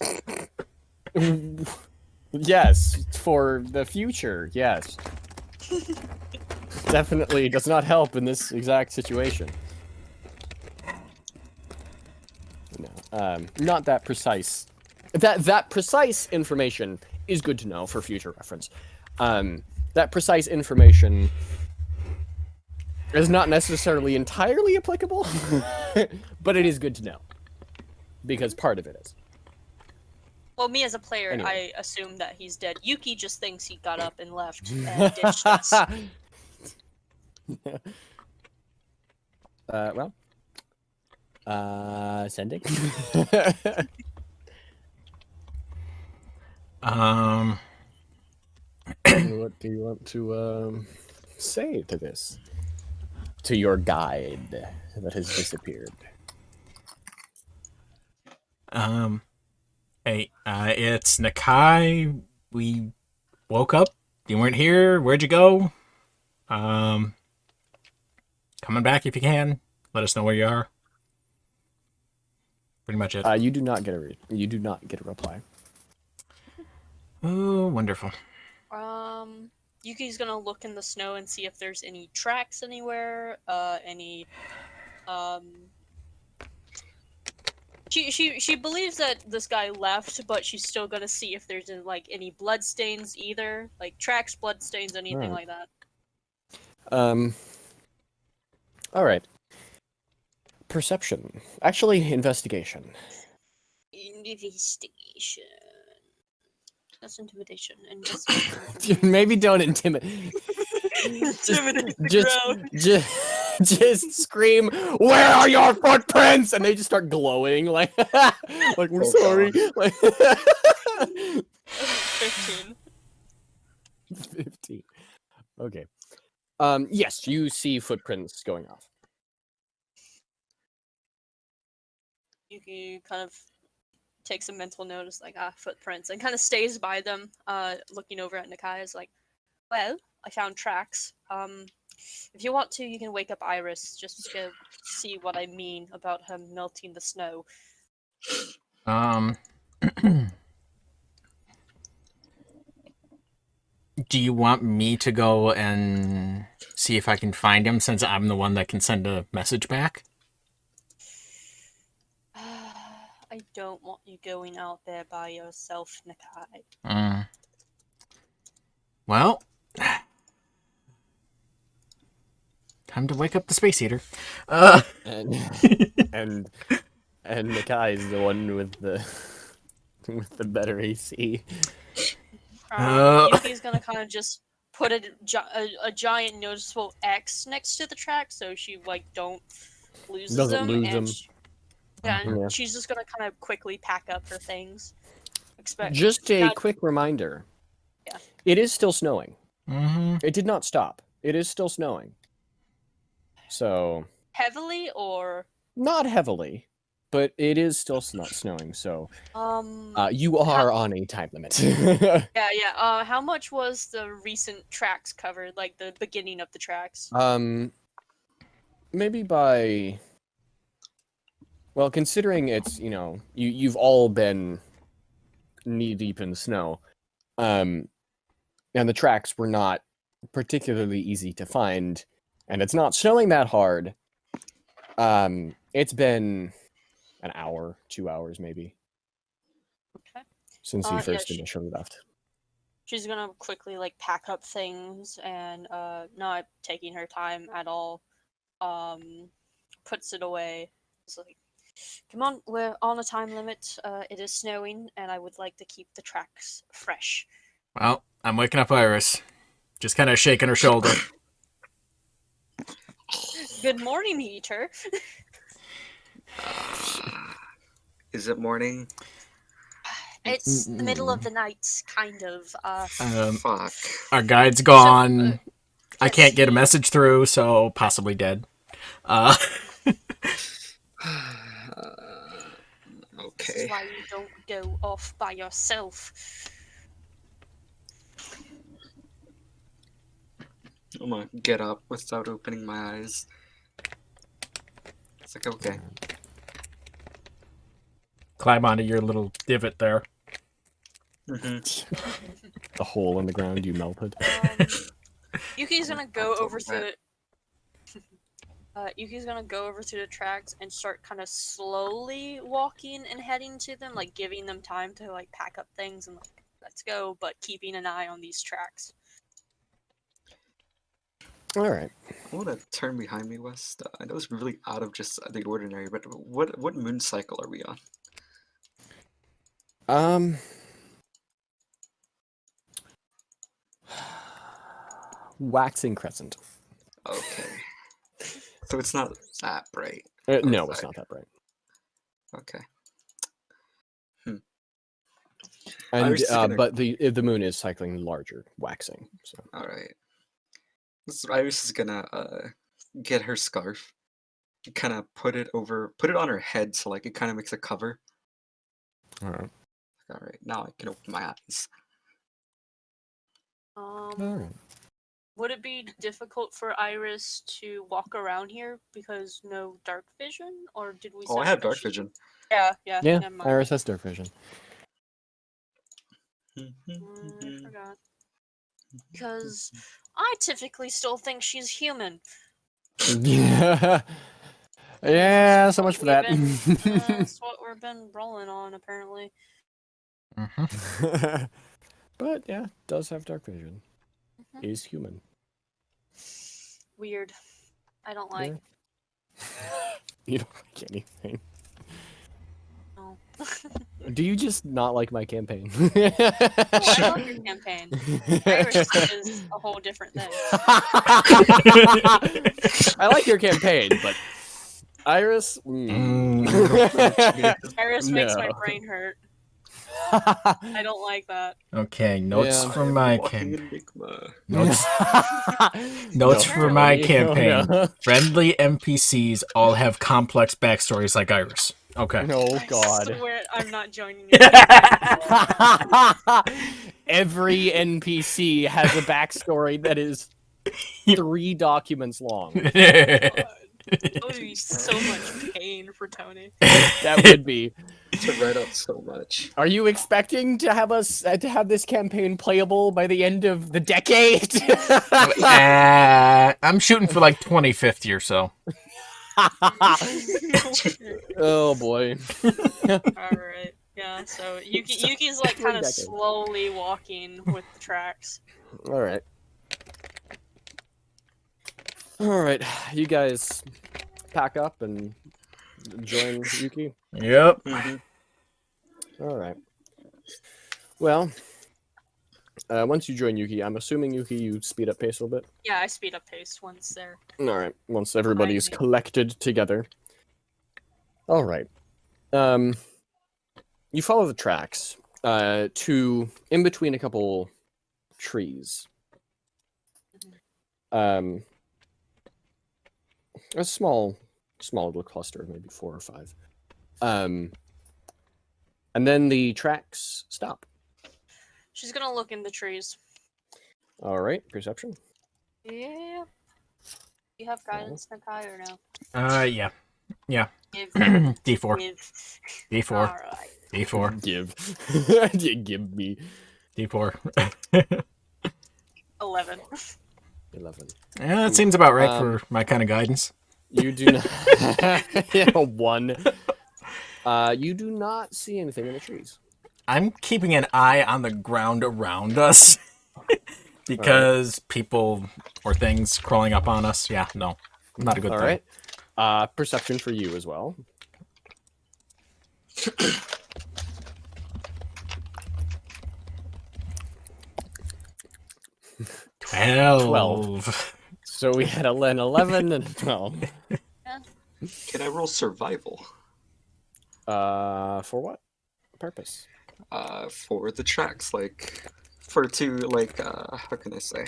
Yes, for the future, yes. Definitely does not help in this exact situation. No. not that precise. That precise information is good to know for future reference. That precise information is not necessarily entirely applicable, but it is good to know because part of it is. Well, me as a player, Anyway. I assume that he's dead. Yuki just thinks he got up and left and ditched us. Well, sending. What do you want to say to this? To your guide that has disappeared. Hey, it's Nakai. We woke up. You weren't here. Where'd you go? Coming back if you can. Let us know where you are. Pretty much it. You do not get a reply. Oh, wonderful. Yuki's gonna look in the snow and see if there's any tracks anywhere, She believes that this guy left, but she's still gonna see if there's like any blood stains either, like tracks, blood stains, anything like that. All right. Perception. Actually, investigation. Investigation. That's intimidation. Investigation. Maybe don't intimidate. Intimidate the crowd. Just scream, "Where are your footprints?" And they just start glowing, like we're sorry. Like 15. 15. Okay. Yes, you see footprints going off. Yuki kind of takes a mental notice, like, footprints, and kind of stays by them, looking over at Nakai, is like, well, I found tracks. If you want to, you can wake up Iris, just to see what I mean about her melting the snow. Do you want me to go and see if I can find him, since I'm the one that can send a message back? I don't want you going out there by yourself, Nakai. Well, time to wake up the space heater. And Nakai is the one with the better AC. Yuki's gonna kind of just put a giant noticeable X next to the track, so she don't lose them. She's just gonna kind of quickly pack up her things. Just a quick reminder. Yeah. It is still snowing. Mm-hmm. It did not stop. It is still snowing. So heavily or not heavily, but it is still not snowing. So you are on a time limit. Yeah. How much was the recent tracks covered? Like the beginning of the tracks? Maybe by. Well, considering it's you've all been knee deep in snow, and the tracks were not particularly easy to find, and it's not snowing that hard. It's been an hour, 2 hours maybe. Okay. Since you first initially left. She's gonna quickly pack up things and not taking her time at all. Puts it away. It's like, come on, we're on a time limit. It is snowing, and I would like to keep the tracks fresh. Well, I'm waking up Iris. Just kind of shaking her shoulder. Good morning, Heater. Is it morning? It's the middle of the night, kind of. Fuck. Our guide's gone. I can't get a message through, so possibly dead. Okay. This is why you don't go off by yourself. I'm gonna get up without opening my eyes. It's like, okay. Climb onto your little divot there. Mm-hmm. The hole in the ground you melted. Yuki's gonna go over to Yuki's gonna go over to the tracks and start kind of slowly walking and heading to them, like giving them time to like pack up things and like let's go, but keeping an eye on these tracks. All right. I want to turn behind me, West. I know it's really out of just the ordinary, but what moon cycle are we on? Waxing crescent. Okay. So it's not that bright. No, it's Perfect. not that bright. Okay. And Iris is gonna- but the moon is cycling larger, waxing. So All right. Iris is gonna get her scarf, kind of put it on her head, so like it kind of makes a cover. all right. All right, now I can open my eyes. All right. Would it be difficult for Iris to walk around here because no dark vision, or did we? Oh, I say have that dark she- vision. Yeah. Yeah, Never mind. Iris has dark vision. I forgot. Because I typically still think she's human. Yeah. Yeah, so much for that. That's what we've been rolling on, apparently. Mm-hmm. But yeah, does have dark vision. Mhm. Is human. Weird. I don't like. You don't like anything. No. Do you just not like my campaign? Oh, I love your campaign. Iris is a whole different thing. I like your campaign, but Iris. Iris makes my No. brain hurt. I don't like that. Okay, notes Yeah. for I'm my walking campaign. enigma. Notes No, for my apparently. campaign. Oh, Friendly NPCs all have complex backstories like Iris. Okay. no. Oh I God. swear I'm not joining you. Every NPC has a backstory that is 3 documents long. That would be so much pain for Tony. That would be. To write out so much. Are you expecting to have us to have this campaign playable by the end of the decade? I'm shooting for like 2050 or so. Oh boy. Alright. Yeah, so Yuki's like kind of decades. slowly walking with the tracks. All right. All right. You guys pack up and join Yuki. Yep. All right. Well, once you join Yuki, I'm assuming Yuki, you speed up pace a little bit. Yeah, I speed up pace once they're. All right. Once everybody's Behind me. collected together. All right. You follow the tracks to in between a couple trees. A small little cluster, maybe 4 or 5. And then the tracks stop. She's gonna look in the trees. All right, perception. Yeah. You have guidance, Nakai, or no? Yeah. Yeah. Give. D4. Give. D4. Alright. D4. Give. Give me D4. 11. 11. Yeah, that seems about right for my kind of guidance. You do not. Yeah, 1. You do not see anything in the trees. I'm keeping an eye on the ground around us because people or things crawling up on us. Yeah, no, not a good All thing. right. Perception for you as well. 12. So we had an 11 and a 12. Can I roll survival? For what purpose? For the tracks, how can I say?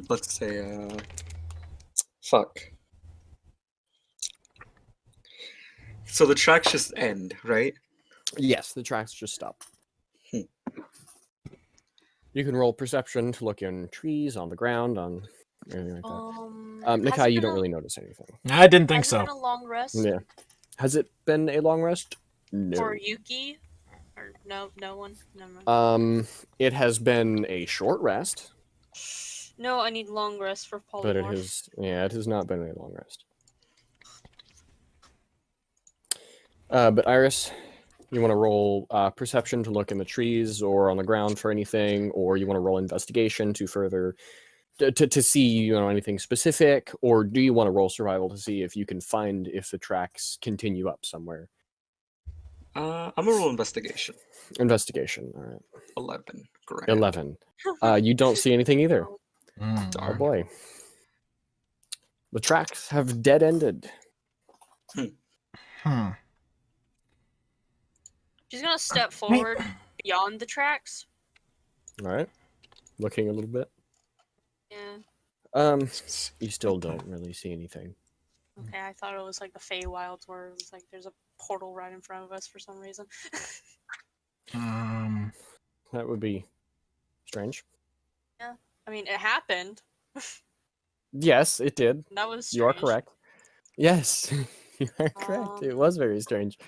Let's say, fuck. So the tracks just end, right? Yes, the tracks just stop. Hmm. You can roll perception to look in trees, on the ground, on anything like that. Has Nakai, it you been don't a- really notice anything. I didn't think has it so. been a long rest Yeah. Has it been a long rest? No. for Yuki? Or no one? Never mind. It has been a short rest. No, I need long rest for But it polymorph. it has not been a long rest. But Iris, you want to roll perception to look in the trees or on the ground for anything, or you want to roll investigation to further to see anything specific, or do you want to roll survival to see if you can find if the tracks continue up somewhere? I'm gonna roll investigation. Investigation. All right. 11. Great. 11. You don't see anything either. Oh Darn. boy. The tracks have dead ended. Hmm. She's gonna step forward beyond the tracks. All right. Looking a little bit. Yeah. You still don't really see anything. Okay, I thought it was like the Feywilds where it was like there's a portal right in front of us for some reason. That would be strange. Yeah. I mean, it happened. Yes, it did. That was strange. You are correct. Yes, you are correct. It was very strange.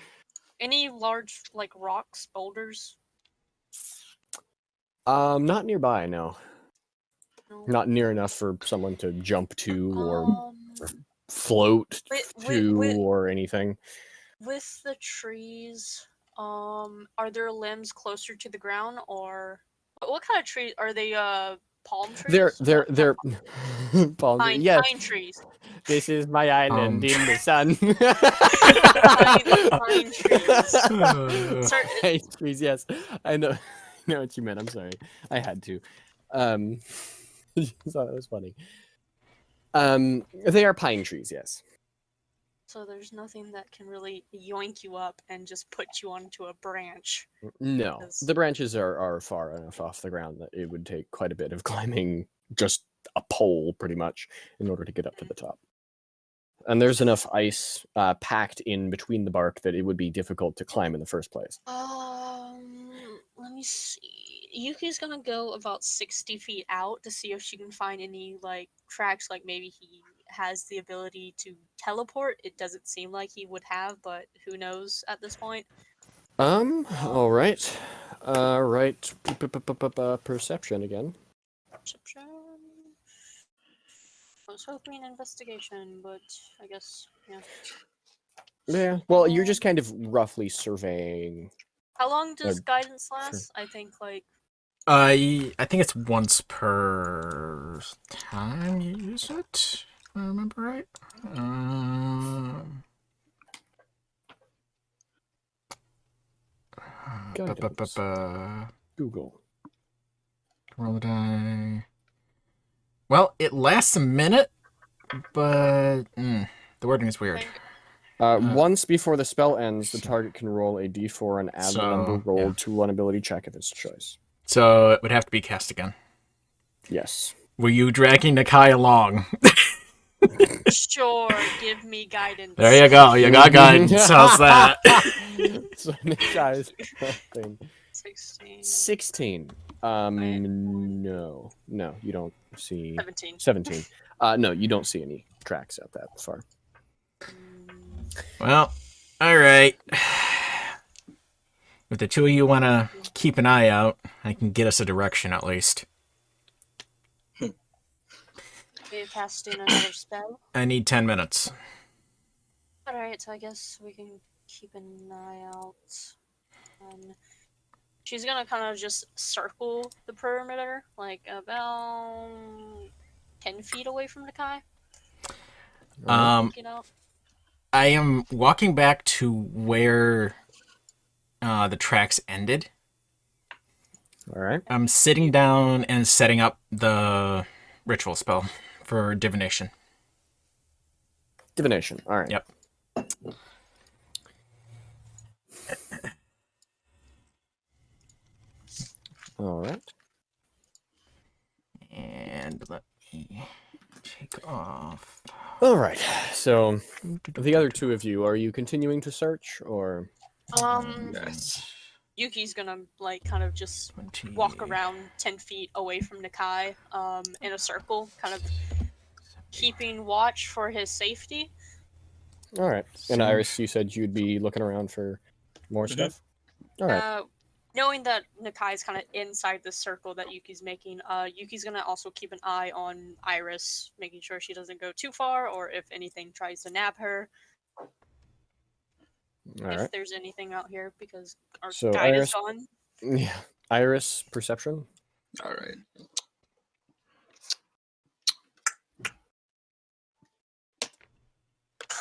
Any large, like, rocks, boulders? Not nearby, no. No. Not near enough for someone to jump to or float with- to with- or anything. With the trees, are there limbs closer to the ground, or what kind of trees are they? Palm trees? They're palm trees. Pine, Yes, pine trees. this is my island in the sun. Pine trees. Sorry, Pine trees, yes. I know what you meant. I'm sorry. I had to. So that was funny. They are pine trees, yes. so there's nothing that can really yoink you up and just put you onto a branch. No, Because- the branches are far enough off the ground that it would take quite a bit of climbing, just a pole pretty much, in order to get up to the top. And there's enough ice packed in between the bark that it would be difficult to climb in the first place. Let me see. Yuki's gonna go about 60 feet out to see if she can find any like tracks. Like maybe he has the ability to teleport. It doesn't seem like he would have, but who knows at this point. All right. Right. Perception again. Perception. I was hoping investigation, but I guess yeah. Yeah. Well, you're just kind of roughly surveying. How long does Uh, guidance last? I think like I think it's once per time you use it. If I remember right. Guidance. Google. Roll the die. Well, it lasts a minute, but the wording is weird. Once before the spell ends, the target can roll a d4 and add the number So, rolled yeah. to one ability check of its choice. So it would have to be cast again. Yes. Were you dragging Nakai along? sure, give me guidance. There you go. You got guidance. How's that? So Nikai is something. 16. 16. No, you don't see. 17. 17. No, you don't see any tracks out that far. Well, all right. If the two of you want to keep an eye out, I can get us a direction at least. We're casting another spell. I need 10 minutes. Alright, so I guess we can keep an eye out. She's gonna kind of just circle the perimeter, like about 10 feet away from the Kai. I am walking back to where the tracks ended. All right. I'm sitting down and setting up the ritual spell for divination. Divination. All right. Yep. All right. And let me take off. All right. So the other two of you, are you continuing to search or? Yes. Yuki's gonna like kind of just 20, walk around 10 feet away from Nakai, in a circle, kind of keeping watch for his safety. All right. And Iris, you said you'd be looking around for more stuff. All right. Knowing that Nakai's kind of inside the circle that Yuki's making, Yuki's gonna also keep an eye on Iris, making sure she doesn't go too far, or if anything tries to nab her. All If right. there's anything out here, because our So guide Iris, is gone. yeah, Iris perception. All right.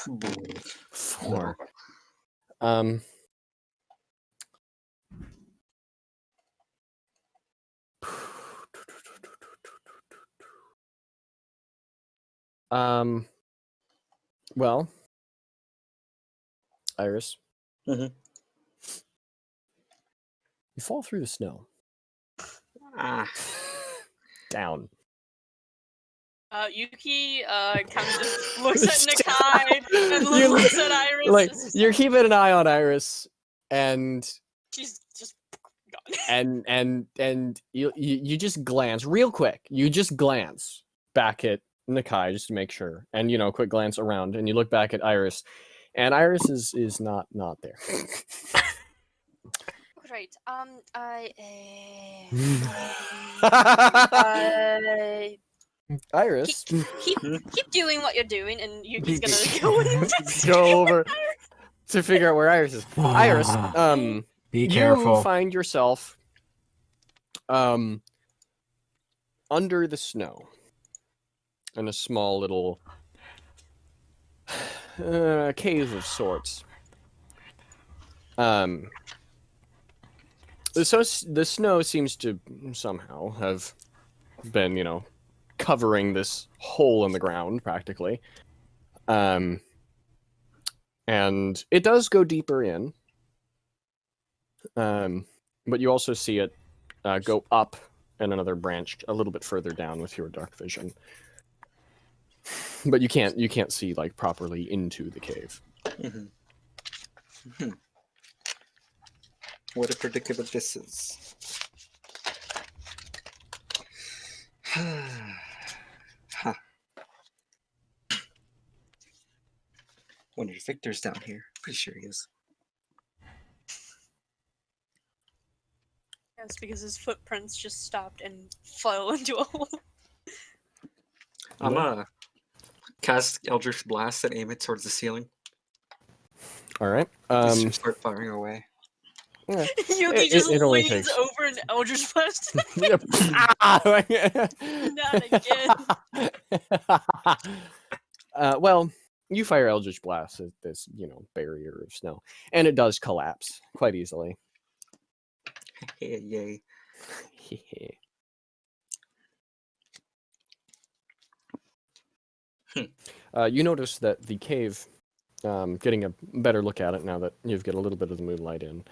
Boom. 4. Um. Well, Iris, Mhm. you fall through the snow Ah. down. Yuki kind of just looks at Nakai and You looks at Iris. Like It's just you're keeping an eye on Iris, and she's just gone. and you just glance real quick. You just glance back at Nakai just to make sure, and quick glance around, and you look back at Iris, and Iris is not there. Right. Iris, Keep doing what you're doing, and Yuki's gonna go and go over to figure out where Iris is. Iris, Be you careful. find yourself under the snow in a small little cave of sorts. The snow seems to somehow have been, covering this hole in the ground practically. And it does go deeper in. But you also see it go up and another branch a little bit further down with your dark vision. But you can't see like properly into the cave. Mhm. Mhm. What a predicament this is. Huh. Wonder if Victor's down here. Pretty sure he is. Yes, because his footprints just stopped and fell into a hole. I'm Yeah. gonna cast Eldritch Blast and aim it towards the ceiling. All right. Just start firing away. Yeah. Yuki It- just it only leans takes- over and Eldritch Blast. Yep. Ah! Not again. Well, you fire Eldritch Blast at this, barrier of snow, and it does collapse quite easily. Hey, yay. You notice that the cave, getting a better look at it now that you've got a little bit of the moonlight in,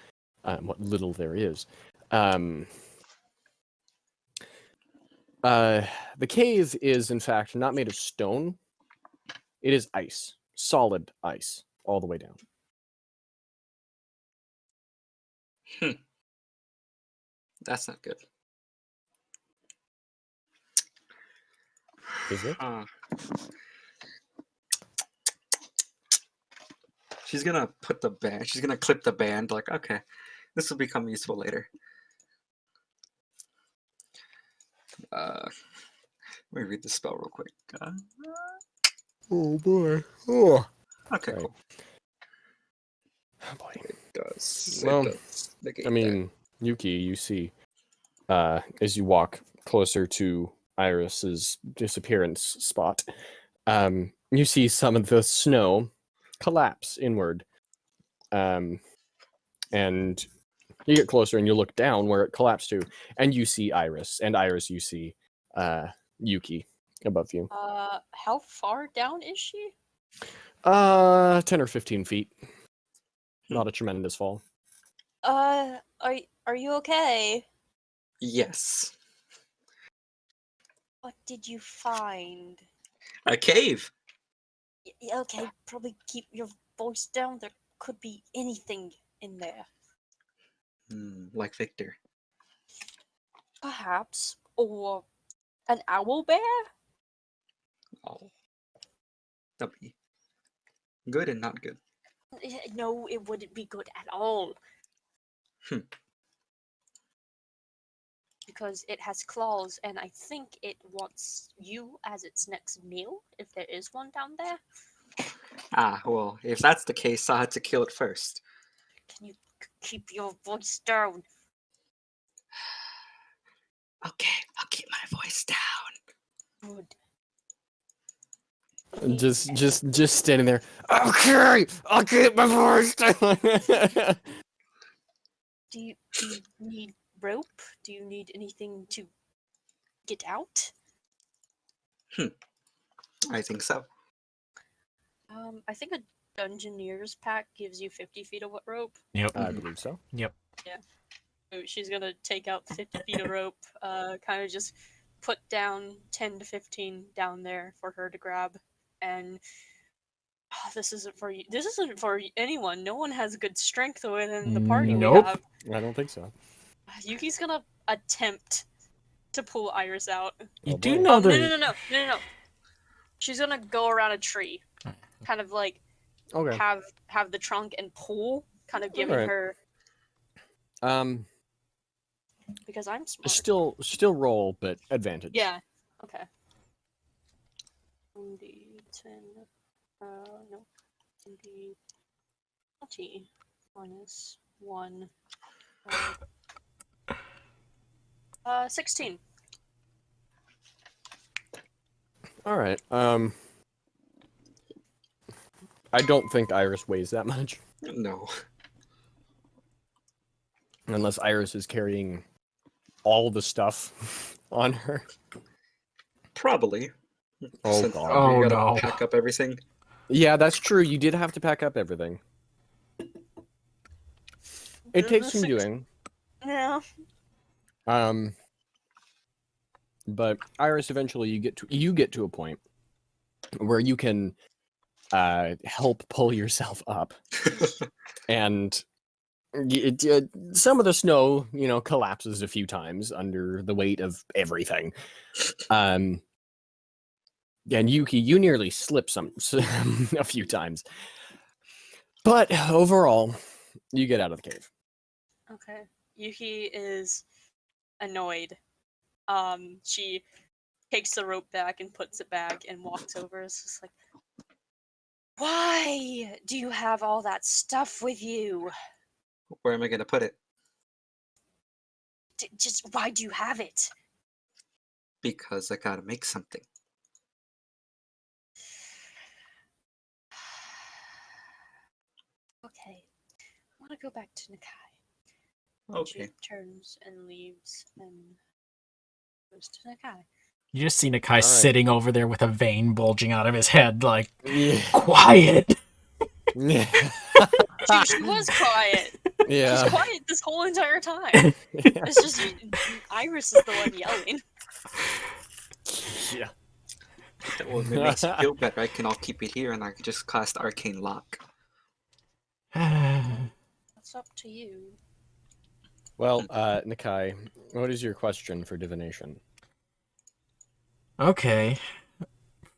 what little there is. The cave is, in fact, not made of stone. It is ice, solid ice, all the way down. That's not good. Is it? She's gonna put the band. She's gonna clip the band. Like, okay, this will become useful later. Let me read the spell real quick. Oh boy. Oh. Okay, Right. cool. Oh boy. It does. Well, it does negate I mean, Yuki, you see, as you walk closer to Iris's disappearance spot, you see some of the snow collapse inward. And you get closer and you look down where it collapsed to, and you see Iris. And Iris, you see Yuki above you. How far down is she? 10 or 15 feet. Not a tremendous fall. Are you okay? Yes. What did you find? A cave. Okay, probably keep your voice down. There could be anything in there. Like Victor. Perhaps. Or an owl bear? Oh. That'd be good and not good. No, it wouldn't be good at all. because it has claws, and I think it wants you as its next meal, if there is one down there. Ah, well, if that's the case, I had to kill it first. Can you keep your voice down? Okay, I'll keep my voice down. Good. Just standing there. Okay, I'll keep my voice down. Do you need rope? Do you need anything to get out? I think so. I think a Dungeoneer's pack gives you 50 feet of rope. Yep. I believe so. So she's gonna take out 50 feet of rope, kind of just put down 10 to 15 down there for her to grab. And this isn't for you. This isn't for anyone. No one has good strength within the party Nope. we have. I don't think so. Yuki's gonna attempt to pull Iris out. You Oh, do boy. know No. there. She's gonna go around a tree, kind of like Okay. have the trunk and pull, kind of giving Alright. her, because I'm smart. Still roll, but advantage. Yeah. Okay. 1d10. No. 1d20 minus 1. 16. All right. I don't think Iris weighs that much, No. unless Iris is carrying all the stuff on her. Probably. Oh, Since God. Oh, you gotta no. pack up everything. Yeah, that's true. You did have to pack up everything. It takes some doing. Yeah. But Iris, eventually you get to a point where you can help pull yourself up, and some of the snow, collapses a few times under the weight of everything. And Yuki, you nearly slipped a few times, but overall, you get out of the cave. Okay. Yuki is annoyed. She takes the rope back and puts it back and walks over. It's just like, why do you have all that stuff with you? Where am I gonna put it? Just why do you have it? Because I gotta make something. Okay. I want to go back to Nakai. And Okay. she turns and leaves and goes to Nakai. You just see Nakai right. sitting over there with a vein bulging out of his head, like, Yeah. quiet. She was quiet. Yeah. She's quiet this whole entire time. It's just Iris is the one yelling. Yeah. Well, if it makes you feel better, I can all keep it here and I can just cast Arcane Lock. That's up to you. Well, Nakai, what is your question for divination? Okay.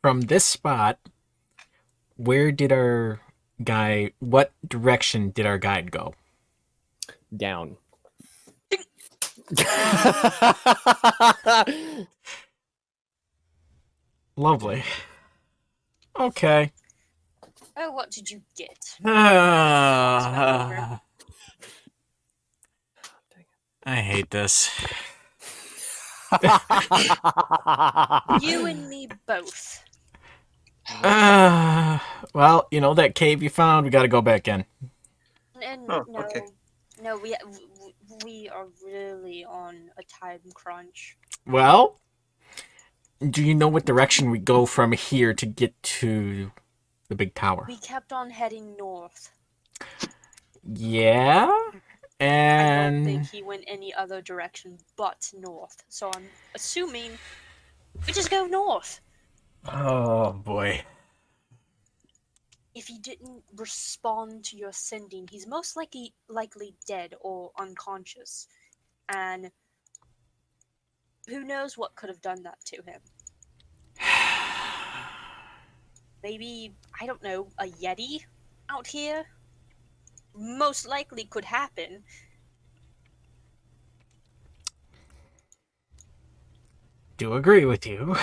From this spot, what direction did our guide go? Down. Lovely. Okay. Oh, what did you get? I hate this. You and me both. Well, that cave you found, we gotta go back in. And Oh, no, okay. no, we are really on a time crunch. Well, do you know what direction we go from here to get to the big tower? We kept on heading north. Yeah? I And... don't think he went any other direction but north. So I'm assuming we just go north. Oh, boy. If he didn't respond to your sending, he's most likely dead or unconscious. And who knows what could have done that to him. Maybe, I don't know, a Yeti out here? Most likely could happen. do agree with you.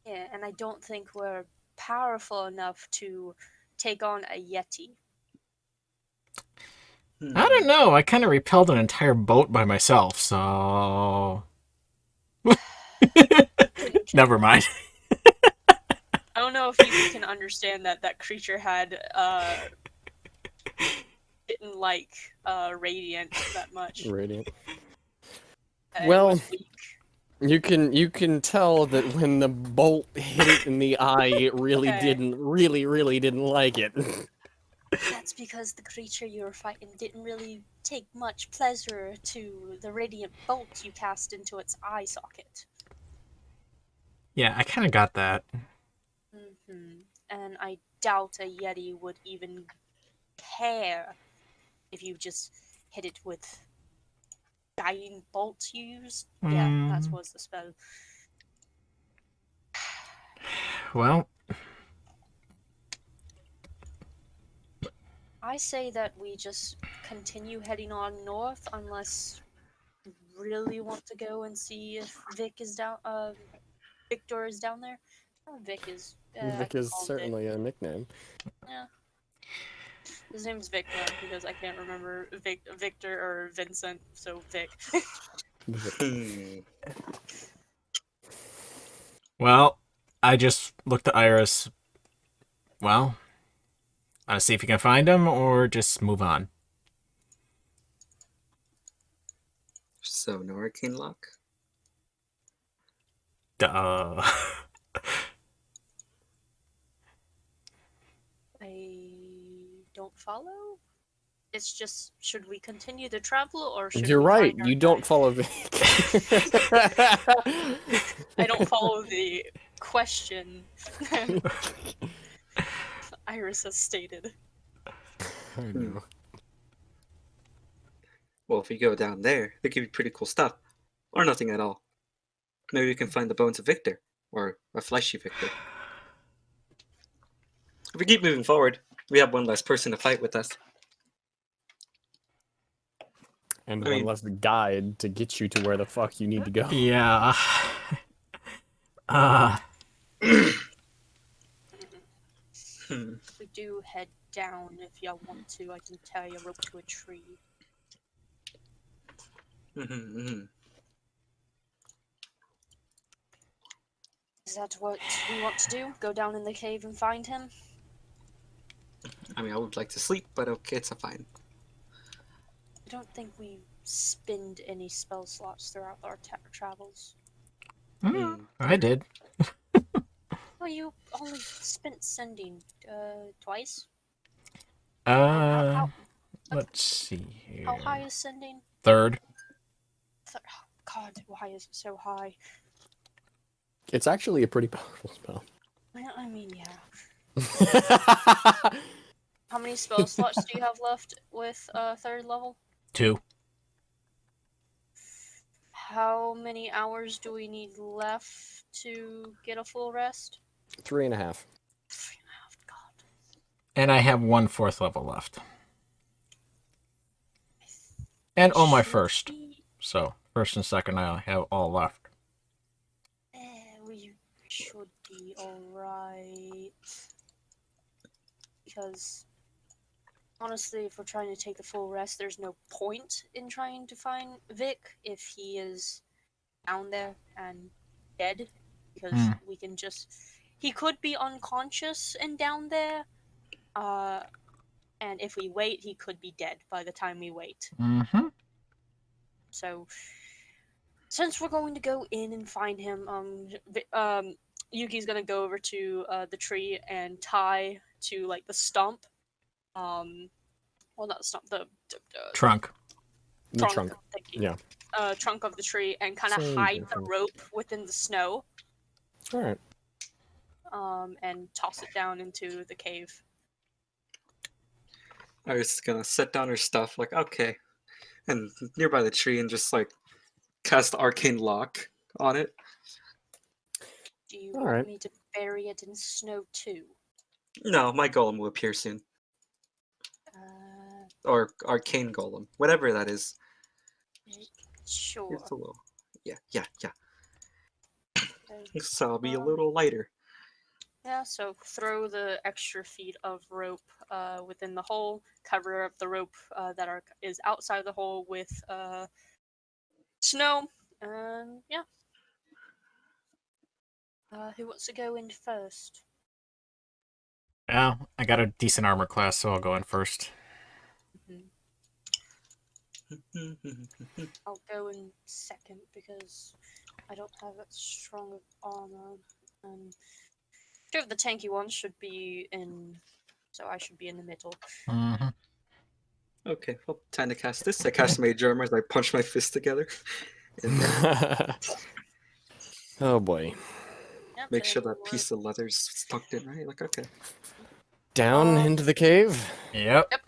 Yeah, and I don't think we're powerful enough to take on a Yeti. I don't know. I kind of repelled an entire boat by myself, so... Never mind. I don't know if you can understand that that creature had didn't like Radiant that much. Radiant. And Well, it was weak. You can tell that when the bolt hit it in the eye, it really Okay. really didn't like it. That's because the creature you were fighting didn't really take much pleasure to the radiant bolt you cast into its eye socket. Yeah, I kind of got that. And I doubt a Yeti would even care if you just hit it with dying bolt you used. Yeah, that was the spell. Well, I say that we just continue heading on north unless you really want to go and see if Victor is down there. Oh, Vic is. I Vic can is call him certainly a nickname. Vic. Yeah. His name's Vic though, because I can't remember Victor or Vincent, so Vic. well, I just looked at Iris. Well, see if you can find him, or just move on. So, no arcane lock? Duh. I don't follow. It's just, should we continue the travel or should You're we right. find our You don't guide? follow Vic. I don't follow the question Iris has stated. I know. Well, if we go down there, they give you pretty cool stuff. Or nothing at all. Maybe we can find the bones of Victor. Or a fleshy Victor. If we keep moving forward, we have one less person to fight with us. And I one mean- less guide to get you to where the fuck you need to go. Yeah. If we do head down, if y'all want to, I can tie a rope to a tree. Is that what we want to do? Go down in the cave and find him? I mean, I would like to sleep, but okay, it's fine. I don't think we spend any spell slots throughout our travels. I did. Well, you only spent sending twice. Let's see here. How high is sending? Third. God, why is it so high? It's actually a pretty powerful spell. Well, I mean, yeah. How many spell slots do you have left with third level? 2. How many hours do we need left to get a full rest? 3.5. 3.5, God. And I have 1 4th level left. And all my Should first. we- So, first and second I have all left. We should be alright. Because, honestly, if we're trying to take the full rest, there's no point in trying to find Vic if he is down there and dead. Because we can just... He could be unconscious and down there. And if we wait, he could be dead by the time we wait. Mm-hmm. So, since we're going to go in and find him, Yuki's gonna go over to the tree and tie to like the stump. Well, not the stump, the Trunk. The trunk. Thank you. Yeah. Trunk of the tree and kind of Same hide the difference. rope within the snow. Alright. And toss it down into the cave. Iris is gonna set down her stuff, like, okay. And nearby the tree and just, like, cast arcane lock on it. Do you All want right. me to bury it in snow too? No, my golem will appear soon. Or arcane golem. Whatever that is. Sure. Here's the little... Yeah. Okay. So I'll be a Um, little lighter. Yeah, so throw the extra feet of rope within the hole, cover up the rope is outside the hole with snow, and yeah. Who wants to go in first? Yeah, I got a decent armor class, so I'll go in first. I'll go in second because I don't have that strong of armor. And two of the tanky ones should be in, so I should be in the middle. Mm-hmm. Okay, well, time to cast this. I cast Mage Armor as I punch my fists together. And Oh boy. Yep, make sure that'll that piece of leather's tucked in, right? Like, okay. Down into the cave. Yep. Yep.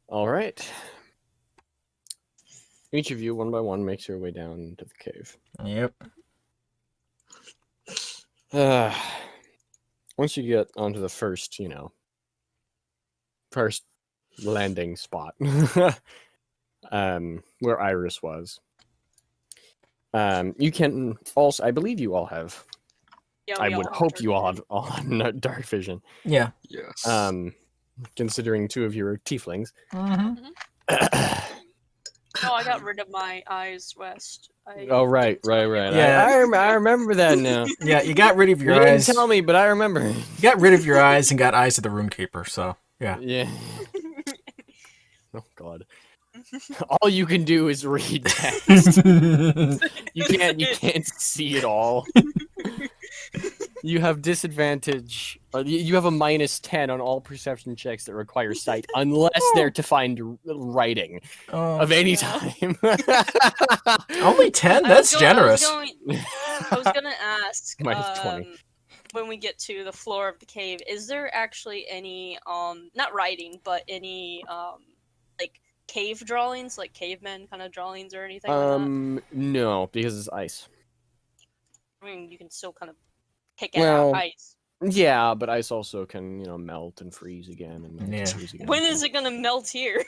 All right. Each of you, one by one, makes your way down into the cave. Yep. Once you get onto the first, first landing spot, where Iris was, you can also, I believe you all have. Yeah, I we would all have hope dark you all vision. have dark vision. Yeah. Yes. Considering two of you are tieflings. Mm-hmm. No, I got rid of my eyes, West. Oh, right. Yeah. I remember that now. Yeah, you got rid of You your didn't eyes. tell me, but I remember. You got rid of your eyes and got eyes of the Runekeeper, so yeah. Yeah. Oh God. All you can do is read text. You can't see it all. You have disadvantage. You have a -10 on all perception checks that require sight, unless they're to find writing of any Yeah. time. Only 10? That's generous. I was gonna ask. -20. When we get to the floor of the cave, is there actually any not writing, but any like cave drawings, like cavemen kind of drawings or anything like that? No, because it's ice. I mean, you can still kind of pick it Well, out ice. yeah, but ice also can, melt and freeze again and melt Yeah. and freeze again. When is it gonna melt here?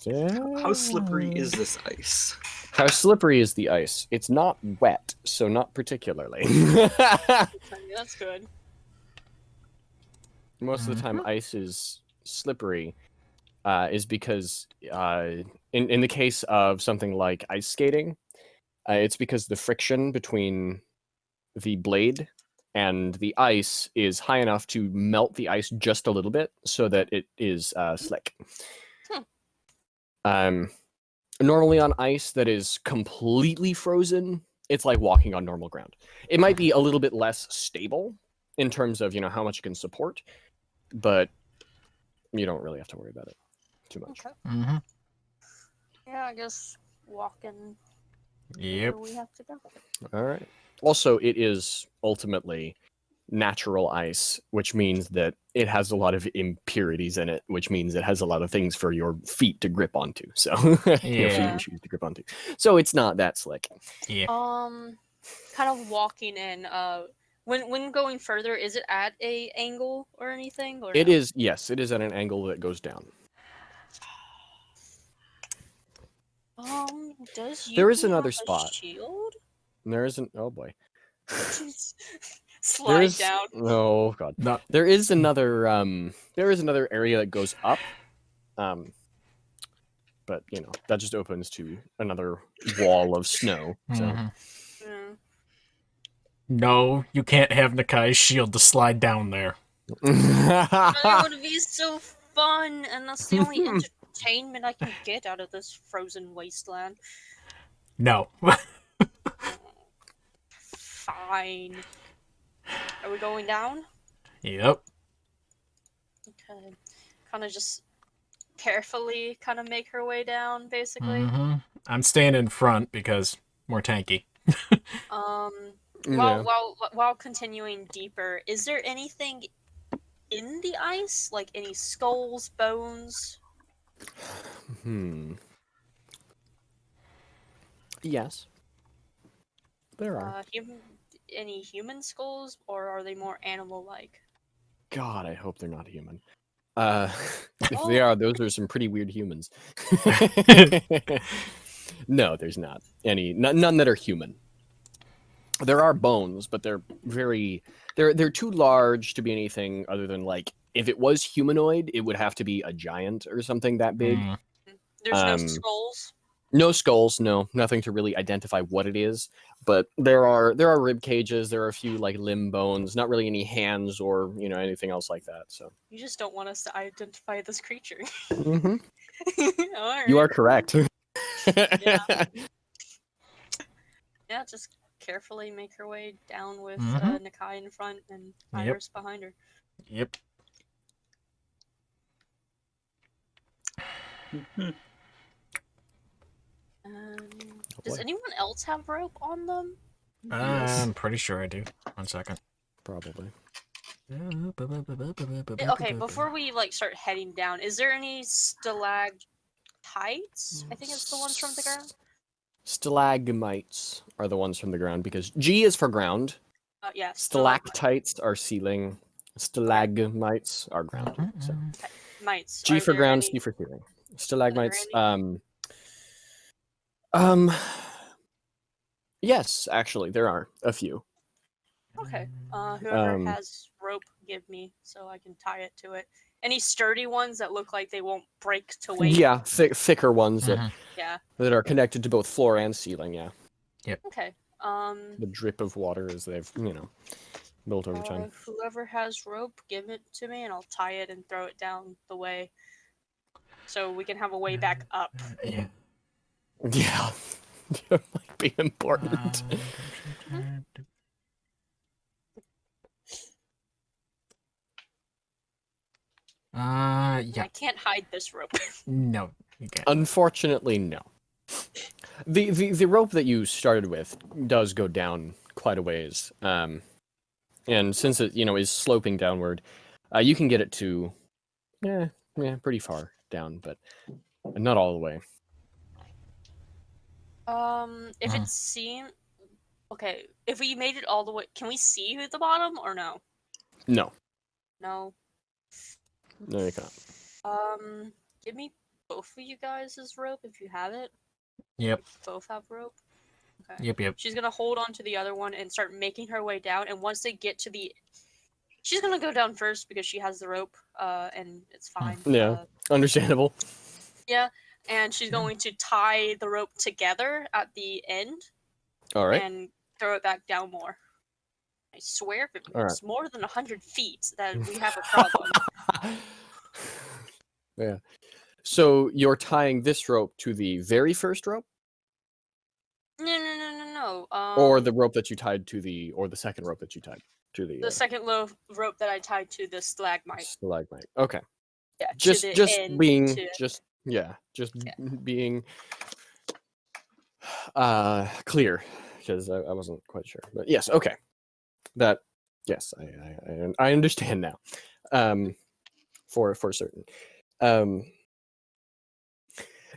How slippery is this ice? How slippery is the ice? It's not wet, so not particularly. That's good. Most of the time, ice is slippery, is because in the case of something like ice skating, it's because the friction between the blade and the ice is high enough to melt the ice just a little bit, so that it is slick. Normally on ice that is completely frozen, it's like walking on normal ground. It might be a little bit less stable in terms of, how much it can support, but you don't really have to worry about it too much. Okay. Mm-hmm. Yeah, I guess walking. Yep. Where we have to go. All right. Also, it is ultimately natural ice, which means that it has a lot of impurities in it, which means it has a lot of things for your feet to grip onto. So your feet Yeah. and shoes to grip onto. So it's not that slick. Yeah. Kind of walking in. When going further, is it at a angle or anything? Or It no? is, yes, it is at an angle that goes down. Does There is Yuki another have a spot. shield? And there isn't. Oh boy. Slide There's, down. oh God. No. There is another area that goes up. But that just opens to another wall of snow. So Mhm. Yeah. No, you can't have Nakai's shield to slide down there. It would be so fun, and that's the only entertainment I can get out of this frozen wasteland. No. Fine. Are we going down? Yep. Okay. Kind of just carefully kind of make her way down, basically. Mm-hmm. I'm staying in front because more tanky. Yeah. While continuing deeper, is there anything in the ice, like any skulls, bones? Yes. There are. Any human skulls, or are they more animal-like? God, I hope they're not human. If they are, those are some pretty weird humans. No, there's not any. None that are human. There are bones, but they're they're too large to be anything other than like if it was humanoid, it would have to be a giant or something that big. Mm. There's no Um, skulls. No skulls, no, nothing to really identify what it is. But there are rib cages. There are a few like limb bones. Not really any hands or anything else like that. So You just don't want us to identify this creature. Mhm. All You right. are correct. Yeah, just carefully make her way down with Mhm. Nakai in front and Yep. Iris behind her. Yep. Mhm. Does boy. anyone else have rope on them? Yes. I'm pretty sure I do. 1 second. Probably. Okay, before we like start heading down, is there any stalactites? I think it's the ones from the ground. Stalagmites are the ones from the ground because G is for ground. Yeah, Stalactites are ceiling. Stalagmites are ground. So mites. G Are for there ground, any? C for ceiling. Stalagmites. any? Yes, actually, there are a few. Okay. Whoever Um, has rope, give me so I can tie it to it. Any sturdy ones that look like they won't break to weight? yeah, thicker ones Mhm. Yeah. that are connected to both floor and ceiling. Yeah, Okay. the drip of water as they've built over time. Whoever has rope, give it to me, and I'll tie it and throw it down the way, so we can have a way back up. Yeah. Yeah, that might be important. Yeah. I can't hide this rope. No, you can't. Unfortunately, no. The rope that you started with does go down quite a ways, and since it is sloping downward, you can get it to pretty far down, but not all the way. If it seemed okay, if we made it all the way, can we see who the bottom or no? No, No. no, you cannot. Give me both of you guys' rope if you have it. Yep. Both have rope. Okay. Yep. She's gonna hold on to the other one and start making her way down. And once they get to she's gonna go down first because she has the rope. And it's fine. Yeah, understandable. Yeah. And she's going to tie the rope together at the end All right. and throw it back down more. I swear, if All it's more than 100 feet, that we have a problem. Yeah. So you're tying this rope to the very first rope, No. or the rope that you tied to or the second rope that you tied to The second rope that I tied to the stalagmite. stalagmite. Okay. Yeah, Just to the end. being to... being clear, because I wasn't quite sure. But yes, okay. That yes, I understand now. For certain.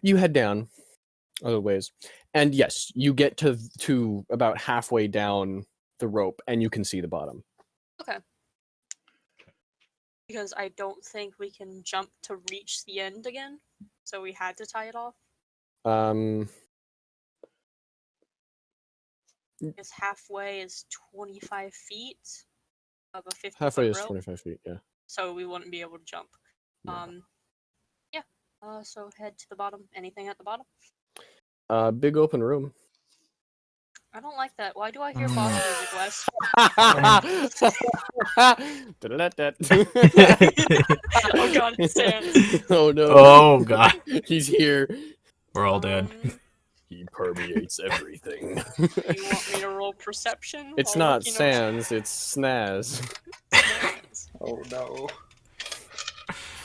You head down other ways, and yes, you get to about halfway down the rope, and you can see the bottom. Okay. Because I don't think we can jump to reach the end again, so we had to tie it off. Because halfway is 25 feet of a 50 Halfway foot is rope, 25 feet. Yeah. so we wouldn't be able to jump. No. Yeah. So head to the bottom. Anything at the bottom? Big open room. I don't like that. Why do I hear boss music, Wes? Oh god, it's Sans. Oh no. Oh god. He's here. We're all dead. He permeates everything. You want me to roll perception? It's while not looking Sans, it's Snaz. Sans? Oh no.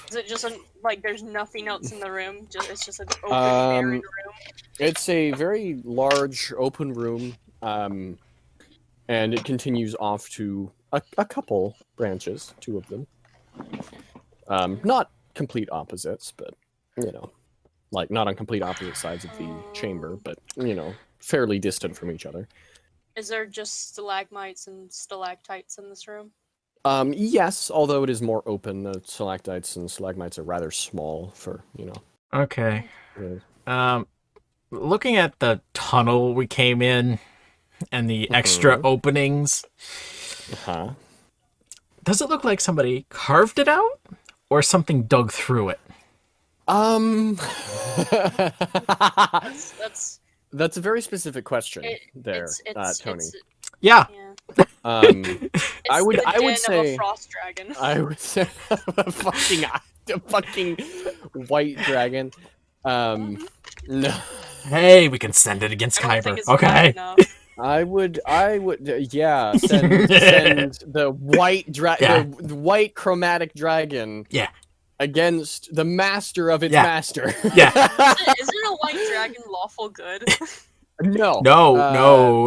Is it just like there's nothing else in the room? It's just an open, barren room. It's a very large open room, and it continues off to a couple branches, 2 of them. Not complete opposites, but like not on complete opposite sides of the chamber, but fairly distant from each other. Is there just stalagmites and stalactites in this room? Yes, although it is more open. The stalactites and stalagmites are rather small for Okay. really. looking at the tunnel we came in and the extra openings, Uh-huh. does it look like somebody carved it out or something dug through it? That's That's a very specific question it, there, Tony. Yeah. yeah. I It's would the I would den of a say frost dragon. I would say a fucking white dragon. No. Hey, we can send it against I don't think Kyber. it's white Okay. enough. I would yeah, send the the white chromatic dragon Yeah. against the master of its Yeah. master. Yeah. Isn't a white dragon lawful good? No. No.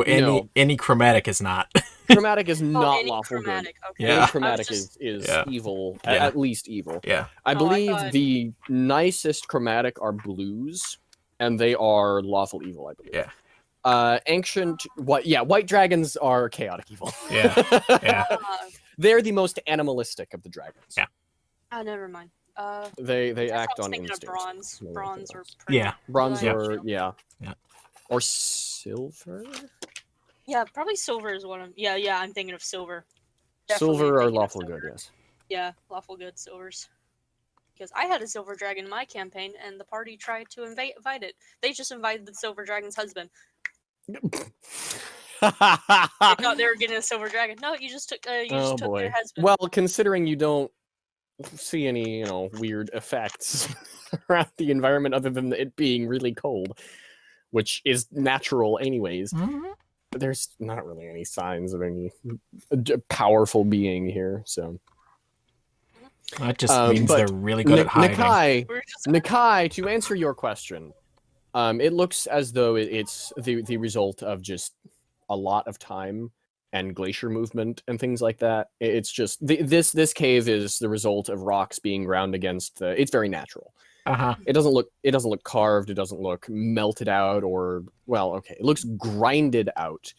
no. Any chromatic is not. Chromatic is not any lawful chromatic. good. Okay. Yeah. Any I chromatic was just, is Yeah. evil, Yeah. at least evil. Yeah. I Oh, I believe thought- the nicest chromatic are blues, and they are lawful evil, I believe. Yeah. White dragons are chaotic evil. Yeah. Yeah. They're the most animalistic of the dragons. Yeah. never mind. They I act was on thinking of instinct. bronze. more than Bronze anything or else. Yeah. Bronze Yeah. or Yeah. or silver. Yeah, probably silver is what I'm. Yeah, I'm thinking of silver. Silver Definitely are thinking of lawful silver. good. Yes. Yeah, lawful good silvers. Because I had a silver dragon in my campaign, and the party tried to invite it. They just invited the silver dragon's husband. They thought they were getting a silver dragon. No, you just took. Oh took boy. their husband. Well, considering you don't see any, weird effects around the environment other than it being really cold, which is natural anyways, Mhm. there's not really any signs of any powerful being here. So That just means but they're really good at hiding. We're just Nakai, to answer your question, it looks as though it's the result of just a lot of time and glacier movement and things like that. It's just this cave is the result of rocks being ground against the. It's very natural. Uh-huh. It doesn't look carved. It doesn't look melted out or it looks grinded out.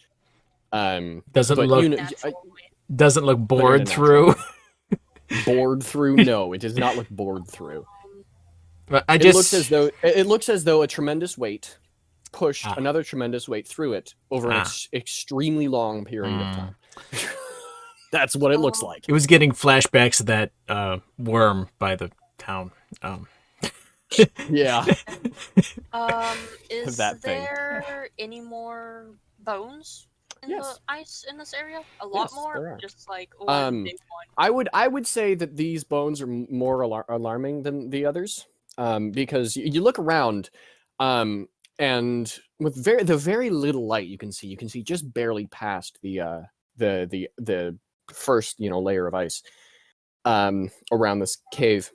Doesn't but look natural. doesn't look in a bored natural through. bored through. No, it does not look bored through. But I It just looks as though a tremendous weight pushed Ah. another tremendous weight through it over an extremely long period of time. That's what it looks like. it was getting flashbacks of that worm by the town. Yeah. Is That thing. there any more bones in Yes. the ice in this area? A lot Yes, more? there are. Just like one big one. I would say that these bones are more alarming than the others, because you look around, and with the very little light you can see just barely past the first layer of ice, around this cave,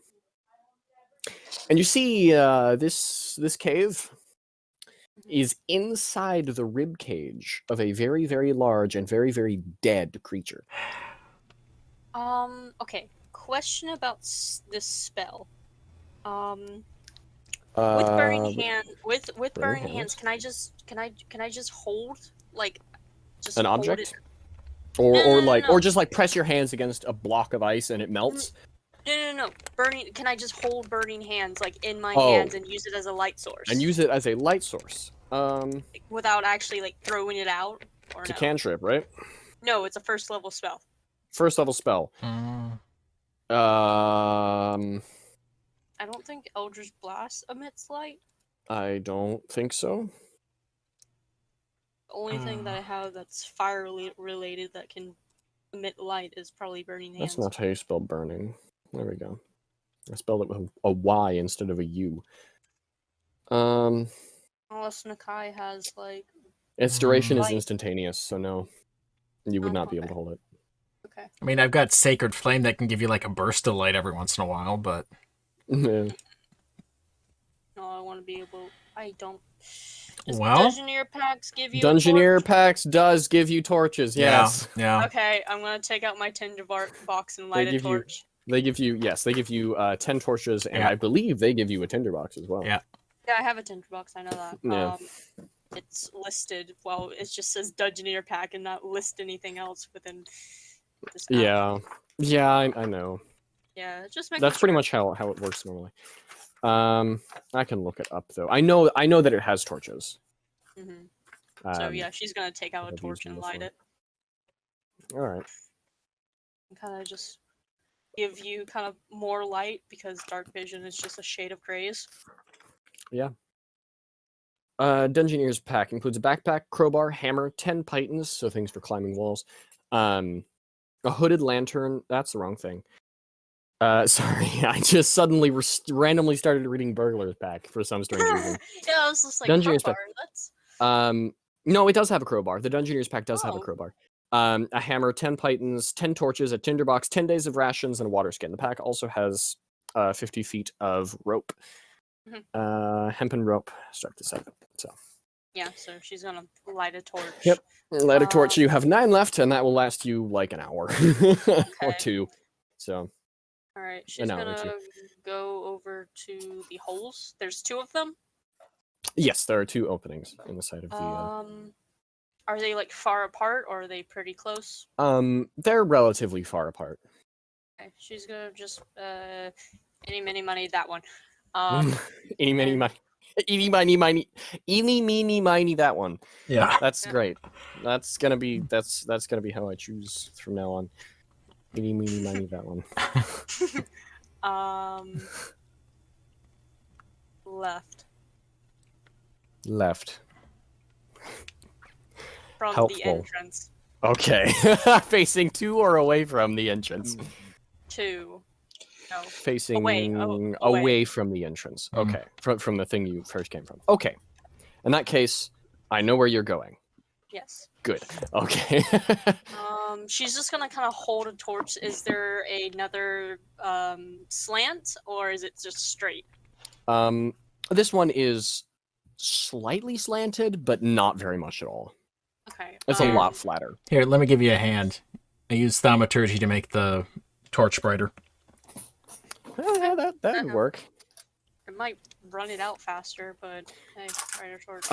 and you see this cave is inside the rib cage of a very, very large and very, very dead creature. Okay. Question about this spell. With Uh, burning hand, with burning burning hands, hands? can I just hold just an hold object, it? or No. just like press your hands against a block of ice and it melts. No. Burning. Can I just hold burning hands in my Oh. hands and use it as a light source? And use it as a light source. Without actually throwing it out, or It's a no? cantrip, right? No, it's a first level spell. First level spell. I don't think Eldritch Blast emits light. I don't think so. The only thing that I have that's fire related that can emit light is probably burning hands. That's not how you spell burning. There we go. I spelled it with a Y instead of a U. Unless Nakai has Its duration is Light. instantaneous, so no, you would not be able to hold it. okay. I mean, I've got Sacred Flame that can give you like a burst of light every once in a while, but Yeah. No, I want to be able. I don't. Does Well- Dungeoneer packs give you? a Dungeoneer torch? packs does give you torches. Yes. yeah. Okay, I'm gonna take out my tinder box and They light a give you- torch. They give you 10 torches, and Yeah. I believe they give you a tinderbox as well. Yeah. Yeah, I have a tinder box. I know that. Yeah. It's listed. Well, it just says Dungeoneer pack and not list anything else within this. app. Yeah, I know. Yeah, just make. That's pretty much how it works normally. I can look it up though. I know that it has torches. Hmm. So Um, yeah, she's gonna take out a I've used torch them and light before. it, All right. and kind of just give you kind of more light because dark vision is just a shade of grays. Dungeoneer's pack includes a backpack, crowbar, hammer, 10 pythons, so things for climbing walls, a hooded lantern. That's the wrong thing. Sorry, I just suddenly randomly started reading burglar's pack for some strange reason. Yeah, I was just like, Dungeoneer's crowbar, pack. that's... No, it does have a crowbar. The Dungeoneer's pack does have a Oh. crowbar. A hammer, 10 pythons, 10 torches, a tinderbox, 10 days of rations, and a water skin. The pack also has 50 feet of rope. Hempen rope. Start this up. So. Yeah, so she's gonna light a torch. Yep. Light a torch. You have 9 left, and that will last you like an hour or 2. So. Alright, she's hour or gonna 2. go over to the holes. There's 2 of them. Yes, there are 2 openings in the side of the. Are they like far apart or are they pretty close? They're relatively far apart. Okay, she's gonna just any mini money that one. Eeny, meeny, and- miny. Eeny, miny, miny. Eeny, meeny, miny, that one. Yeah. That's Yeah. great. That's gonna be how I choose from now on. Eeny, meeny, miny, that one. Left Left. from the Helpful. entrance. Okay. Facing to or away from the entrance? 2. No. Facing Away. away from the entrance. Mhm. Okay. From the thing you first came from. Okay. In that case, I know where you're going. Yes. Good. Okay. She's just gonna kind of hold a torch. Is there another slant or is it just straight? This one is slightly slanted, but not very much at all. Okay. It's a lot flatter. Here, let me give you a hand. I use thaumaturgy to make the torch brighter. Yeah, that'd work. It might run it out faster, but hey, brighter torch.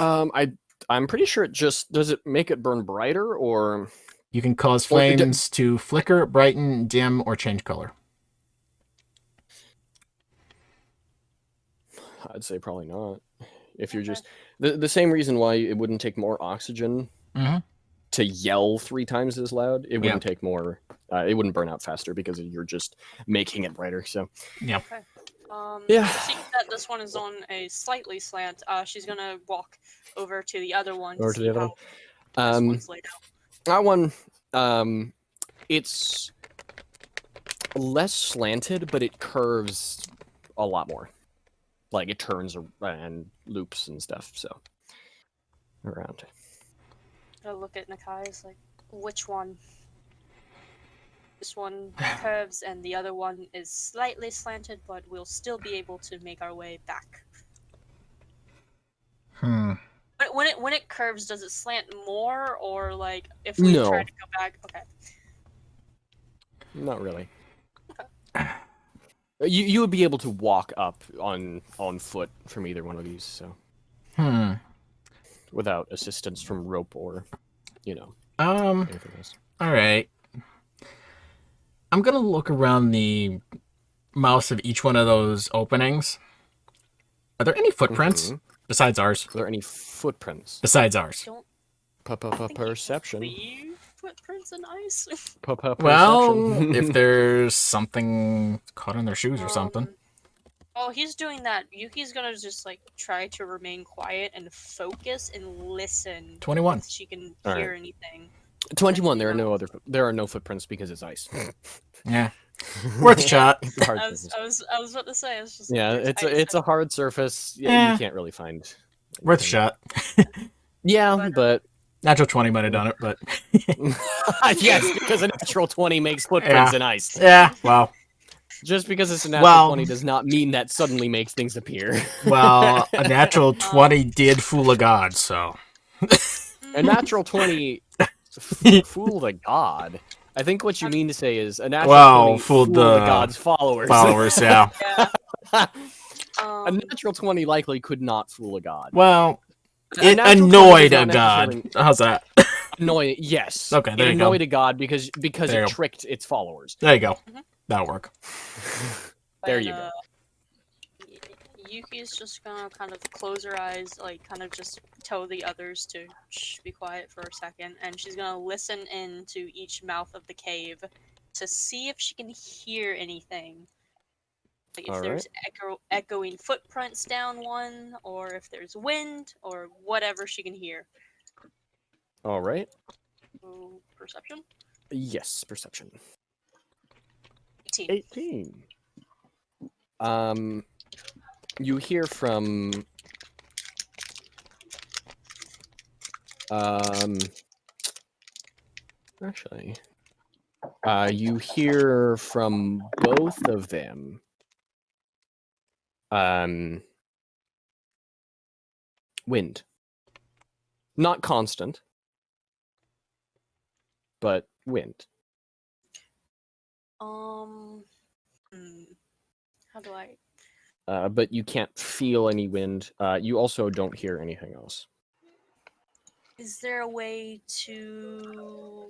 I'm pretty sure it just does it make it burn brighter or You can cause Well, it d- flames to flicker, brighten, dim, or change color. I'd say probably not. If you're Okay. just the same reason why it wouldn't take more oxygen Mhm. to yell 3 times as loud, it Yeah. wouldn't take more. It wouldn't burn out faster because you're just making it brighter. So Yeah. Yeah. Seeing that this one is on a slightly slant, she's gonna walk over to the other one Over to to see the other how this one. one's laid out. That one, it's less slanted, but it curves a lot more. Like it turns and loops and stuff. So around. I look at Nakai's like, which one? This one curves and the other one is slightly slanted, but we'll still be able to make our way back. But when it curves, does it slant more, or like if we No. try to go back? Okay. Not really. You would be able to walk up on foot from either one of these, so without assistance from rope or, anything else. All right. I'm gonna look around the mouths of each one of those openings. Are there any footprints besides ours? Are there any footprints? Besides ours. Don't think you can Perception. leave footprints in ice. Well, Perception. if there's something caught on their shoes or something. Oh, he's doing that. Yuki's gonna just like try to remain quiet and focus and listen. 21. If she can All hear right. anything. 21. There are no footprints because it's ice. Yeah. Worth a shot. It's a hard I was surface. about to say. It's just Yeah, there's it's ice a hard surface. Yeah, Yeah. you can't really find. Worth a anything. shot. Yeah, but Natural 20 might have done it, but yes, because a natural 20 makes footprints in ice. yeah. Well, Just because it's a natural Well- 20 does not mean that suddenly makes things appear. well, a natural 20 did fool a god, so. A natural 20 fooled a god. I think what you mean to say is a natural Well, 20 fooled fooled the the god's followers. Followers, yeah. Yeah. A natural 20 likely could not fool a god. Well, A it natural 20 annoyed does a not god. necessarily- How's that? Annoying, yes. Okay, there it you go. annoyed a god because There you it go. tricked its followers. There you go. That'll work. There And, you go. Yuki's just gonna kind of close her eyes, like kind of just tell the others to shh, be quiet for a second, and she's gonna listen into each mouth of the cave to see if she can hear anything. Like if All there's echoing footprints down one, or if there's wind, or whatever she can hear. All right. So, perception? Yes, perception. 18. 18. You hear from actually, you hear from both of them. Wind. Not constant, but wind. How do I? But you can't feel any wind. You also don't hear anything else. Is there a way to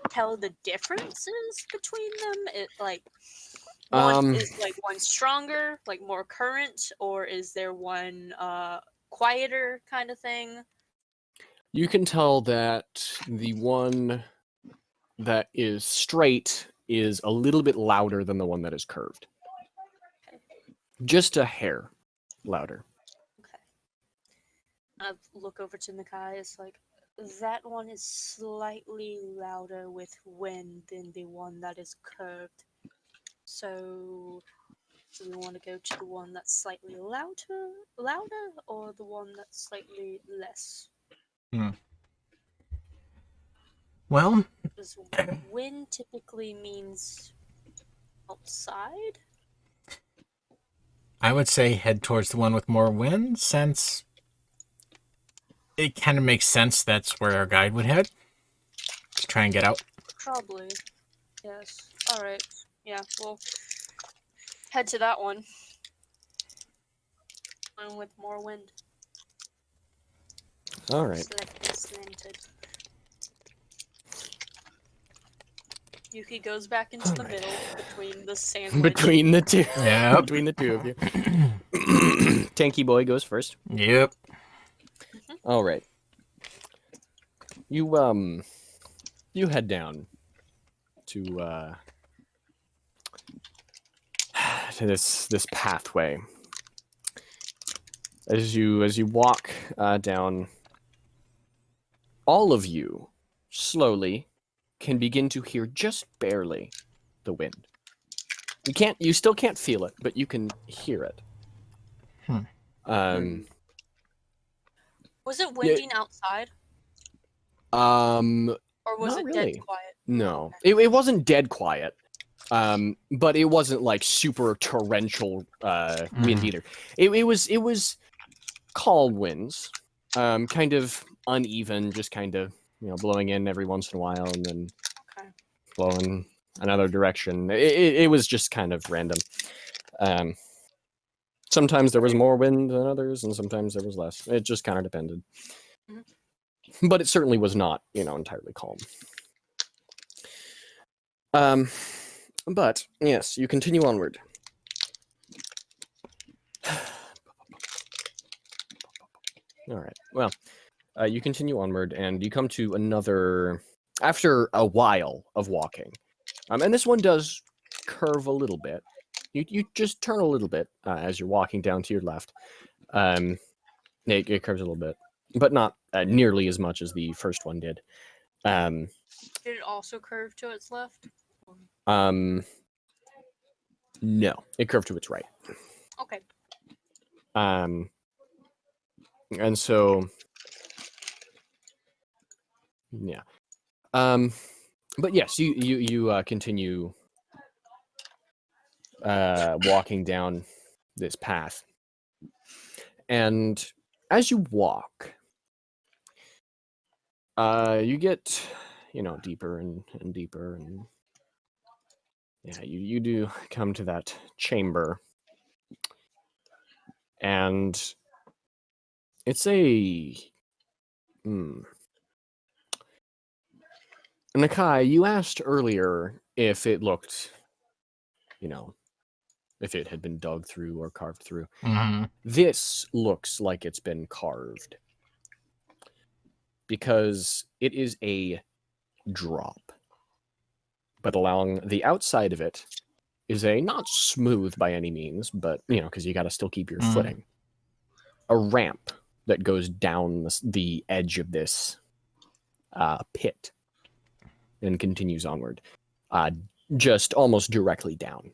tell the differences between them? It like one is like one stronger, like more current, or is there one quieter kind of thing? You can tell that the one that is straight is a little bit louder than the one that is curved. Okay. Just a hair louder. Okay. I look over to Nakai. It's like that one is slightly louder with wind than the one that is curved. So, do we want to go to the one that's slightly louder, or the one that's slightly less? Well, Because wind typically means outside. I would say head towards the one with more wind, since it kind of makes sense that's where our guide would head to try and get out. Probably. Yes. Alright. Yeah, we'll head to that one. One with more wind. All right. Slightly slanted. Yuki goes back into the middle between the sandwich. Between the two. Yeah. Between the two of you. Tanky boy goes first. Yep. All right. You head down to this pathway. As you walk down, all of you slowly can begin to hear just barely the wind. You still can't feel it, but you can hear it. Was it winding outside? Or Or was not it really. dead quiet? No, it wasn't dead quiet. But it wasn't like super torrential wind either. It was calm winds, kind of uneven, just kind of blowing in every once in a while and then blowing another direction. It was just kind of random. Sometimes there was more wind than others, and sometimes there was less. It just kind of depended. But it certainly was not, entirely calm. But yes, you continue onward. All right. Well, you continue onward, and you come to another. After a while of walking, and this one does curve a little bit. You just turn a little bit as you're walking down to your left. It curves a little bit, but not nearly as much as the first one did. Did it also curve to its left? No, it curved to its right. Okay. And so, yeah. But yes, you continue walking down this path, and as you walk, you get deeper and deeper, and yeah, you do come to that chamber, and it's a Nakai, you asked earlier if it looked, if it had been dug through or carved through. Mm-hmm. This looks like it's been carved because it is a drop. But along the outside of it is a not smooth by any means, but because you got to still keep your footing. A ramp that goes down the edge of this pit and continues onward, just almost directly down.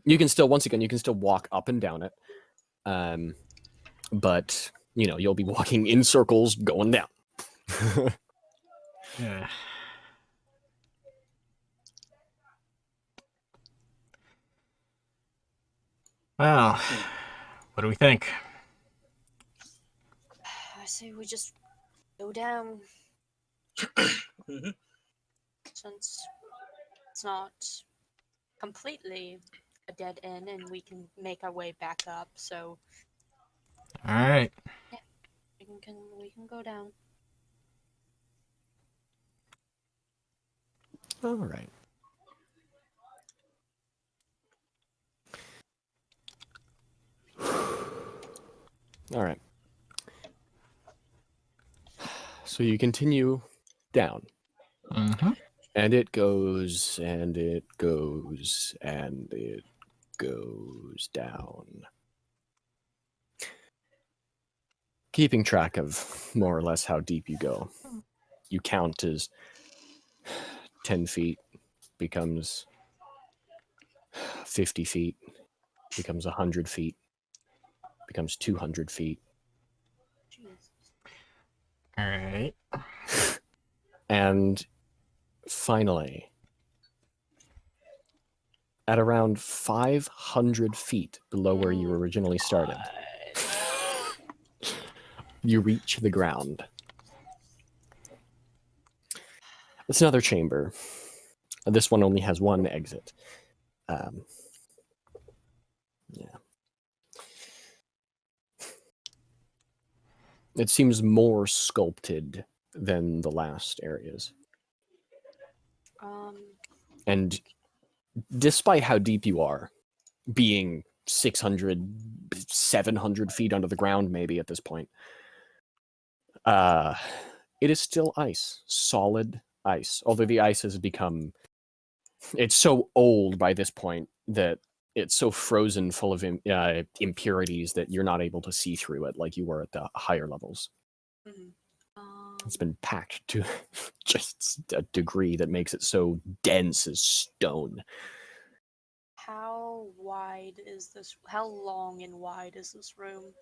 You can still, once again, walk up and down it, but you'll be walking in circles going down. Yeah. Well, what do we think? I say we just go down. Mhm. Since it's not completely a dead end and we can make our way back up, so All right. we can go down. All right. All right. So you continue down. Mm-hmm. And it goes, and it goes, and it goes down. Keeping track of more or less how deep you go. You count as 10 feet becomes 50 feet, becomes 100 feet, becomes 200 feet. Jesus. All right. And finally, at around 500 feet below where you originally started, you reach the ground. It's another chamber. This one only has one exit. Yeah. It seems more sculpted than the last areas. And despite how deep you are, being 600, 700 feet under the ground maybe at this point, it is still ice. Solid ice. Although the ice has become... It's so old by this point that it's so frozen full of impurities that you're not able to see through it like you were at the higher levels. It's been packed to just a degree that makes it so dense as stone. How wide is this? How long and wide is this room?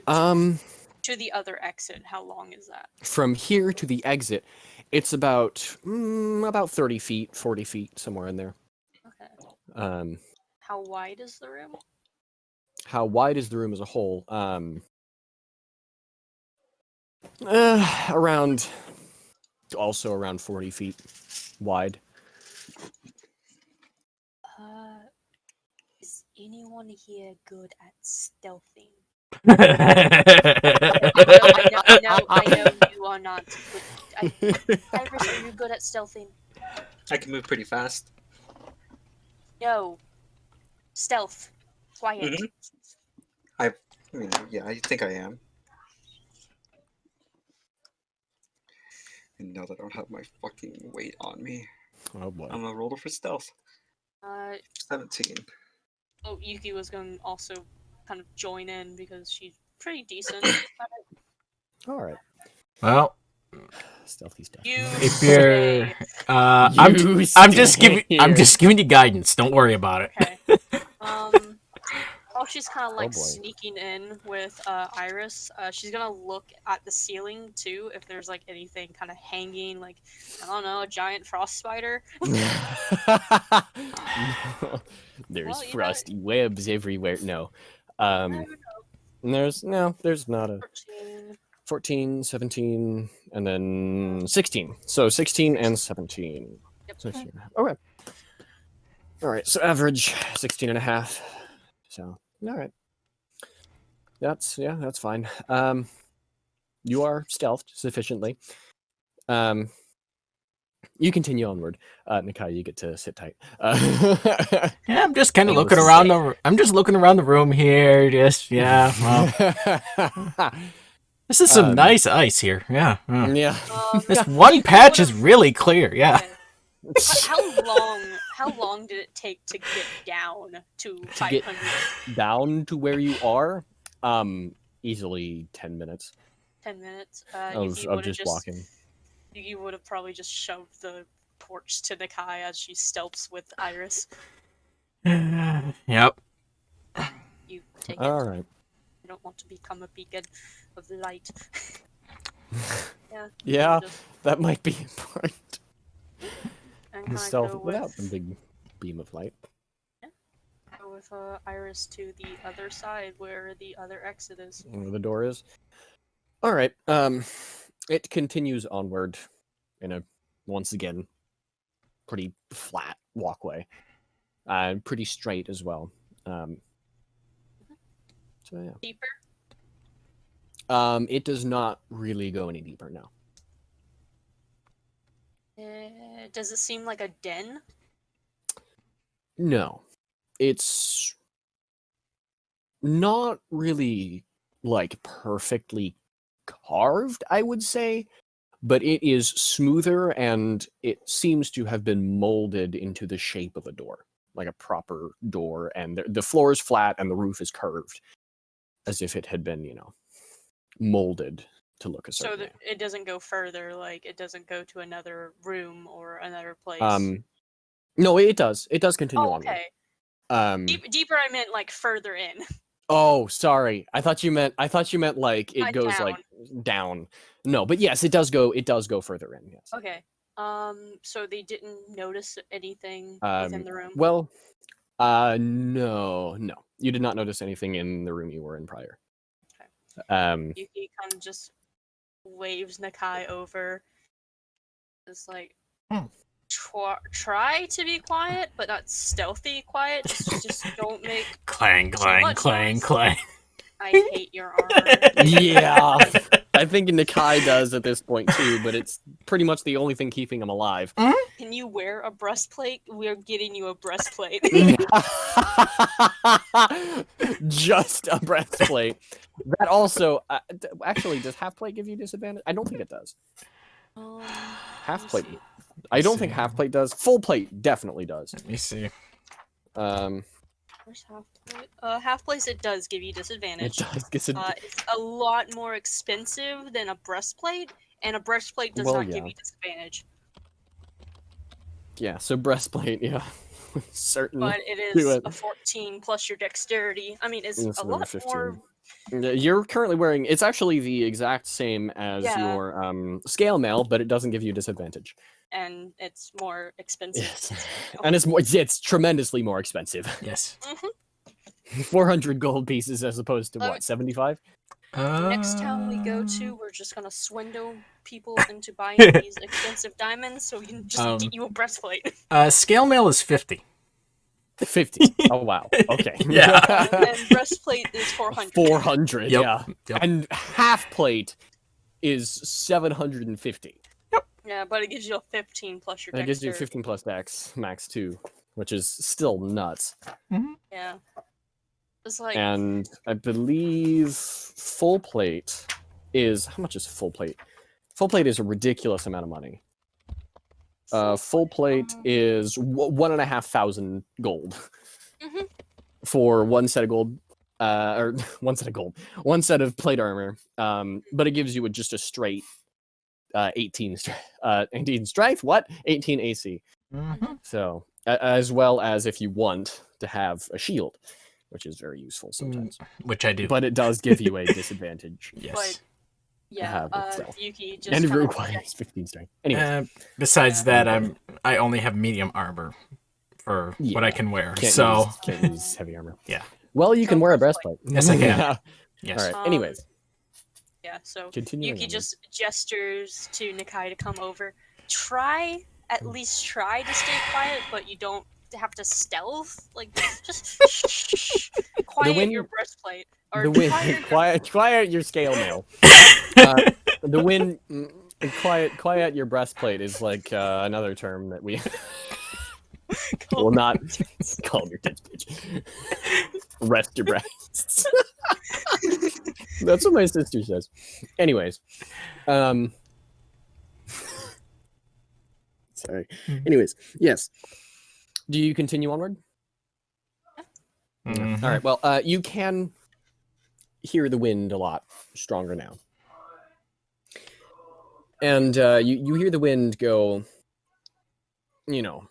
To the other exit, how long is that? From here to the exit, it's about 30 feet, 40 feet, somewhere in there. Okay. How wide is the room? How wide is the room as a whole? Around 40 feet wide. Is anyone here good at stealthing? I I know you are not. Iris, are you good at stealthing? I can move pretty fast. No. Stealth. Quiet. Mhm. I mean, yeah, I think I am. And now that I don't have my fucking weight on me, Oh boy. I'm gonna roll for stealth. 17. Oh, Yuki was going to also kind of join in because she's pretty decent at it. All right. Well, stealthy stuff. You if you're, stay. I'm just giving you guidance. Don't worry about it. Okay. While she's kind of like boy. sneaking in with Iris, she's gonna look at the ceiling too if there's like anything kind of hanging, like I don't know, a giant frost spider. There's Well, you frosty webs everywhere. No. There's not a 14, 17, and then 16. So 16 and 17. Yep. 16. Okay. All right. So average 16 and a half. So, all right. That's fine. You are stealthed sufficiently. you continue onward. Nakai, you get to sit tight. Yeah, I'm just kind of You looking were around safe. I'm just looking around the room here. Just well, this is some nice ice here. Yeah. Yeah. This one Yuki patch is would've- really clear. Yeah. How long did it take to get down to get 500? down to where you are, easily 10 minutes 10 minutes. of Yuki would have just walking. Yuki would have probably just shoved the torch to Nakai as she stealths with Iris. Yep. You take All it. right. You don't want to become a beacon of light. Yeah. Yeah, Just, that might be important. and The kinda stealth go without the with, big beam of light. go with Iris to the other side where the other exit is. Where the door is. All right. It continues onward in a once again pretty flat walkway, pretty straight as well. So yeah. Deeper? It does not really go any deeper now. Does it seem like a den? No, it's not really like perfectly carved, I would say, but it is smoother and it seems to have been molded into the shape of a door, like a proper door, and the floor is flat and the roof is curved, as if it had been, molded to look a So certain way. it doesn't go further, like it doesn't go to another room or another place. No, it does. It does continue Oh, onward. okay. Deeper, I meant like further in. Oh, sorry. I thought you meant like it goes like down. No, but yes, it does go further in, yes. Okay. So they didn't notice anything within the room. Well, no. You did not notice anything in the room you were in prior. Yuki kind of just waves Nakai over. It's like, try to be quiet, but not stealthy quiet. Just don't make Clang, too clang, much clang, noise. clang. I hate your armor. Yeah. I think Nakai does at this point too, but it's pretty much the only thing keeping him alive. Can you wear a breastplate? We're getting you a breastplate. Just a breastplate. That also, actually, does half plate give you disadvantage? I don't think it does. Half plate. I don't think half plate does. Full plate definitely does. Let me see. Where's half plate? Half plate it does give you disadvantage. It does. It's a lot more expensive than a breastplate, and a breastplate does not give you disadvantage. Yeah, so breastplate, yeah. Certainly. But it do is it. a 14 plus your dexterity. I mean, it's It's a another lot 15. more. You're currently wearing, it's actually the exact same as your scale mail, but it doesn't give you disadvantage. And it's more expensive. Yes. And it's tremendously more expensive. Yes. 400 gold pieces as opposed to what, 75? Next town we go to, we're just gonna swindle people into buying these expensive diamonds so we can just get you a breastplate. Scale mail is 50. 50. Oh, wow. Okay. Yeah. And breastplate is 400. 400, Yep. yeah. Yep. And half plate is 750. Yeah, but it gives you a 15 plus your That dexterity. gives you 15 plus dex, max 2, which is still nuts. Yeah. It's like... And I believe full plate is... How much is full plate? Full plate is a ridiculous amount of money. Full plate is 1,500 gold for one set of gold, or one set of plate armor. But it gives you just a straight 18 strength. What? 18 AC. So as well as if you want to have a shield, which is very useful sometimes. Which I do. But it does give you a disadvantage. Yes. But, yeah, Yuki just And it kinda requires 15 strength. Anyway, Besides that, I only have medium armor for what I can wear. Can't use heavy armor. Yeah. Well, you can wear a breastplate. Yes, I can. Yeah. Yes. All right. Anyways, yeah, so continuing Yuki on. just gestures to Nakai to come over. At least try to stay quiet, but you don't have to stealth. Like, just shh, quiet your breastplate. Or The wind, quiet quiet your scale mail. The wind, quiet your breastplate is like another term that we will not call your tits, bitch. Rest your breasts. That's what my sister says. Anyways, sorry. Anyways, yes. Do you continue onward? Mhm. All right. Well, you can hear the wind a lot stronger now, and you hear the wind go. You know,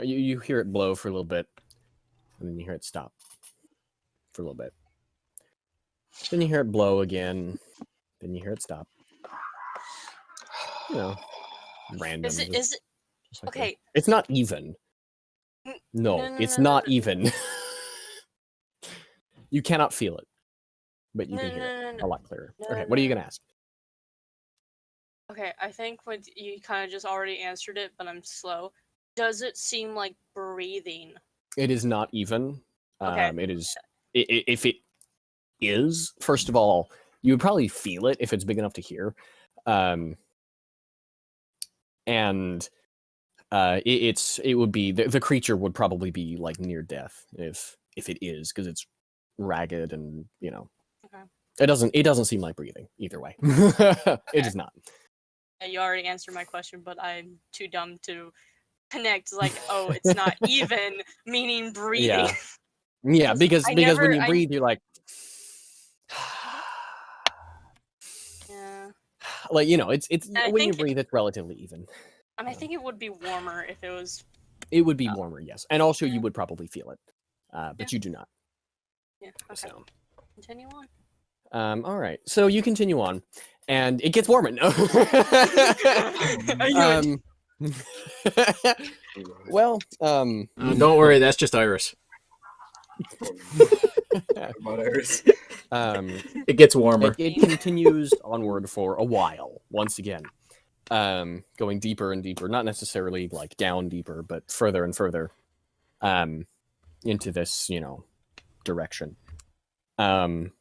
you hear it blow for a little bit, and then you hear it stop for a little bit. Then you hear it blow again. Then you hear it stop. You know, random. Is it? just- Is it? just like Okay. that. It's not even. N- No, no, no, it's no, no, not no. even. You cannot feel it, but you No, can hear no, no, it no. a lot clearer. No, Okay, no, what are you no. gonna ask? Okay, I think what you kind of just already answered it, but I'm slow. Does it seem like breathing? It is not even. Okay. It is. If it is, first of all, you would probably feel it if it's big enough to hear, and it would be the creature would probably be like near death if it is, because it's ragged and Okay. it doesn't seem like breathing either way. It is not. You already answered my question, but I'm too dumb to connect. Like, oh, it's not even, meaning breathing. Yeah, because I when you never- breathe, you're like, Yeah. like it's I when you think- breathe, it's relatively even. And I think it would be warmer if it was. It would be warmer, yes, and also you would probably feel it, but Yeah. you do not. Yeah. Okay. So, Continue on. all right, so you continue on, and it gets warmer. No. I knew it. Well, Don't worry, that's just Iris. About Iris. It gets warmer. it continues onward for a while. Once again, going deeper and deeper. Not necessarily like down deeper, but further and further, into this direction. And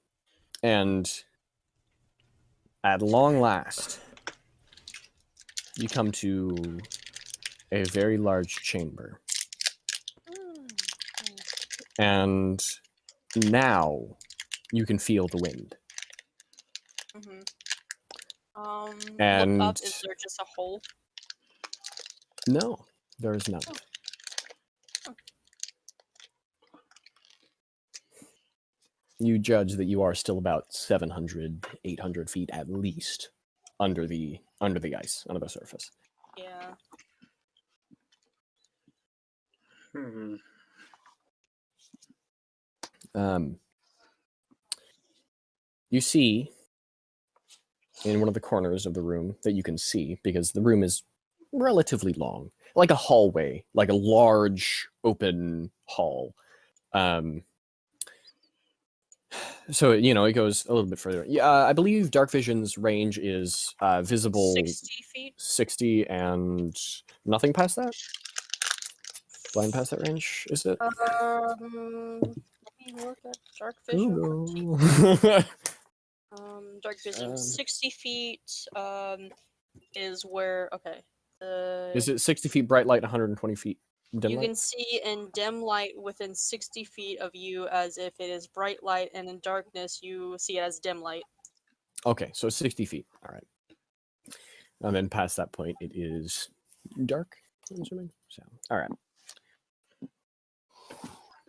at long last, you come to a very large chamber. And now you can feel the wind. Mm-hmm. And Look up. Is there just a hole? no, there is not. You judge that you are still about 700, 800 feet at least under the ice, under the surface. Yeah. Hmm. You see in one of the corners of the room that you can see, because the room is relatively long, like a hallway, like a large open hall. So it goes a little bit further. Yeah, I believe Dark Vision's range is visible 60 feet. 60 and nothing past that. Blind past that range, is it? Let me look at Dark Vision. Google. Dark Vision 60 feet. Is where Is it 60 feet bright light, 120 feet dim you light? can see in dim light within 60 feet of you as if it is bright light, and in darkness you see it as dim light. Okay, so 60 feet. All right. And then past that point, it is dark, I'm assuming. So, all right.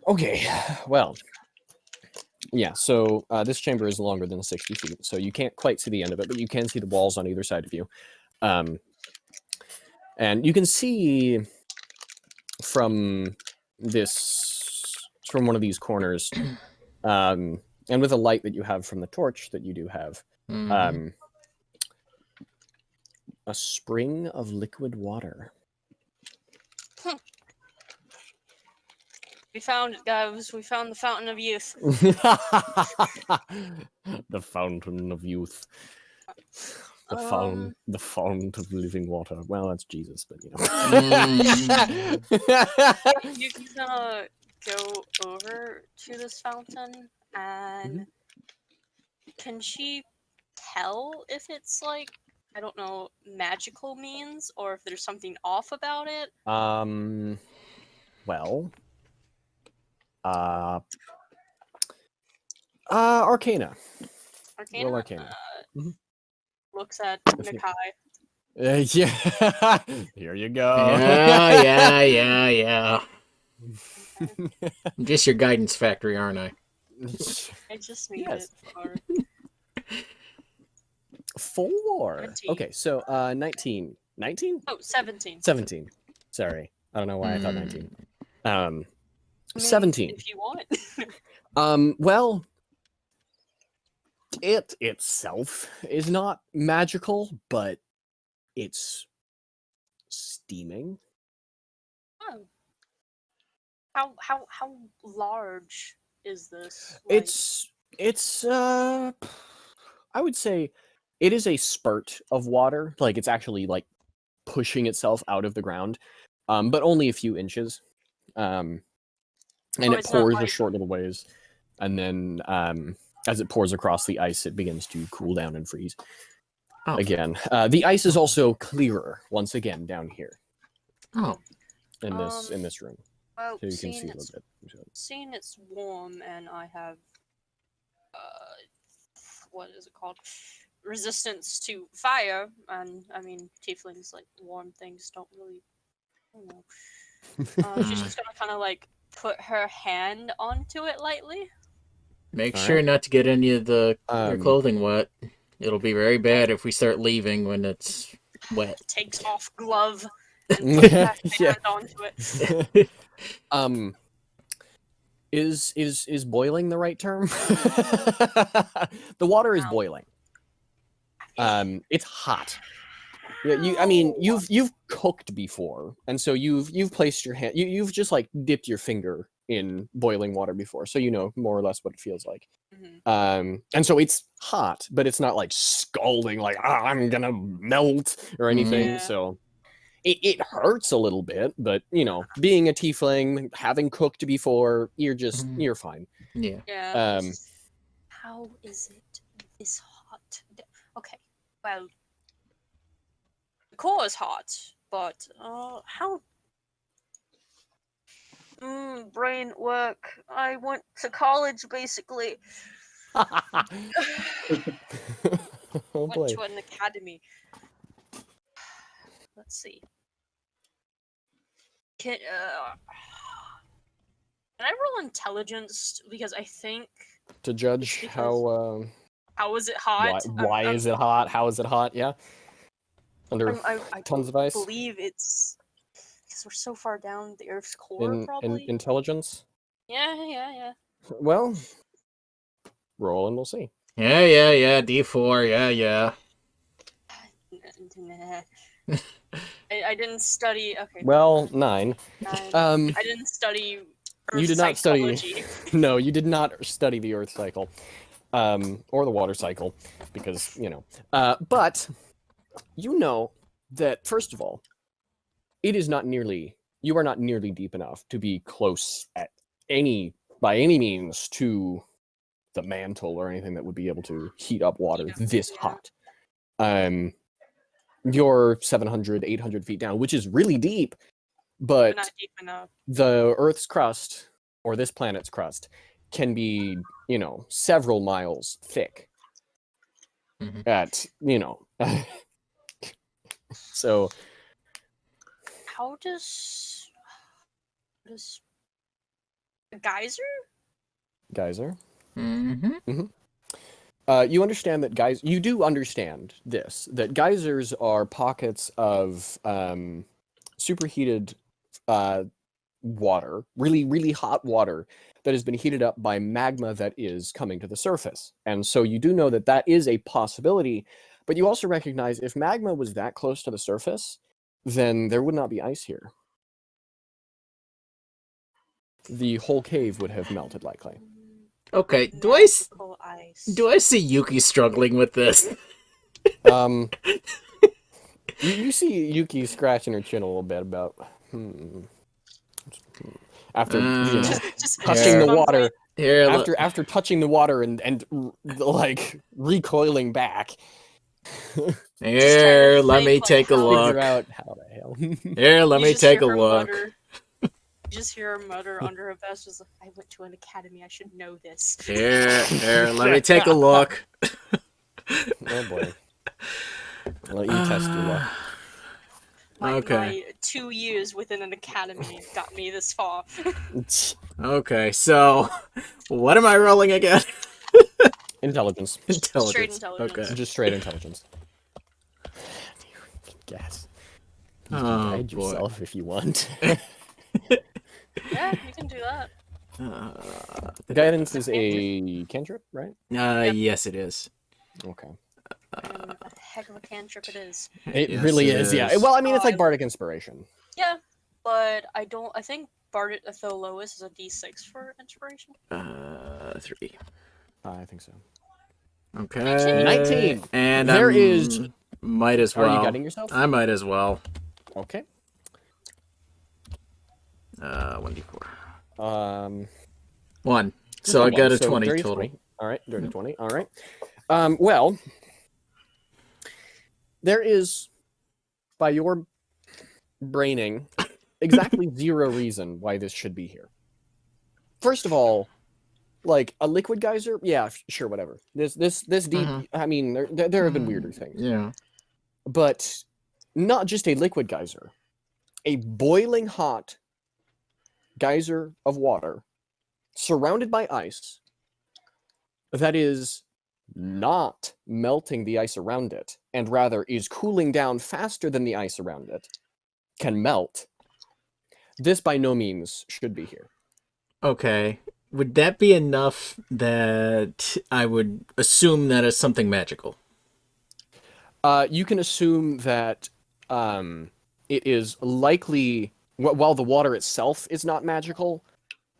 Okay, well, yeah, so this chamber is longer than 60 feet, so you can't quite see the end of it, but you can see the walls on either side of you. And you can see from one of these corners, and with a light that you have from the torch that you do have, Mhm. A spring of liquid water. We found it, guys. We found the fountain of youth. The fountain of youth. The fount of living water. Well, that's Jesus, but You can go over to this fountain, and can she tell if it's like I don't know, magical means, or if there's something off about it. Well, Arcana. Arcana Roll Arcana. Mhm. looks at If you- Nakai. Yeah. Here you go. Yeah. I'm just your guidance factory, aren't I? I just need Yes. it for 4. 17. Okay, so 19. 19? 17. 17. Sorry. I don't know why I thought 19. I mean, 17. if you want. Well, it itself is not magical, but it's steaming. Oh. How large is this? Like, It's I would say it is a spurt of water. Like it's actually like pushing itself out of the ground. But only a few inches. And Oh, it it's not pours a like- short little ways. And then as it pours across the ice, it begins to cool down and freeze. Oh. Again. The ice is also clearer once again down here Oh. in this room. well, So you can see a little bit. seeing it's warm and I have what is it called? Resistance to fire, and I mean tieflings like warm things don't really, I don't know. She's just gonna kind of like put her hand onto it lightly. Make All sure right. not to get any of your Um, clothing wet. It'll be very bad if we start leaving when it's wet. Takes off glove and puts her Yeah. hand onto it. Is boiling the right term? The water is Wow. boiling. It's hot. Yeah, I mean, you've cooked before, and so you've placed your hand. You've just like dipped your finger in boiling water before, so you know more or less what it feels like. Mhm. And so it's hot, but it's not like scalding, like I'm gonna melt or anything. Yeah. So it hurts a little bit, but you know, being a tiefling, having cooked before, you're fine. Yeah. Yeah. How is it this hot? Okay, well, the core is hot, but how? Brain work. I went to college basically. Oh Went boy. to an academy. Let's see. Can I roll intelligence because I think To judge because- how how is it hot? why is it hot? How is it hot? Yeah. Under I tons of ice. believe it's because we're so far down the Earth's core, In probably. intelligence. Yeah. Well, roll and we'll see. Yeah. D4. Yeah. Nah. I didn't study. Okay. Well, 9. 9. I didn't study. Earth You did not study- psychology. No, you did not study the Earth cycle, or the water cycle, because you know. But you know that first of all, you are not nearly deep enough to be close by any means to the mantle or anything that would be able to heat up water this Yeah. hot. You're 700, 800 feet down, which is really deep, But but not deep enough. the Earth's crust, or this planet's crust, can be, you know, several miles thick. Mhm. At, you know. So, How does a geyser? geyser. Mm-hmm. You understand that you do understand this, that geysers are pockets of superheated water, really, really hot water that has been heated up by magma that is coming to the surface. And so you do know that that is a possibility, but you also recognize if magma was that close to the surface, then there would not be ice here. The whole cave would have melted likely. Okay. Magical ice. Do I see Yuki struggling with this? You see Yuki scratching her chin a little bit about after you know, Just touching the clumsily. water. Here, look. After touching the water and like recoiling back. Here, let me think, like, take a how- look. Figure out how the hell. Here, let You me just take a hear her look. mutter- You just hear her mutter under her breath, just like, I went to an academy, I should know this. Here, let me take a look. Oh boy. I'll let you test your luck. Okay. My 2 years within an academy got me this far. Okay, so what am I rolling again? Intelligence. Intelligence. Straight intelligence. Okay. Just straight intelligence. Guess. You Oh, can guide boy. yourself if you want. Yeah, you can do that. Guidance is a cantrip, right? Yes, it is. Okay. And a heck of a cantrip it is. It Yes, really it is, yeah. is. Well, I mean, it's like I- bardic inspiration. Yeah, but I think Bard at the lowest is a D6 for inspiration. 3. I think so. Okay. 19. And There is- might as Are well. you guiding yourself? I might as well. Okay. 1d4. 1. So I got a 20 dirty total. 20. All right, dirty 20. All right. Well, there is, by your braining, exactly 0 reason why this should be here. First of all, like a liquid geyser, yeah, sure, whatever. This deep. Mhm. I mean, there have been weirder things, Yeah. but not just a liquid geyser, a boiling hot geyser of water surrounded by ice that is not melting the ice around it, and rather is cooling down faster than the ice around it, can melt. This by no means should be here. Okay. Would that be enough that I would assume that it's something magical? You can assume that it is likely, while the water itself is not magical,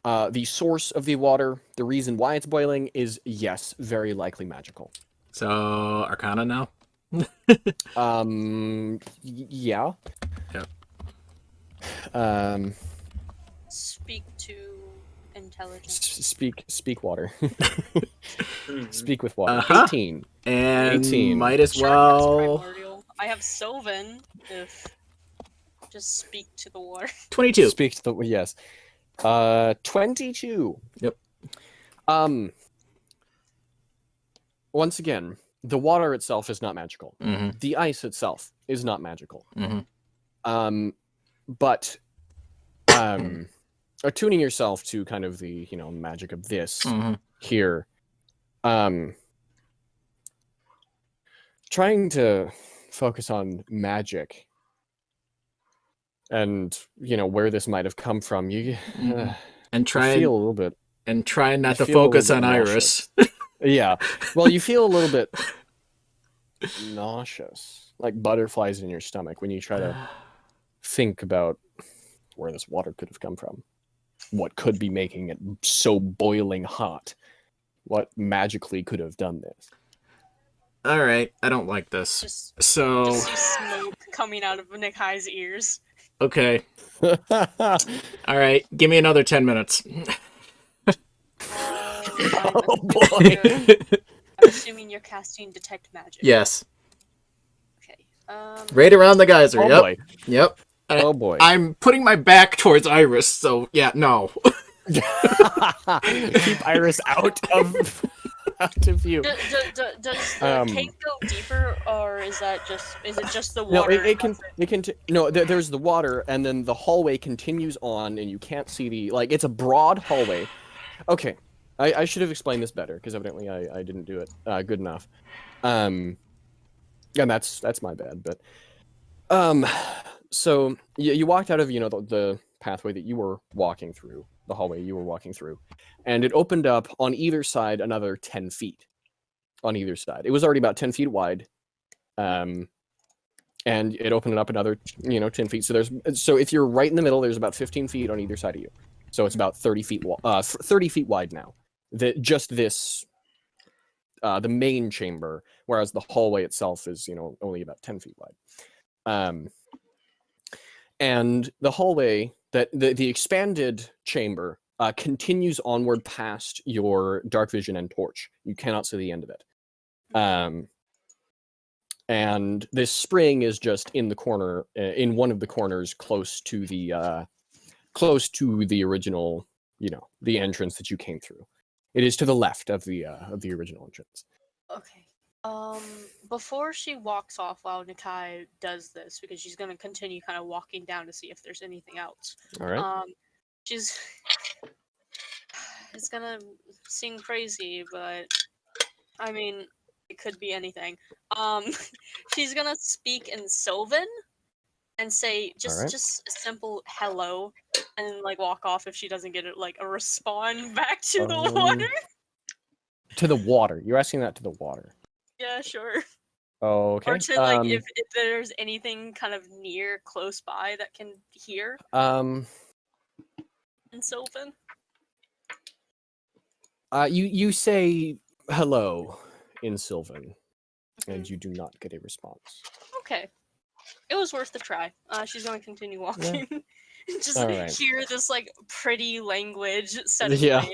the source of the water, the reason why it's boiling, is, yes, very likely magical. So, Arcana now? Yeah. Yep. Speak to intelligence. Speak water. Mhm. Speak with water. Uh-huh. 18. And 18. might as Sure, that's well... primordial. I have Sylvan, if... Just speak to the water. 22. Speak to the, yes. 22. Yep. Once again, the water itself is not magical. Mm-hmm. The ice itself is not magical. Mm-hmm. But attuning yourself to kind of the, magic of this Mm-hmm. here, trying to focus on magic and, where this might have come from, you Mhm. And you try feel a little bit. not you to feel a little focus bit on Iris. Yeah. Well, you feel a little bit nauseous, like butterflies in your stomach when you try to think about where this water could have come from. What could be making it so boiling hot? What magically could have done this? All right, I don't like this. Just So, see smoke coming out of Nick High's ears. okay. All right, give me another 10 minutes. Oh, boy. I'm assuming you're casting Detect Magic. Yes. Okay. Right around the geyser. Oh Yep. boy. Yep. Oh boy. I'm putting my back towards Iris, so yeah, no. Keep Iris out of view. Does the cave go deeper, or is it just the No, water? there's the water, and then the hallway continues on, and you can't see it's a broad hallway. Okay, I should have explained this better, because evidently I didn't do it good enough. And that's my bad, but so you walked out of the pathway that you were walking through, the hallway you were walking through, and it opened up on either side another 10 feet. On either side, it was already about 10 feet wide, and it opened it up another 10 feet. So if you're right in the middle, there's about 15 feet on either side of you. So it's about 30 feet 30 feet wide now. This the main chamber, whereas the hallway itself is only about 10 feet wide. And the hallway, that the expanded chamber, continues onward past your dark vision and torch. You cannot see the end of it. and this spring is just in the corner, in one of the corners, close to the original, the entrance that you came through. It is to the left of the original entrance. Okay. Before she walks off while Nakai does this, because she's gonna continue kind of walking down to see if there's anything else. All right. She's it's gonna seem crazy, but I mean, it could be anything. She's gonna speak in Sylvan and say just Alright. just a simple hello, and then like walk off if she doesn't get it like a respawn back to the water. To the water. You're asking that to the water. Yeah, sure. Okay. Or to like if there's anything kind of near close by that can hear in Sylvan. You say hello in Sylvan, and Mhm. you do not get a response. Okay. It was worth the try. She's gonna continue walking. Just Alright. hear this like pretty language suddenly. Yeah.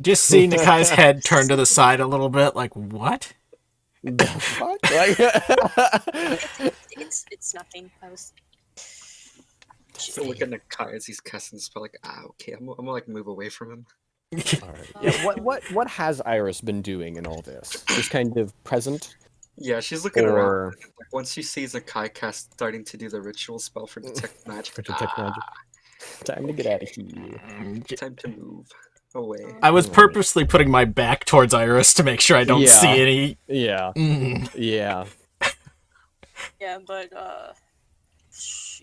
Just see Nakai's head turn to the side a little bit, like, what? The fuck? Like, It's nothing. I was. So look at Nakai as he's casting the spell, like, okay, I'm gonna like move away from him. Alright. Yeah. What has Iris been doing in all this? Just kind of present, Yeah, she's looking around. or Like, once she sees Nakai cast starting to do the ritual spell for detect magic, for detect magic? Time to get out of here. time to move away. I was purposely putting my back towards Iris to make sure I don't Yeah. see any. Yeah. Yeah. Yeah, but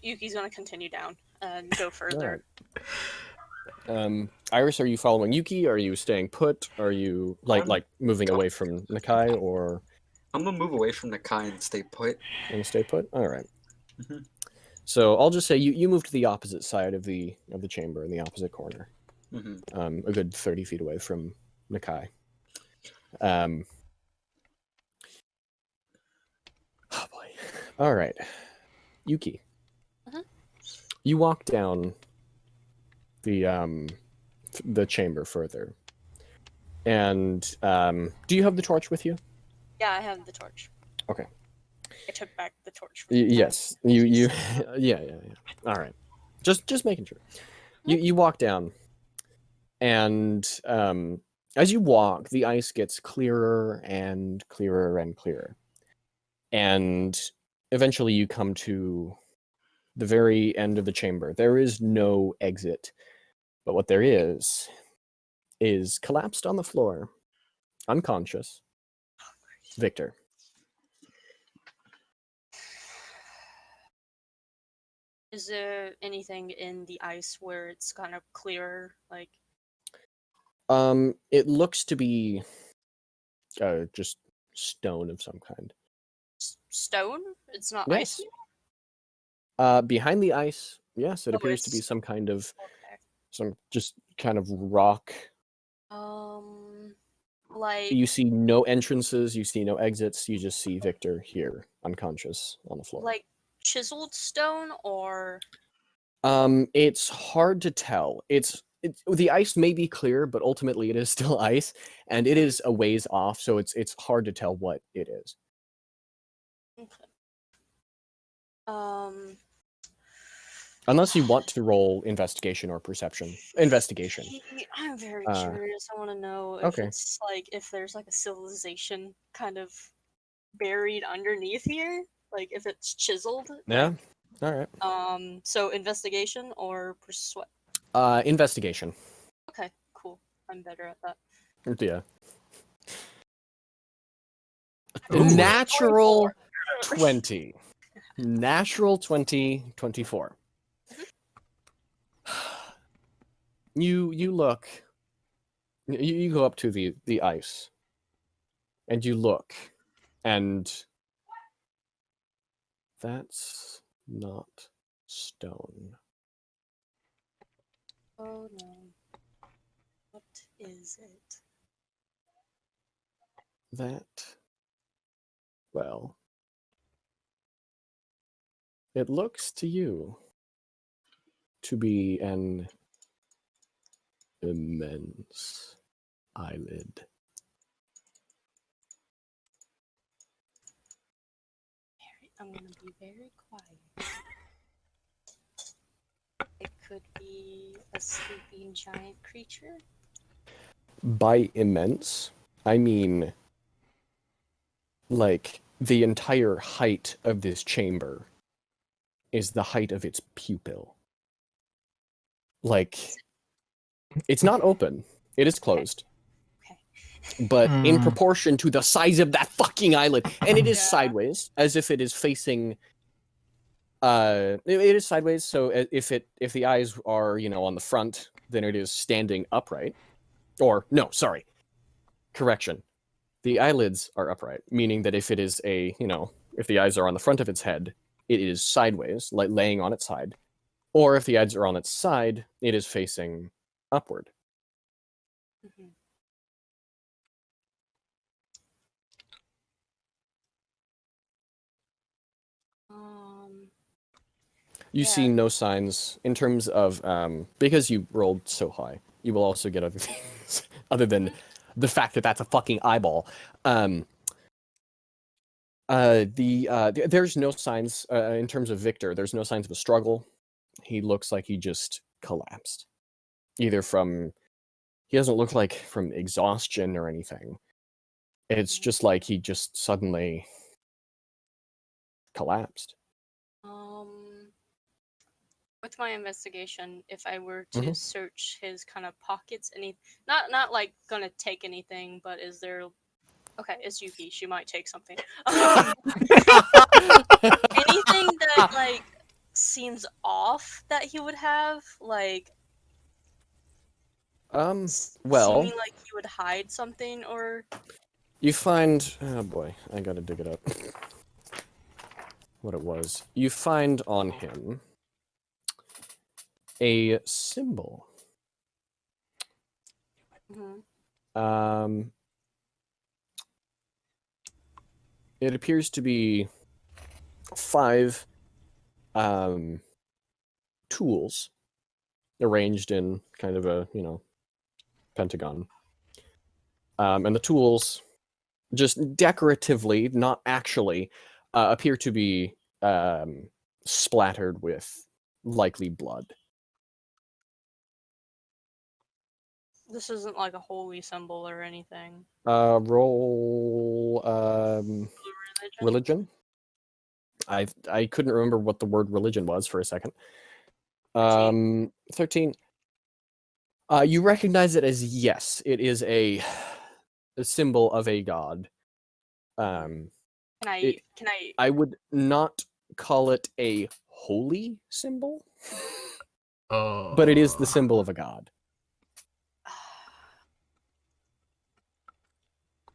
Yuki's gonna continue down and go further. Iris, are you following Yuki? Are you staying put? Are you like moving away from Nakai, or I'm gonna move away from Nakai and stay put. and stay put? All right. Mhm. So I'll just say you move to the opposite side of the chamber, in the opposite corner, Mhm. a good 30 feet away from Nakai. Oh boy. All right, Yuki. Mhm. You walk down the chamber further, and do you have the torch with you? Yeah, I have the torch. Okay. I took back the torch. From the Yes, town. you yeah. All right, just making sure. You walk down, and as you walk, the ice gets clearer and clearer and clearer, and eventually you come to the very end of the chamber. There is no exit, but what there is collapsed on the floor, unconscious, Victor. Is there anything in the ice where it's kind of clearer, like? It looks to be just stone of some kind. Stone? It's not Yes. ice. Behind the ice, yes, it Oh, appears to be it's- some kind of Okay. some just kind of rock. Like You see no entrances, you see no exits, you just see Victor here, unconscious on the floor. chiseled stone or It's hard to tell. It's the ice may be clear, but ultimately it is still ice, and it is a ways off, so it's hard to tell what it is. okay. Um. Unless you want to roll investigation or perception. Investigation. I'm very Uh, curious. I want to know if okay. it's like if there's like a civilization kind of buried underneath here, like if it's chiseled. Yeah. All right. So investigation or persuade. Investigation. Okay, cool. I'm better at that. Yeah. Ooh. Natural 20. Natural 20, 24. You look. You go up to the ice, and you look, and that's not stone. Oh no. What is it? That, well, it looks to you to be an immense eyelid. I'm gonna be very quiet. It could be a sleeping giant creature. By immense, I mean like the entire height of this chamber is the height of its pupil. Like, it's not open. It is closed. Okay. But in Hmm. proportion to the size of that fucking eyelid, and it is Yeah. sideways, as if it is facing. It is sideways. So if the eyes are on the front, then it is standing upright. Or no, sorry, correction. The eyelids are upright, meaning that if it is if the eyes are on the front of its head, it is sideways, like laying on its side. Or if the eyes are on its side, it is facing upward. Mhm. You Yeah. see no signs in terms of because you rolled so high. You will also get other things other than the fact that that's a fucking eyeball. There's no signs in terms of Victor. There's no signs of a struggle. He looks like he just collapsed, either from. He doesn't look like from exhaustion or anything. It's just like he just suddenly collapsed. With my investigation, if I were to Mhm. search his kind of pockets, not like gonna take anything, but is there? Okay, it's Yuki. She might take something. Anything that like seems off that he would have, like Well, seeming like he would hide something, or you find. Oh boy, I gotta dig it up. What it was. You find on him a symbol. Mhm. It appears to be 5 tools arranged in kind of a pentagon. And the tools, just decoratively, not actually, appear to be splattered with likely blood. This isn't like a holy symbol or anything. Roll Religion? religion. I couldn't remember what the word religion was for a second. 13. You recognize it as yes. It is a symbol of a god. Can I? It- Can I? I would not call it a holy symbol, Oh. but it is the symbol of a god.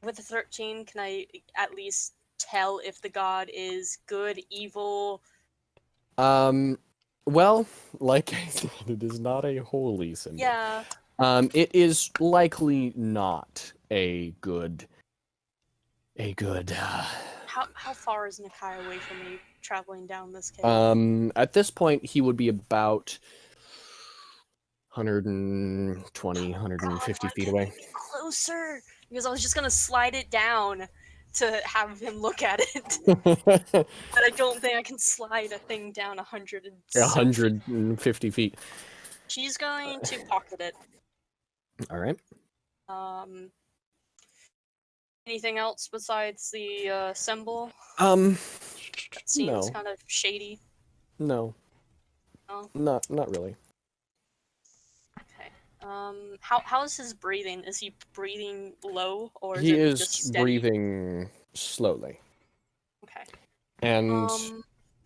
With the 13, can I at least tell if the god is good, evil? Well, like I said, it is not a holy symbol. Yeah. It is likely not a good. How far is Nakai away from me traveling down this cave? At this point, he would be about 120, 150 God, feet why away. can't you be closer? Because I was just gonna slide it down to have him look at it. But I don't think I can slide a thing down 100 and so feet. 150 feet. She's going to pocket it. All right. Anything else besides the symbol? That Seems no, kind of shady. no, No. not really. Okay. How is his breathing? Is he breathing low or He is it is just steady? breathing slowly, Okay. and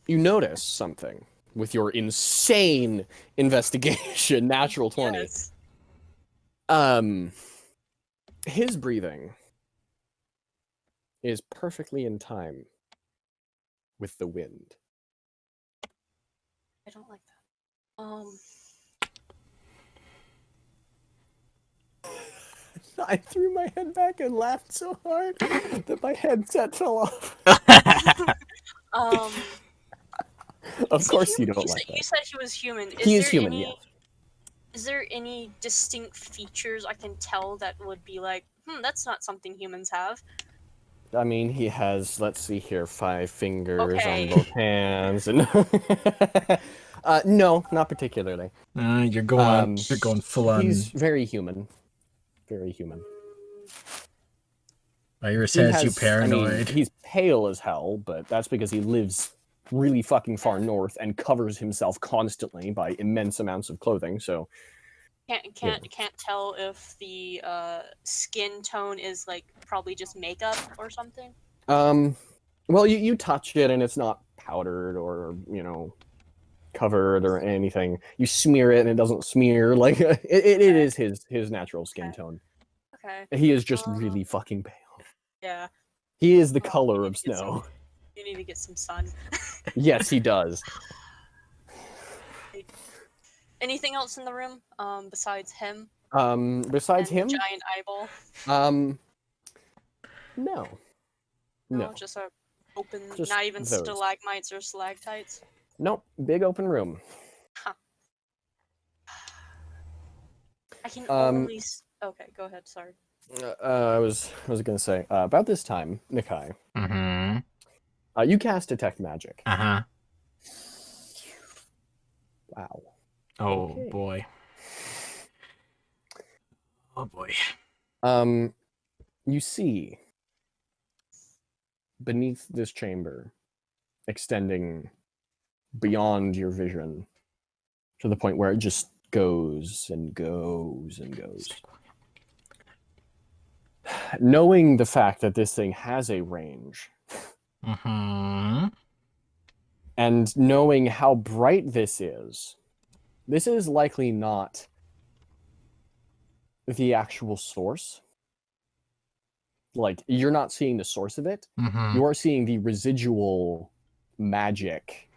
you notice something with your insane investigation, natural 20. Yes. His breathing is perfectly in time with the wind. I don't like that. I threw my head back and laughed so hard that my headset fell off. Of is he course you human? don't like You that. said he was human. He is human, yes. Is there any distinct features I can tell that would be like, that's not something humans have? I mean, he has, let's see here, 5 fingers Okay. on both hands, and no, not particularly. You're going full on. He's very human. Very human. Iris He has you I mean, paranoid. he's pale as hell, but that's because he lives really fucking far north and covers himself constantly by immense amounts of clothing, so... Can't tell if the skin tone is like probably just makeup or something. Well, you touch it and it's not powdered or, covered or anything. You smear it and it doesn't smear. Like, it is his natural skin tone. Okay. He is just really fucking pale. Yeah. He is the Well, color you of need to get snow. You need to get some sun. Yes, he does. Anything else in the room? Besides him? Besides and him? The giant eyeball. No. No. Just a open, Just not even those. stalagmites or stalactites. Nope. Big open room. I can only. Okay, go ahead. Sorry. I was gonna say about this time, Nikai. Mm-hmm. You cast detect magic. Uh-huh. Wow. Oh Okay. boy. Oh boy. You see beneath this chamber, extending beyond your vision to the point where it just goes and goes and goes. Knowing the fact that this thing has a range, Mm-hmm. and knowing how bright this is likely not the actual source. Like, you're not seeing the source of it. Mm-hmm. You're seeing the residual magic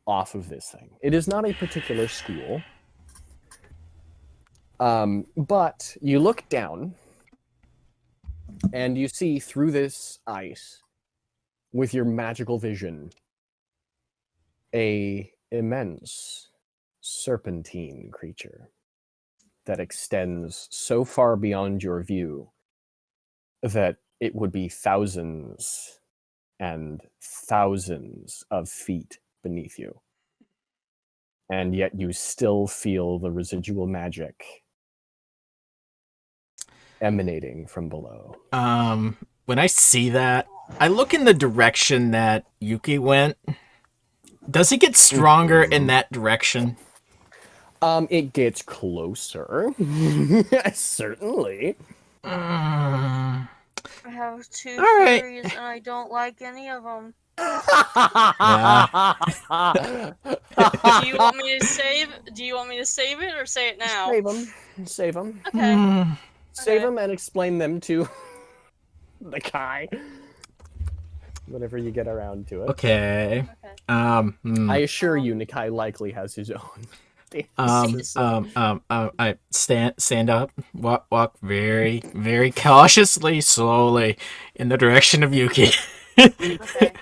off of this thing. It is not a particular school. But you look down and you see through this ice with your magical vision a immense serpentine creature that extends so far beyond your view that it would be thousands and thousands of feet beneath you. And yet you still feel the residual magic emanating from below. When I see that, I look in the direction that Yuki went. Does he get stronger in that direction? It gets closer. Certainly. I have 2 right. theories, and I don't like any of them. Do you want me to save? Do you want me to save it or say it now? Save them. Okay. Save them and explain them to the Kai. Whenever you get around to it. Okay. I assure you, Nikai likely has his own. I stand up, walk very, very cautiously, slowly in the direction of Yuki. Okay.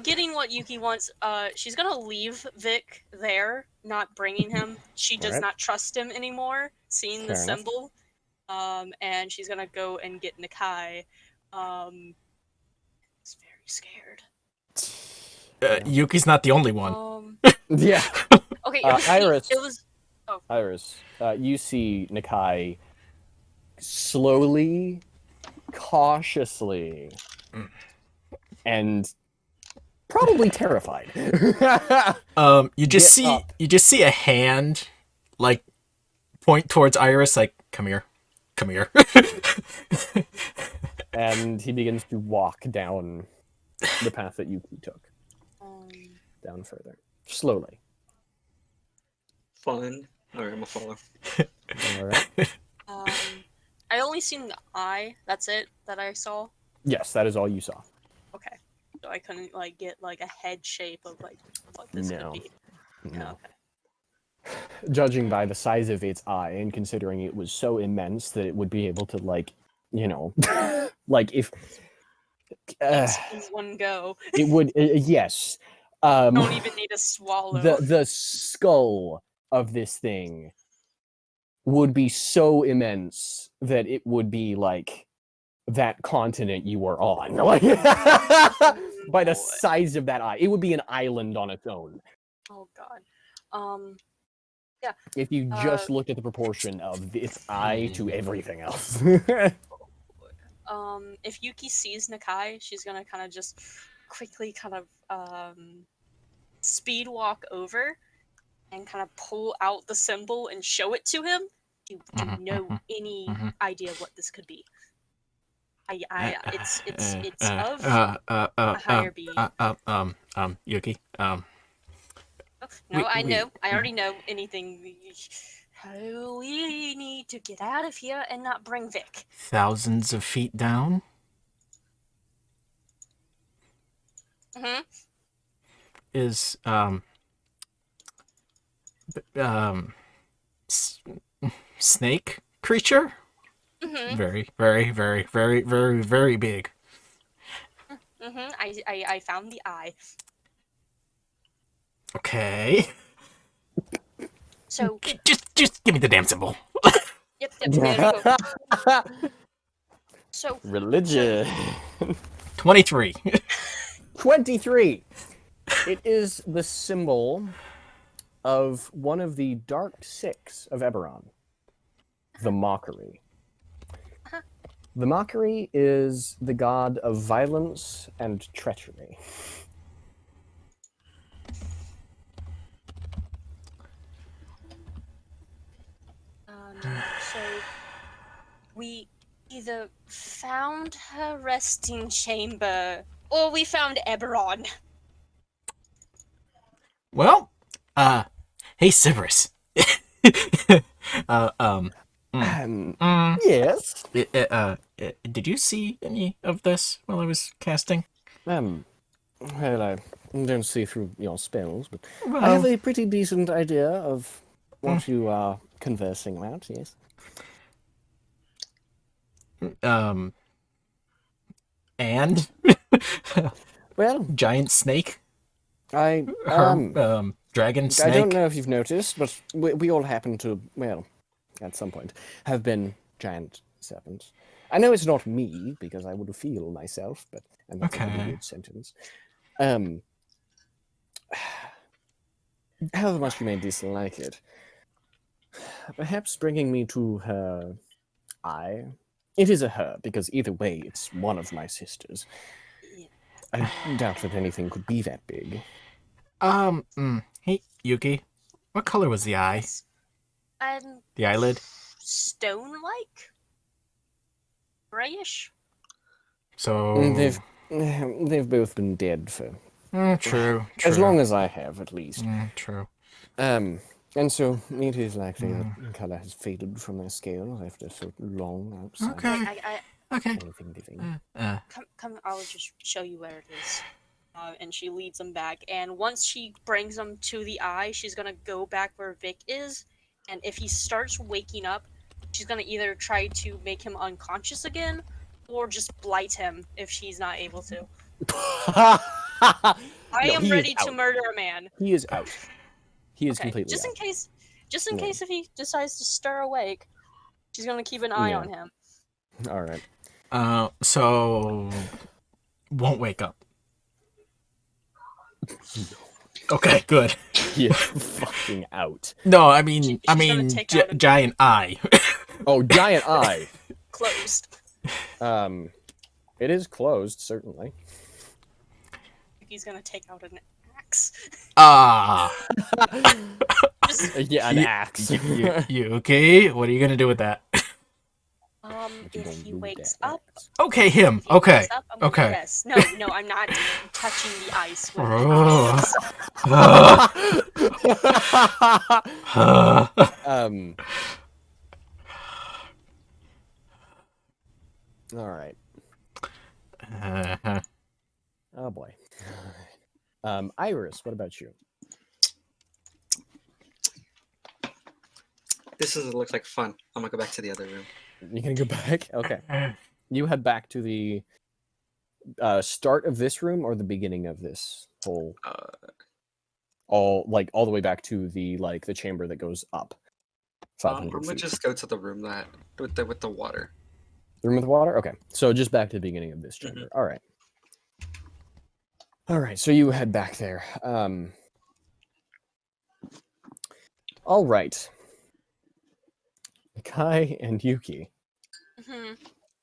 Getting what Yuki wants. She's gonna leave Vic there, not bringing him. She does not trust him anymore. Seeing the symbol, and she's gonna go and get Nakai. He's very scared. Yuki's not the only one. Yeah. Okay, Iris. It was. Oh. Iris, you see Nakai slowly, cautiously, and probably terrified. You just see a hand, like, point towards Iris, like, come here. And he begins to walk down the path that Yuki took. Down further. Slowly. Fun. Alright, I'm gonna follow. Alright. I only seen the eye. That's it that I saw. Yes, that is all you saw. Okay. So I couldn't get a head shape of what this could be. No. Okay. Judging by the size of its eye and considering it was so immense that it would be able to if in one go. It would yes. Don't even need to swallow. The skull of this thing would be so immense that it would be like that continent you are on. Like, by the size of that eye. It would be an island on its own. Oh god. If you just looked at the proportion of its eye to everything else. If Yuki sees Nakai, she's gonna kind of just quickly kind of speed walk over and kind of pull out the symbol and show it to him. Do you know any idea what this could be? It's of a higher being. Yuki. No, I know. I already know anything. We need to get out of here and not bring Vic. Thousands of feet down is snake creature. Very, very, very, very, very, very big. I found the eye. Okay. So just give me the damn symbol. yep, there we go. So Religion. 23. 23. It is the symbol of one of the Dark Six of Eberron, the Mockery. The Mockery is the god of violence and treachery. So we either found her resting chamber or we found Eberron. Well, hey Severus. Yes. Did you see any of this while I was casting? Well, I don't see through your spells, but Well, I have a pretty decent idea of what you are conversing about, yes. And Well, giant snake, I dragon I snake. don't know if you've noticed, but we all happen to, well, at some point, have been giant serpents. I know it's not me, because I would feel myself, but and that's a Okay. really weird sentence. However much you may dislike it, perhaps bringing me to her eye. It is a her, because either way, it's one of my sisters. I doubt that anything could be that big. Hey Yuki, what color was the eye? The eyelid? Stone-like, grayish. So They've both been dead for true. as long as I have, at least. True. And so it is likely that the color has faded from their scales after so long outside Okay. Okay. anything living. Come, I'll just show you where it is. And she leads them back. And once she brings them to the eye, she's gonna go back where Vic is. And if he starts waking up, she's gonna either try to make him unconscious again, or just blight him if she's not able to. I am ready to murder a man. He is out. He is completely just out. in case if he decides to stir awake, she's gonna keep an eye on him. All right. So won't wake up. Okay, good. He is fucking out. No, I mean, She's gonna take out a- giant eye. Oh, giant eye. Closed. It is closed, certainly. He's gonna take out an axe. Yeah, an axe. Yuki, what are you gonna do with that? If he wakes up, Okay, him. if he Okay. wakes up, I'm gonna Okay. rest. No, I'm not touching the ice with All right. Uh-huh. Oh boy. Iris, what about you? This looks like fun. I'm gonna go back to the other room. You gonna go back? Okay. You head back to the start of this room or the beginning of this whole all the way back to the the chamber that goes up 500 I'm gonna feet. just go to the room that with the water. The room with water? Okay. So just back to the beginning of this Mm-hmm. chamber. All right. All right. So you head back there. All right. Kai and Yuki,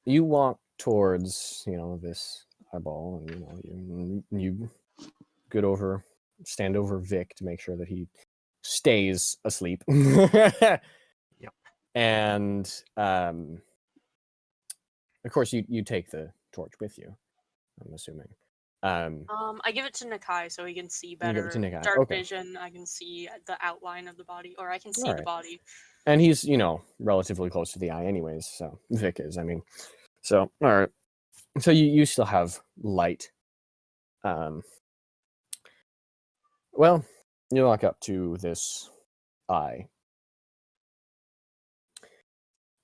you walk towards, this eyeball, and you stand over Vic to make sure that he stays asleep. Yep. And of course, you take the torch with you, I'm assuming. I give it to Nakai so he can see You give better. it to Nakai, Dark okay. vision, I can see the outline of the body, or I can see the Alright. body. And he's, relatively close to the eye anyways, so Vic is, So, all right. So you still have light. Well, you walk up to this eye.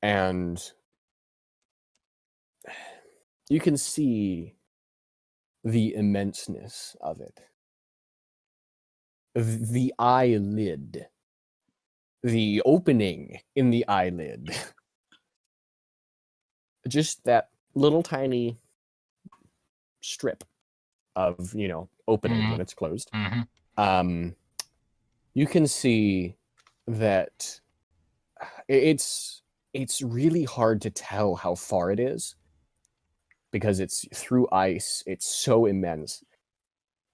And you can see the immenseness of it. The eyelid. The opening in the eyelid. Just that little tiny strip of, opening when it's closed. Mm-hmm. You can see that it's really hard to tell how far it is because it's through ice. It's so immense.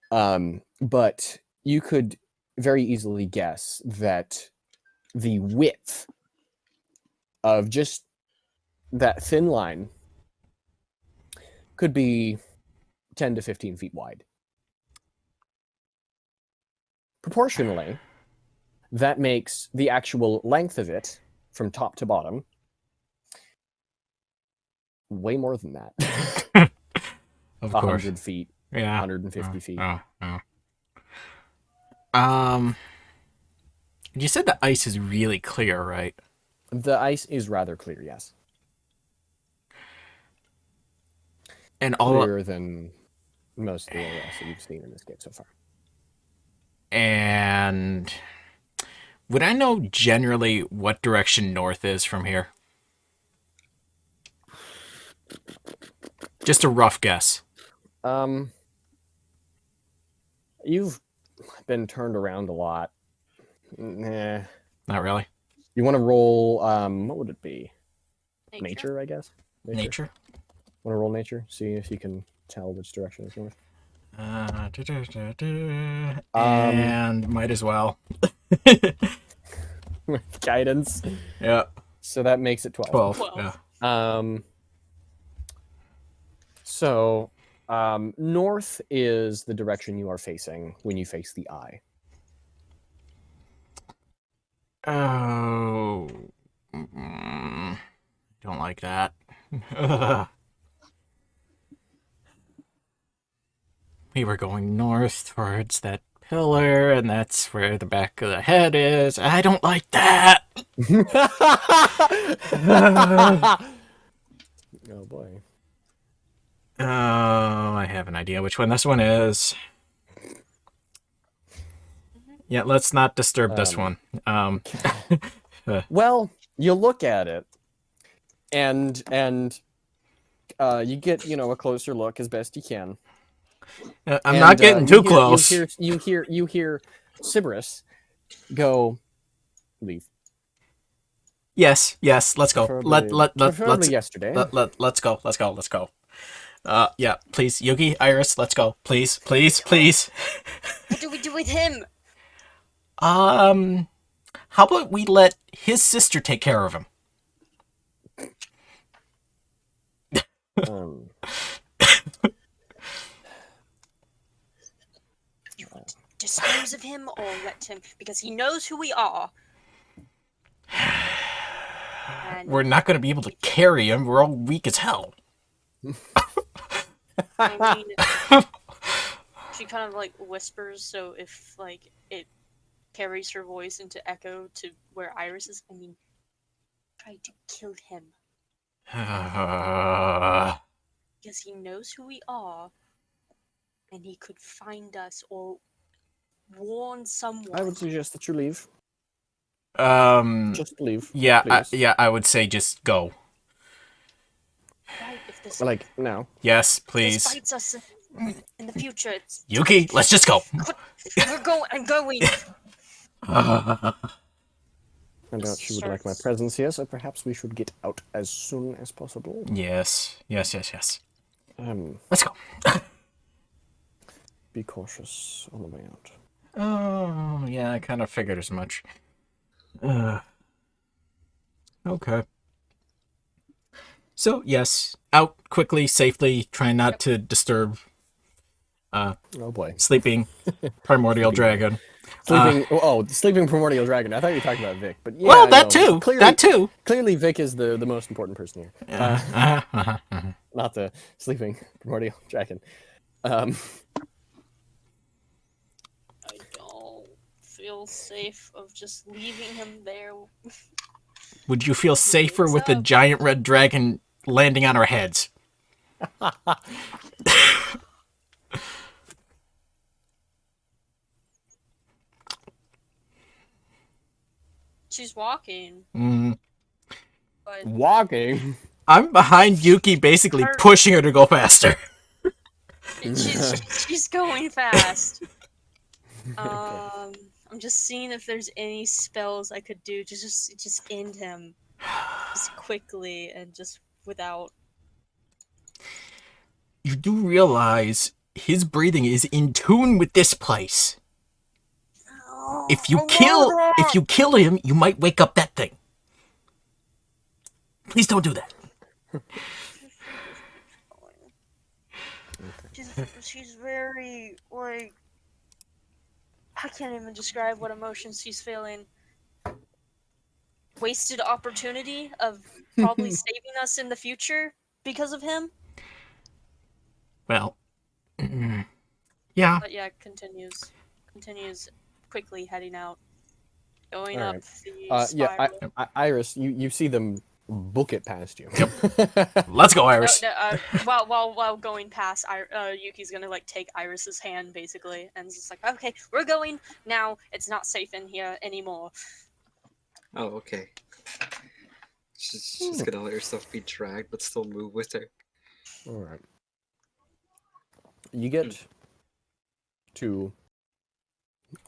But you could very easily guess that the width of just that thin line could be 10 to 15 feet wide. Proportionally, that makes the actual length of it from top to bottom way more than that. Of course. 100 feet, Yeah. 150 feet. You said the ice is really clear, right? The ice is rather clear, yes. And all Clearer than most of the other ice that you've seen in this game so far. And would I know generally what direction north is from here? Just a rough guess. You've been turned around a lot. Nah. Not really. You want to roll, what would it be? Nature, I guess? Nature? Want to roll nature? See if you can tell which direction is north. And might as well. Guidance. Yeah. So that makes it 12. 12. Yeah. So, north is the direction you are facing when you face the eye. Oh. Don't like that. We were going north towards that pillar, and that's where the back of the head is. I don't like that. Oh boy. Oh, I have an idea which one this one is. Yeah, let's not disturb this one. Well, you look at it, and you get a closer look as best you can. I'm not getting too close. You hear Sybaris go, leave. Yes, let's go. Preferably yesterday. Let's go. Yeah, please, Yuki, Iris, let's go. Please. What do we do with him? How about we let his sister take care of him? You want to dispose of him or let him, because he knows who we are. And We're not going to be able to carry him. We're all weak as hell. I mean, she kind of whispers, so if it carries her voice into echo to where Iris is. I mean, try to kill him because he knows who we are, and he could find us or warn someone. I would suggest that you leave. Just leave. Yeah, please. I would say just go. Right, if this Like, no. Yes, this please. bites us in the future, it's Yuki, let's just go. we're going. I'm going. No doubt Just she would like my starts- presence here, so perhaps we should get out as soon as possible. Yes. Um, Let's go. be cautious on the way out. Oh, yeah, I kind of figured as much. Okay. So, yes, out quickly, safely, trying not to disturb Oh boy. sleeping primordial dragon. Sleeping primordial dragon. I thought you were talking about Vic, but yeah, Well, that no, too. Clearly, That too. Clearly, Vic is the most important person here. Not the sleeping primordial dragon. I don't feel safe of just leaving him there. Would you feel safer with a giant red dragon landing on our heads? She's walking, Mm. but Walking. I'm behind Yuki, basically Her- pushing her to go faster. she's going fast. I'm just seeing if there's any spells I could do to just end him, just quickly and just without. You do realize his breathing is in tune with this place. If you kill him, you might wake up that thing. Please don't do that. She's very like I can't even describe what emotions she's feeling. Wasted opportunity of probably saving us in the future because of him. Well, yeah. But yeah, continues quickly heading out, going All up right. the Yeah, spiral. Iris, you see them book it past you. Let's go, Iris. While going past, Yuki's gonna like take Iris's hand basically, and it's just like, okay, we're going now. It's not safe in here anymore. Oh, okay. She's gonna let herself be dragged, but still move with her. All right. You get to,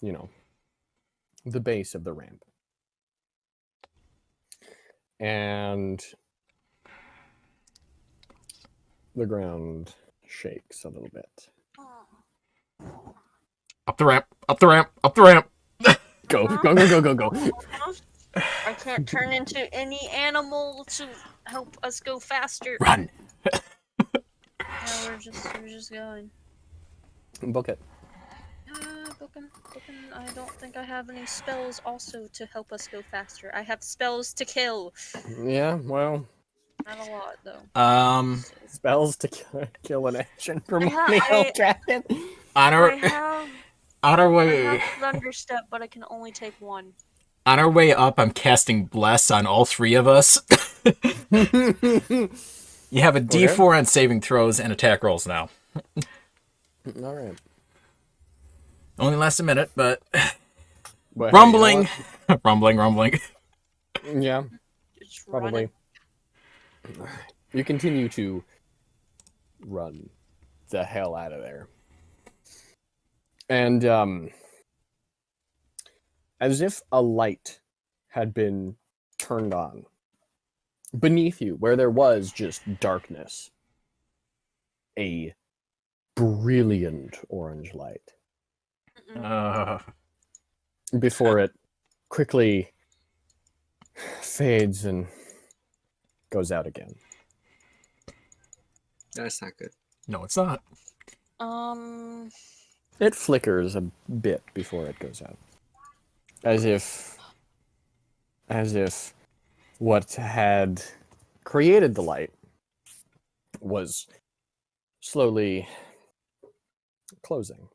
the base of the ramp. And the ground shakes a little bit. Up the ramp, up the ramp, up the ramp. Go. I can't turn into any animal to help us go faster. Run. No, we're just going. Book it. Bookin'. I don't think I have any spells also to help us go faster. I have spells to kill. Yeah, well, Not a lot though. spells to kill an action from I- dragon. On I our have I way, have Thunderstep, but I can only take one. on our way up, I'm casting Bless on all three of us. You have a D4 on saving throws and attack rolls now. All right. Only lasts a minute, but But hey, rumbling, you rumbling. yeah, Just probably. running. You continue to run the hell out of there. And as if a light had been turned on beneath you, where there was just darkness, a brilliant orange light before it quickly fades and goes out again. That's not good. No, it's not. It flickers a bit before it goes out. As if what had created the light was slowly closing,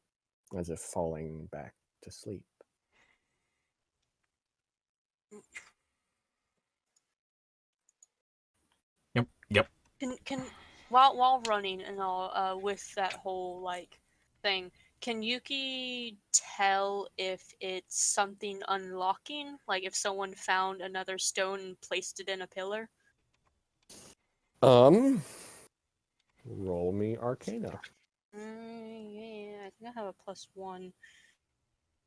as if falling back to sleep. Yep. Can while running and all with that whole like thing, can Yuki tell if it's something unlocking? Like if someone found another stone and placed it in a pillar? Roll me Arcana. Yeah, I think I have a +1.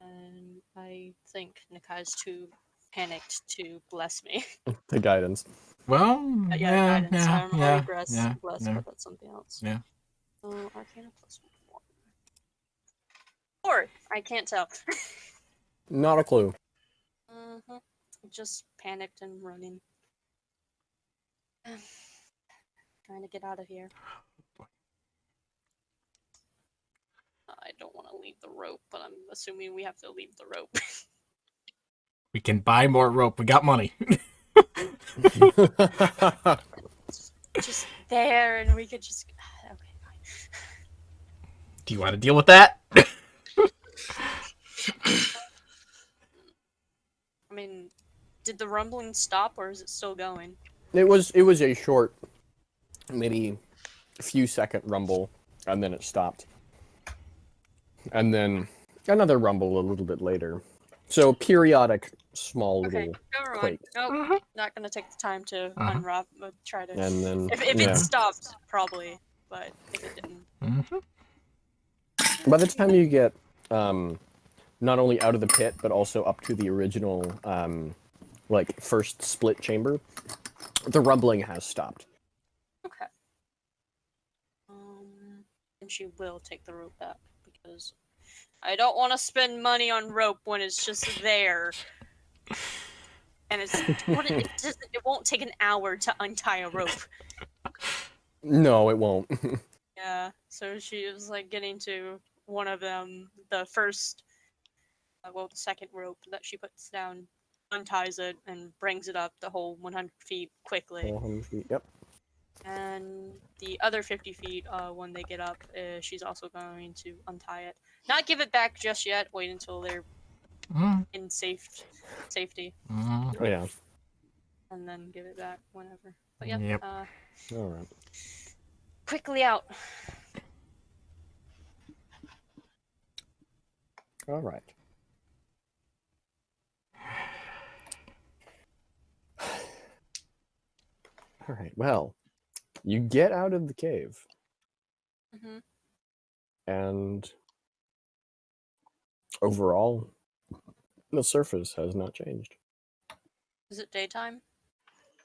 And I think Nikai's too panicked to bless me. The guidance. Well, Yeah, guidance. yeah, I'm already blessed, yeah. but that's something else. Yeah. Arcana +1. Or I can't tell. Not a clue. Just panicked and running. Trying to get out of here. I don't want to leave the rope, but I'm assuming we have to leave the rope. We can buy more rope. We got money. Just there, and we could just. Okay, fine. Do you want to deal with that? I mean, did the rumbling stop, or is it still going? It was a short, maybe a few second rumble, and then it stopped. And then another rumble a little bit later. So periodic small Okay, little never mind. quake. Nope, not gonna take the time to unwrap. Try to. And then If yeah. it stopped, probably, but if it didn't. By the time you get not only out of the pit, but also up to the original like first split chamber, the rumbling has stopped. Okay. And she will take the rope back because I don't want to spend money on rope when it's just there. And it won't take an hour to untie a rope. No, it won't. Yeah, so she was like getting to one of them, the first, the second rope that she puts down, unties it and brings it up the whole 100 feet quickly. 100 feet, yep. And the other 50 feet, when they get up, she's also going to untie it. Not give it back just yet. Wait until they're in safety. Oh yeah. And then give it back whenever. But yeah, Yep. All right. quickly out. All right. All right. Well, you get out of the cave, and overall, the surface has not changed. Is it daytime?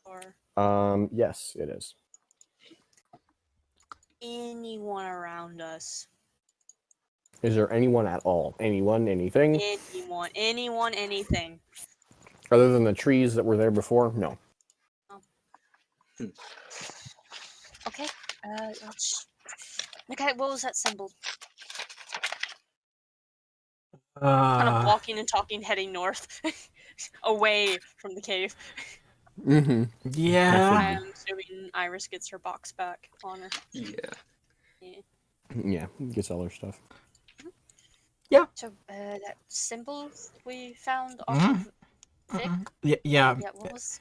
Or Yes, it is. anyone around us? Is there anyone at all? Anyone? Anything? Anyone, anything. Other than the trees that were there before? No. Okay. Okay, what was that symbol? Kind of walking and talking, heading north, away from the cave. Mm-hmm. Yeah. I'm assuming Iris gets her box back on her. Yeah. Yeah, gets all her stuff. So, that symbol we found off of Vic? Yeah. Yeah, what was...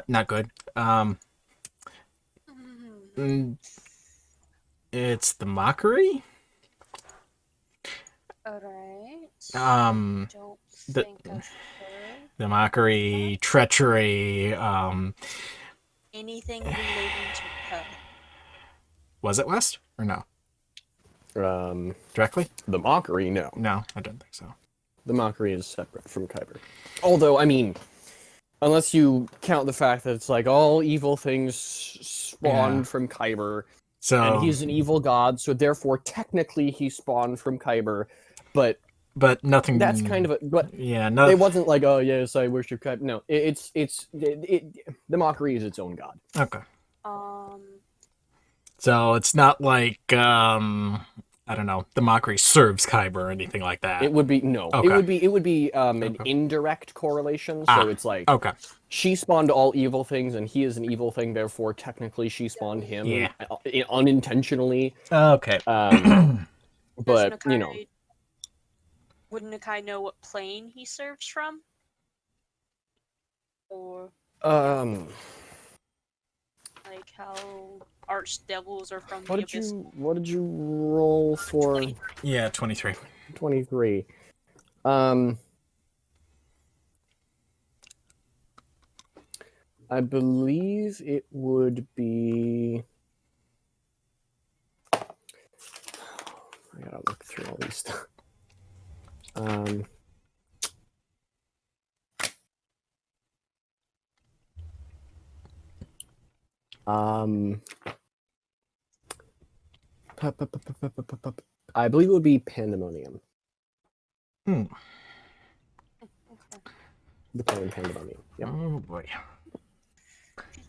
Not good. It's the mockery. Alright. The- Don't think I've heard The mockery, treachery. anything relating to her. Was it West or no? Directly? The mockery, no. No, I don't think so. The mockery is separate from Kyber. Although, I mean, unless you count the fact that it's like all evil things spawned from Kyber, So, and he's an evil god, so therefore technically he spawned from Kyber, but nothing. that's kind of a... But Yeah, no. it wasn't like, oh yes, I worship Kyber. No, the mockery is its own god. Okay. So it's not like I don't know, the mockery serves Kyber or anything like that. It would be no. Okay. It would be an indirect correlation. So it's like okay. She spawned all evil things, and he is an evil thing. Therefore, technically, she spawned him unintentionally. Okay. But Nakai, you know, wouldn't Nakai know what plane he serves from? Or like how archdevils are from the abyss? What did you roll for? 23. Yeah, 23. 23. I believe it would be. I gotta look through all these stuff. I believe it would be Pandemonium. Hmm. Okay. The color Pandemonium. Yep. Oh boy.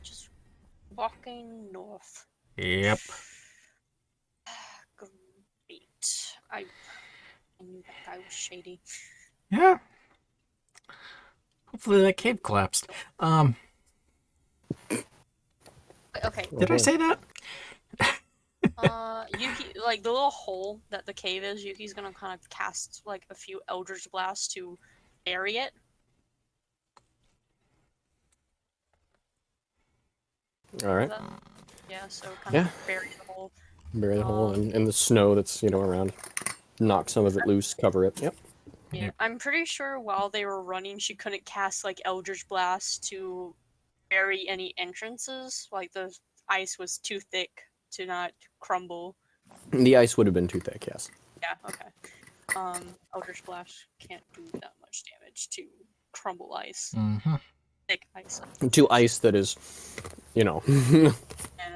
Just walking north. Yep. Great. I knew that guy was shady. Yeah. Hopefully that cave collapsed. Okay. Did I say that? Yuki, like the little hole that the cave is, Yuki's gonna kind of cast like a few Eldritch Blasts to bury it. All right. Yeah, so kind Yeah. of bury the hole. Bury the hole in the snow that's around. Knock some of it loose. Cover it. Yep. Yeah, Yep. I'm pretty sure while they were running, she couldn't cast like Eldritch Blast to bury any entrances. Like the ice was too thick to not crumble. The ice would have been too thick. Yes. Yeah, okay. Eldritch Blast can't do that much damage to crumble ice. Mm-hmm. Thick ice. To ice that is, Yeah.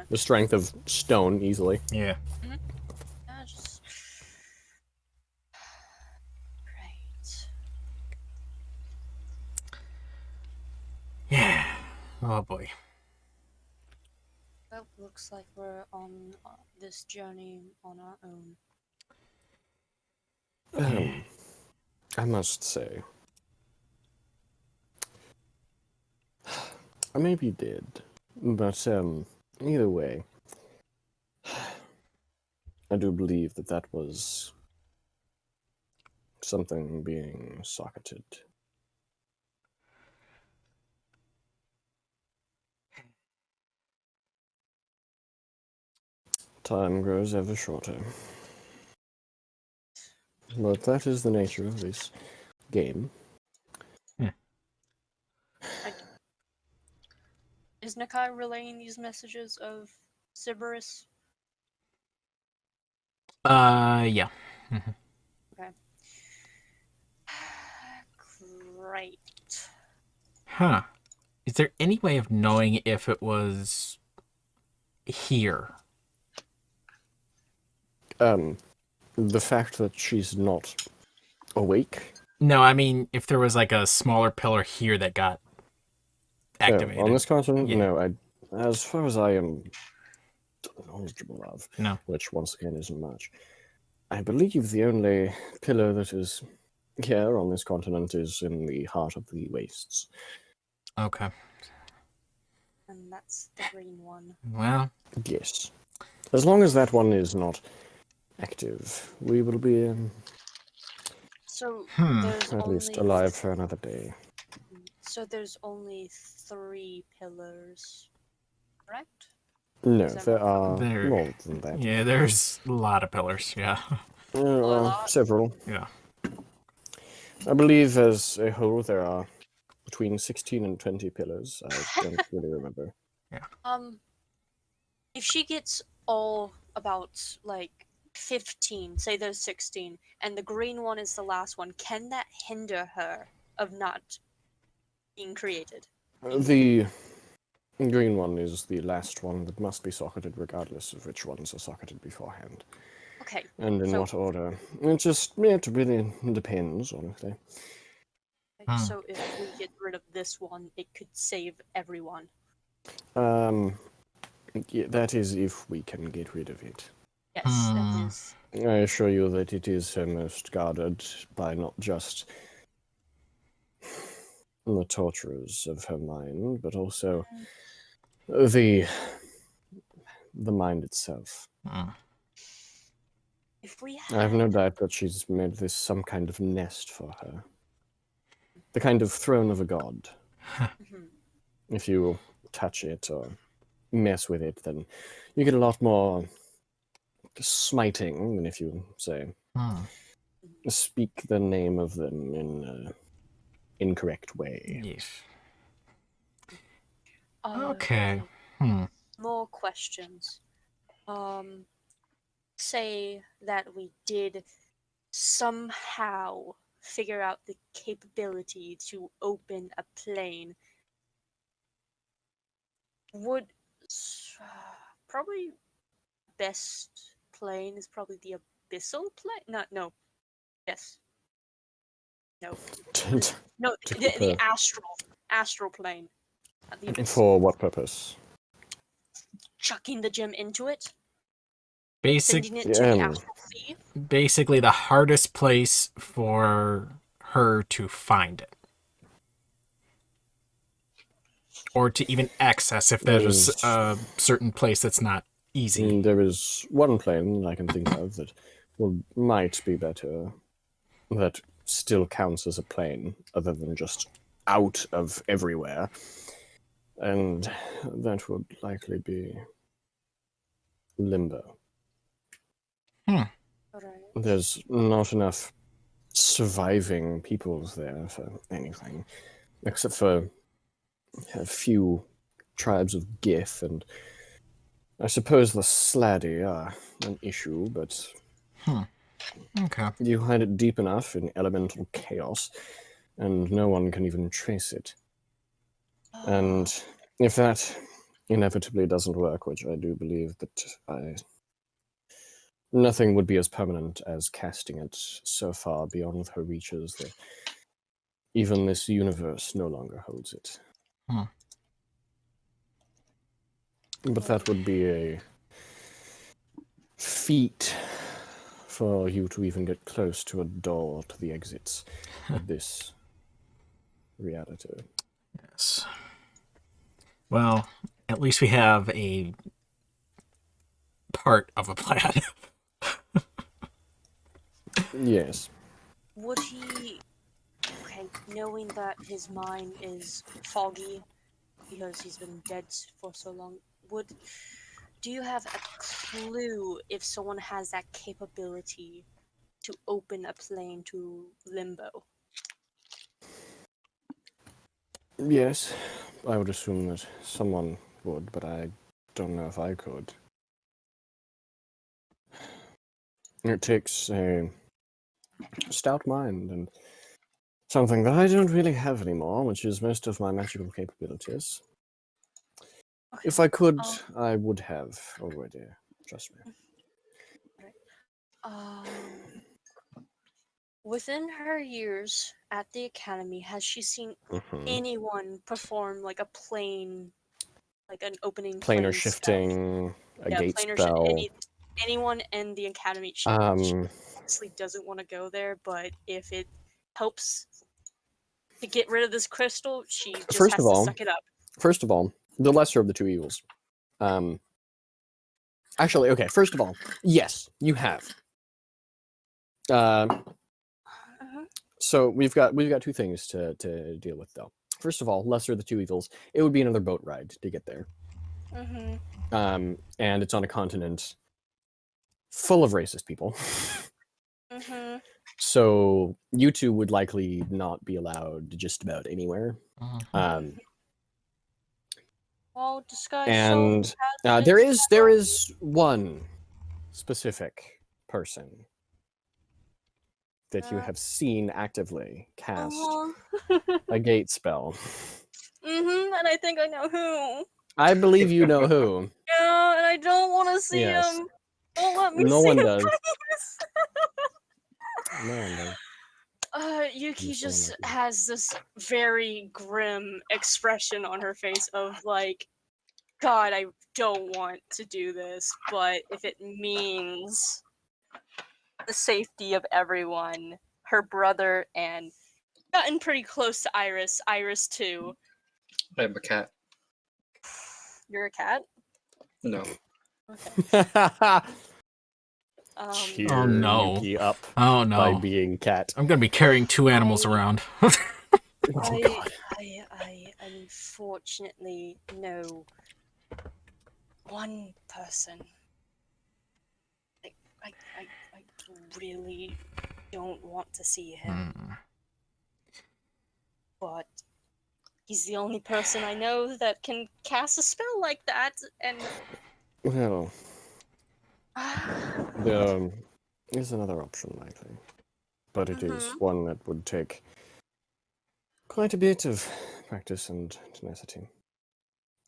the strength of stone easily. Yeah. Just... Right. Yeah. Oh boy. Well, looks like we're on this journey on our own. I must say, I maybe did, but either way, I do believe that was something being socketed. Time grows ever shorter. But that is the nature of this game. Is Nakai relaying these messages of Sybaris? Yeah. Okay. Great. Huh. Is there any way of knowing if it was here? The fact that she's not awake. No, I mean if there was like a smaller pillar here that got activated. On this continent, Yeah. no. As far as I am knowledgeable of, No. which once again isn't much, I believe the only pillar that is here on this continent is in the heart of the wastes. Okay. And that's the green one. Well. Yes. As long as that one is not active, we will be So there's at least alive for another day. So there's only 3 pillars, correct? No, Is that there are There- more than that. Yeah, there's a lot of pillars, yeah. There A are lot? several. Yeah. I believe as a whole there are between 16 and 20 pillars. I don't really remember. If she gets all about like 15, say there's 16, and the green one is the last one, can that hinder her of not being created? The green one is the last one that must be socketed regardless of which ones are socketed beforehand. Okay. And in So- what order. It really depends, honestly. So if we get rid of this one, it could save everyone. Yeah, that is if we can get rid of it. Yes, that is. I assure you that it is most guarded by not just the torturers of her mind, but also the mind itself. If we I have no doubt that she's made this some kind of nest for her. The kind of throne of a god. Mhm. If you touch it or mess with it, then you get a lot more smiting than if you, say, speak the name of them in an incorrect way. Yes. Okay. Hmm. More questions. Say that we did somehow figure out the capability to open a plane. Would probably best plane is probably the abyssal plane. No. Yes. No. No. The astral plane. Not the abyssal. For what purpose? Chucking the gem into it. Basic, Sending it to the Yeah. astral sea. basically the hardest place for her to find it. Or to even access if there's a certain place that's not easy. There is one plane I can think of that might be better. That still counts as a plane, other than just out of everywhere. And that would likely be Limbo. Alright. There's not enough surviving peoples there for anything, except for a few tribes of Gith, and I suppose the Sladdy are an issue, but Okay. you hide it deep enough in elemental chaos, and no one can even trace it. And if that inevitably doesn't work, which I do believe that nothing would be as permanent as casting it so far beyond her reaches that even this universe no longer holds it. But that would be a feat for you to even get close to a door to the exits of this reality. Yes. Well, at least we have a part of a plan. Yes. Would he, okay, knowing that his mind is foggy because he's been dead for so long, do you have a clue if someone has that capability to open a plane to Limbo? Yes, I would assume that someone would, but I don't know if I could. It takes a stout mind and something that I don't really have anymore, which is most of my magical capabilities. Okay. If I could, I would have already. Trust me. Within her years at the academy, has she seen Mhm. anyone perform like a plane, like an opening Planar plane shifting, a yeah, gate planar spell. anyone in the academy? She honestly doesn't want to go there, but if it helps to get rid of this crystal, she just First has of to all- suck it up. First of all, the lesser of the two evils. Actually, okay. First of all, yes, you have. So we've got two things to deal with, though. First of all, lesser of the two evils. It would be another boat ride to get there. And it's on a continent full of racist people. So you two would likely not be allowed just about anywhere. Well, disguise And self has there its is one specific person that you have seen actively cast a gate spell. and I think I know who. I believe you know who. Yeah, and I don't want to see Yes. him. Don't let me No see one him, does. please. No one does. Yuki Just just one of has this very grim expression on her face of like, God, I don't want to do this, but if it means the safety of everyone, her brother, and gotten pretty close to Iris. Iris too. I'm a cat. You're a cat? No. Okay. Cheer Oh, no. Yuki up Oh by no. being cat. I'm gonna be carrying two animals around. Oh God. I unfortunately know one person. I really don't want to see him. But He's the only person I know that can cast a spell like that, and Well, there is another option, likely. But it is one that would take quite a bit of practice and tenacity.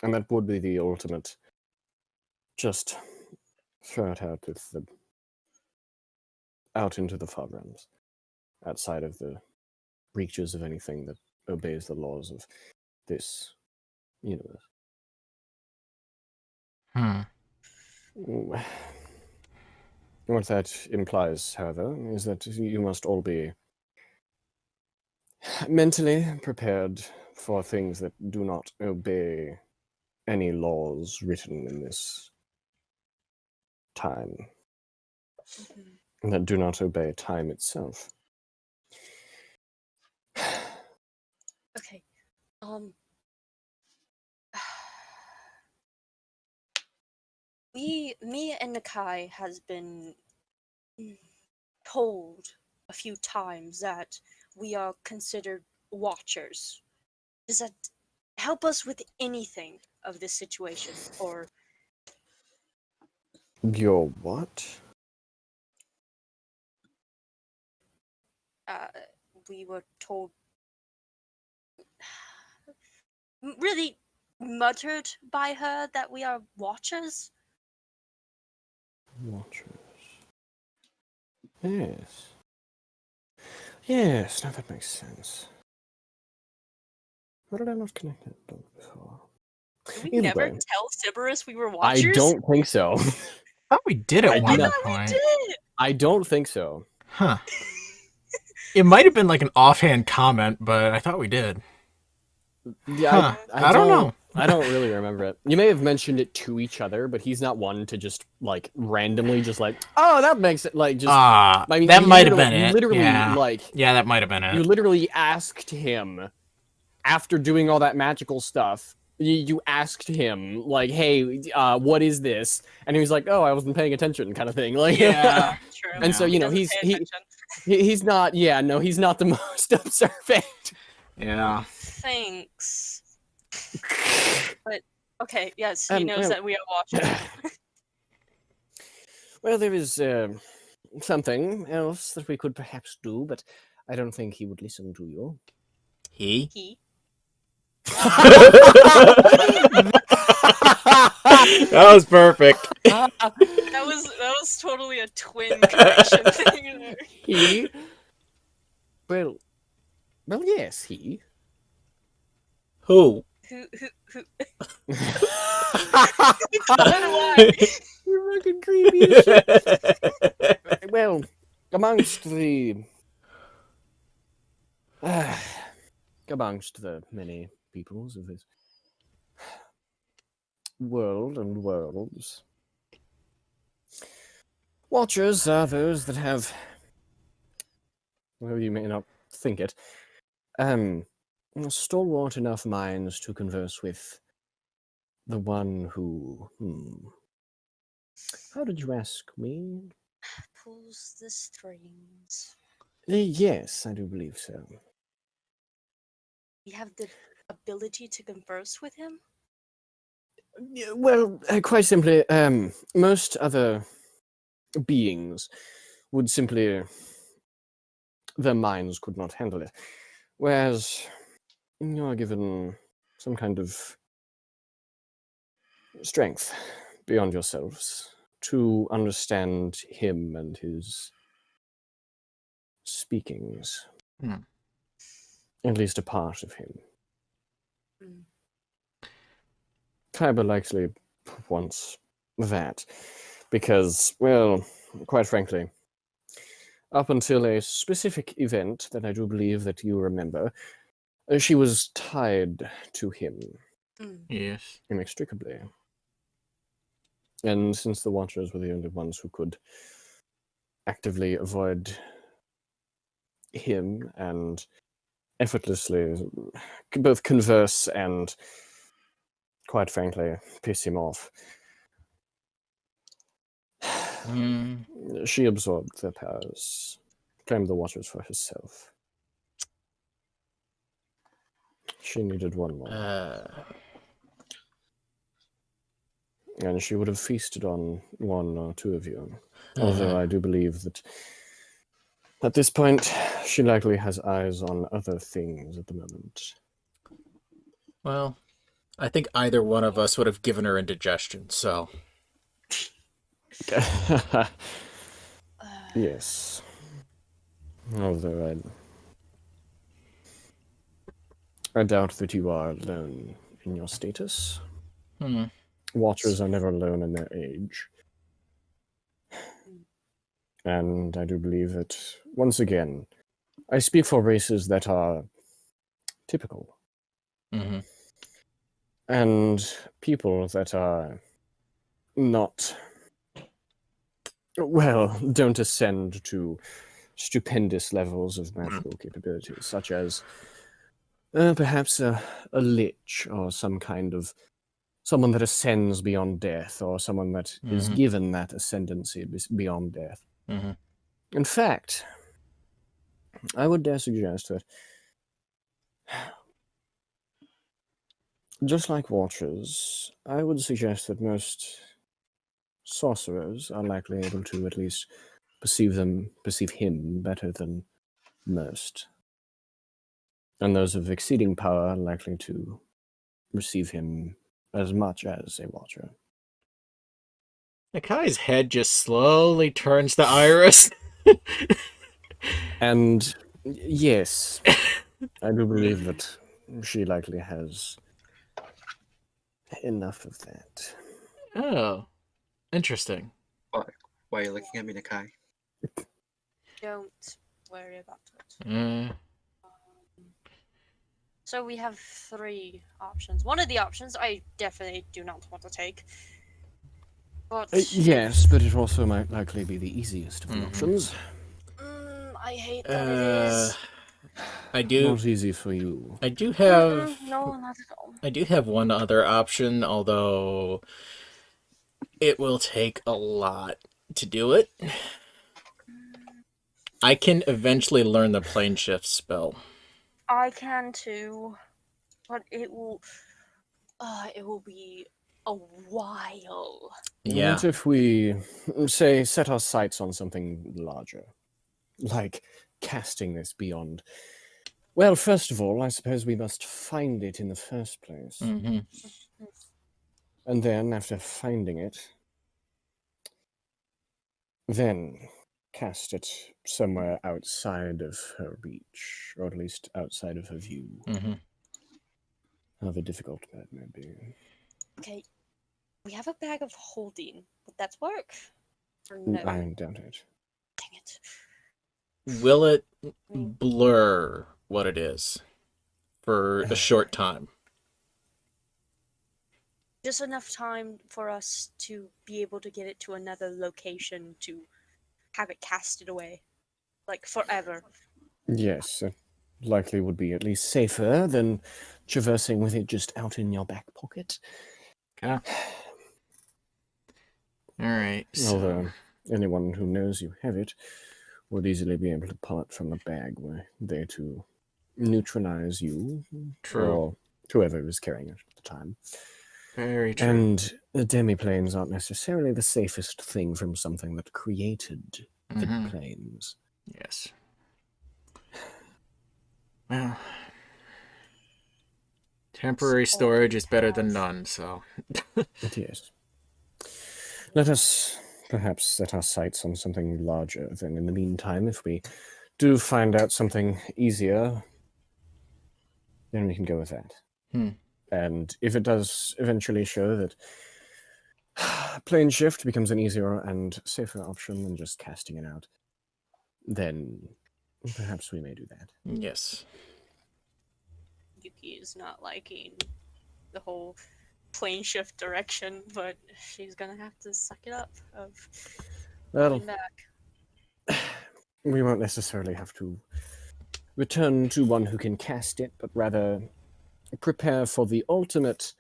And that would be the ultimate. Just throw it out into the far realms, outside of the reaches of anything that obeys the laws of this universe. What that implies, however, is that you must all be mentally prepared for things that do not obey any laws written in this time, and that do not obey time itself. okay. Me and Nakai has been told a few times that we are considered watchers. Does that help us with anything of this situation, or Your what? we were told, really muttered by her that we are watchers? Watchers. Yes. Yes, now that makes sense. Why did I not connect it before? Did we Either never way. tell Sybaris we were I watchers? don't think so. I thought we did at I one do not- thought we point. did! I don't think so. Huh. It might have been like an offhand comment, but I thought we did. Yeah, Huh. I don't know. I don't really remember it. You may have mentioned it to each other, but he's not one to just like randomly just like, oh, that makes it like just. I mean, that you might have literally- been you it. literally, yeah. like- Yeah, that might have been You it. literally asked him after doing all that magical stuff. You asked him like, "Hey, what is this?" And he was like, "Oh, I wasn't paying attention," kind of thing. Like, Yeah. True. And so you know Doesn't pay attention. he's not. Yeah, no, he's not the most observant. Yeah. Thanks. But okay, yes, he knows well- that we are watchers. Well, there is something else that we could perhaps do, but I don't think he would listen to you. He? He. That was perfect. That was totally a twin connection thing there. He? Well, yes, he. Who? Who why? You're fucking creepy as shit. Well, amongst the many peoples of this world and worlds, watchers are those that have, well, you may not think it, stalwart enough minds to converse with the one who, how did you ask me? Pulls the strings. Yes, I do believe so. We have the ability to converse with him? Yeah, well, quite simply, most other beings would simply, their minds could not handle it. Whereas you are given some kind of strength beyond yourselves to understand him and his speakings. Hmm. At least a part of him. Mm. Kyber likely wants that. Because, well, quite frankly, up until a specific event that I do believe that you remember, she was tied to him Mm. Yes. inextricably. And since the Watchers were the only ones who could actively avoid him and effortlessly both converse and, quite frankly, piss him off, she absorbed their powers, claimed the Watchers for herself. She needed one more. And she would have feasted on one or two of you. Although I do believe that at this point, she likely has eyes on other things at the moment. Well, I think either one of us would have given her indigestion, so... Yes. Although I doubt that you are alone in your status. Watchers are never alone in their age. And I do believe that, once again, I speak for races that are typical. And people that are not, well, don't ascend to stupendous levels of magical capabilities, such as perhaps a lich or some kind of someone that ascends beyond death, or someone that is given that ascendancy beyond death. In fact, I would dare suggest that just like watchers, I would suggest that most sorcerers are likely able to at least perceive him better than most. And those of exceeding power are likely to receive him as much as a watcher. Nakai's head just slowly turns to Iris. And yes, I do believe that she likely has enough of that. Oh, interesting. Why are you looking at me, Nakai? Don't worry about it. So we have 3 options. One of the options I definitely do not want to take. But Yes, but it also might likely be the easiest of the options. I hate that it is. I do. Not easy for you. I do have. No, not at all. I do have one other option, although it will take a lot to do it. I can eventually learn the plane shift spell. I can too, but it will be a while. Yeah. What if we, say, set our sights on something larger? Like casting this beyond... Well, first of all, I suppose we must find it in the first place. Mm-hmm. And then, after finding it, then cast it somewhere outside of her reach, or at least outside of her view. Mm-hmm. However difficult that may be. Okay, we have a bag of holding. Would that work? Or no? I doubt it. Dang it. Will it blur what it is for a short time? Just enough time for us to be able to get it to another location to have it casted away. Like, forever. Yes, it likely would be at least safer than traversing with it just out in your back pocket. Okay. Alright, so... Although anyone who knows you have it would easily be able to pull it from the bag were they to neutralize you. True. Or whoever was carrying it at the time. Very true. And the demi-planes aren't necessarily the safest thing from something that created the planes. Yes. Well, temporary storage is better than none, so... It is. Let us perhaps set our sights on something larger. Then in the meantime, if we do find out something easier, then we can go with that. And if it does eventually show that plane shift becomes an easier and safer option than just casting it out, then perhaps we may do that. Yes. Yuki is not liking the whole plane shift direction, but she's gonna have to suck it up of going back. We won't necessarily have to return to one who can cast it, but rather prepare for the ultimate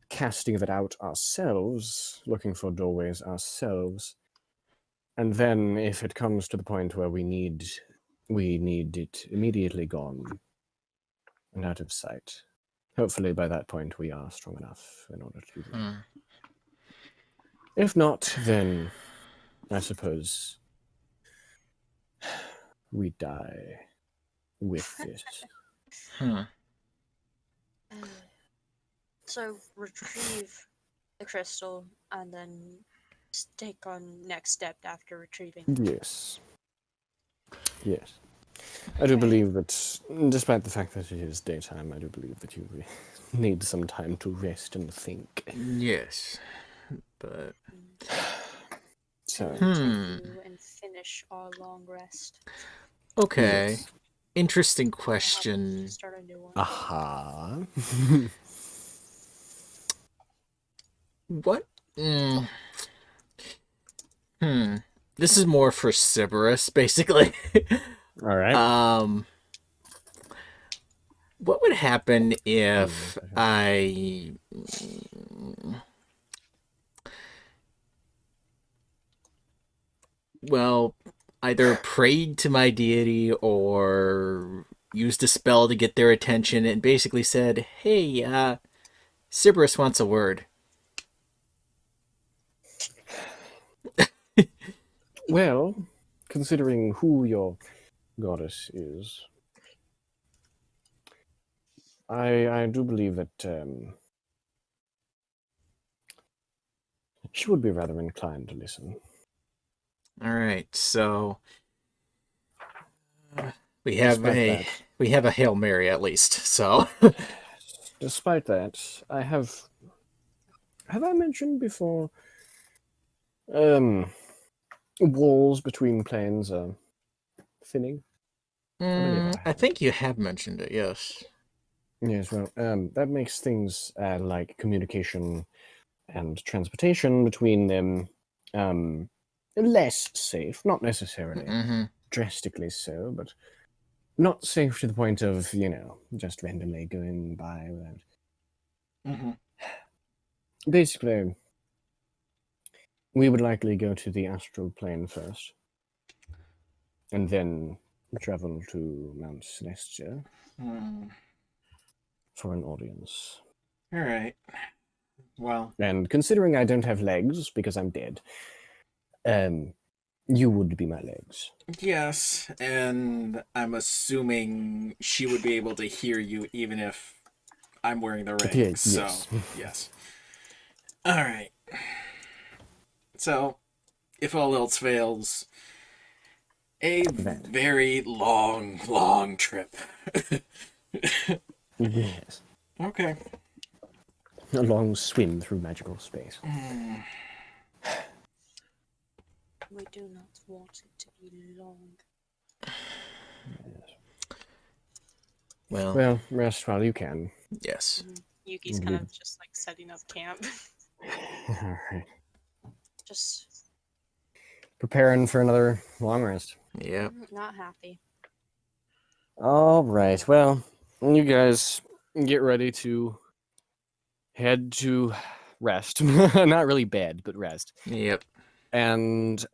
casting of it out ourselves, looking for doorways ourselves. And then if it comes to the point where we need it immediately gone, and out of sight. Hopefully by that point we are strong enough in order to do that. Hmm. If not, then I suppose we die with this. Hmm. So retrieve the crystal and then take on next step after retrieving. Yes. Yes. I do believe that, despite the fact that it is daytime, I do believe that you need some time to rest and think. Yes, but So, Continue and finish our long rest. okay. yes. Interesting We'll have to question. start a new one. Aha. What? This is more for Sybaris, basically. All right. What would happen if I either prayed to my deity or used a spell to get their attention and basically said, "Hey, Sybaris wants a word." Well, considering who your goddess is, I do believe that she would be rather inclined to listen. All right, so we have Despite a Hail Mary at least. So Despite that, I have I mentioned before walls between planes are thinning? I think you have mentioned it. Yes. Yes, well, that makes things like communication and transportation between them less safe. Not necessarily Mm-hmm. drastically so, but not safe to the point of, just randomly going by without. Mm-hmm. Basically, we would likely go to the astral plane first, and then travel to Mount Celestia for an audience. All right. Well, And considering I don't have legs because I'm dead, you would be my legs. yes, and I'm assuming she would be able to hear you even if I'm wearing the ring. Yeah, So, yes. yes. All right. So, if all else fails, a That. very long, long trip. Yes. Okay. A long swim through magical space. We do not want it to be long. Well, rest while you can. Yes. Yuki's kind of just like setting up camp. All right. Just Preparing for another long rest. Yep. not happy. All right. Well, you guys get ready to head to rest. Not really bed, but rest. Yep. And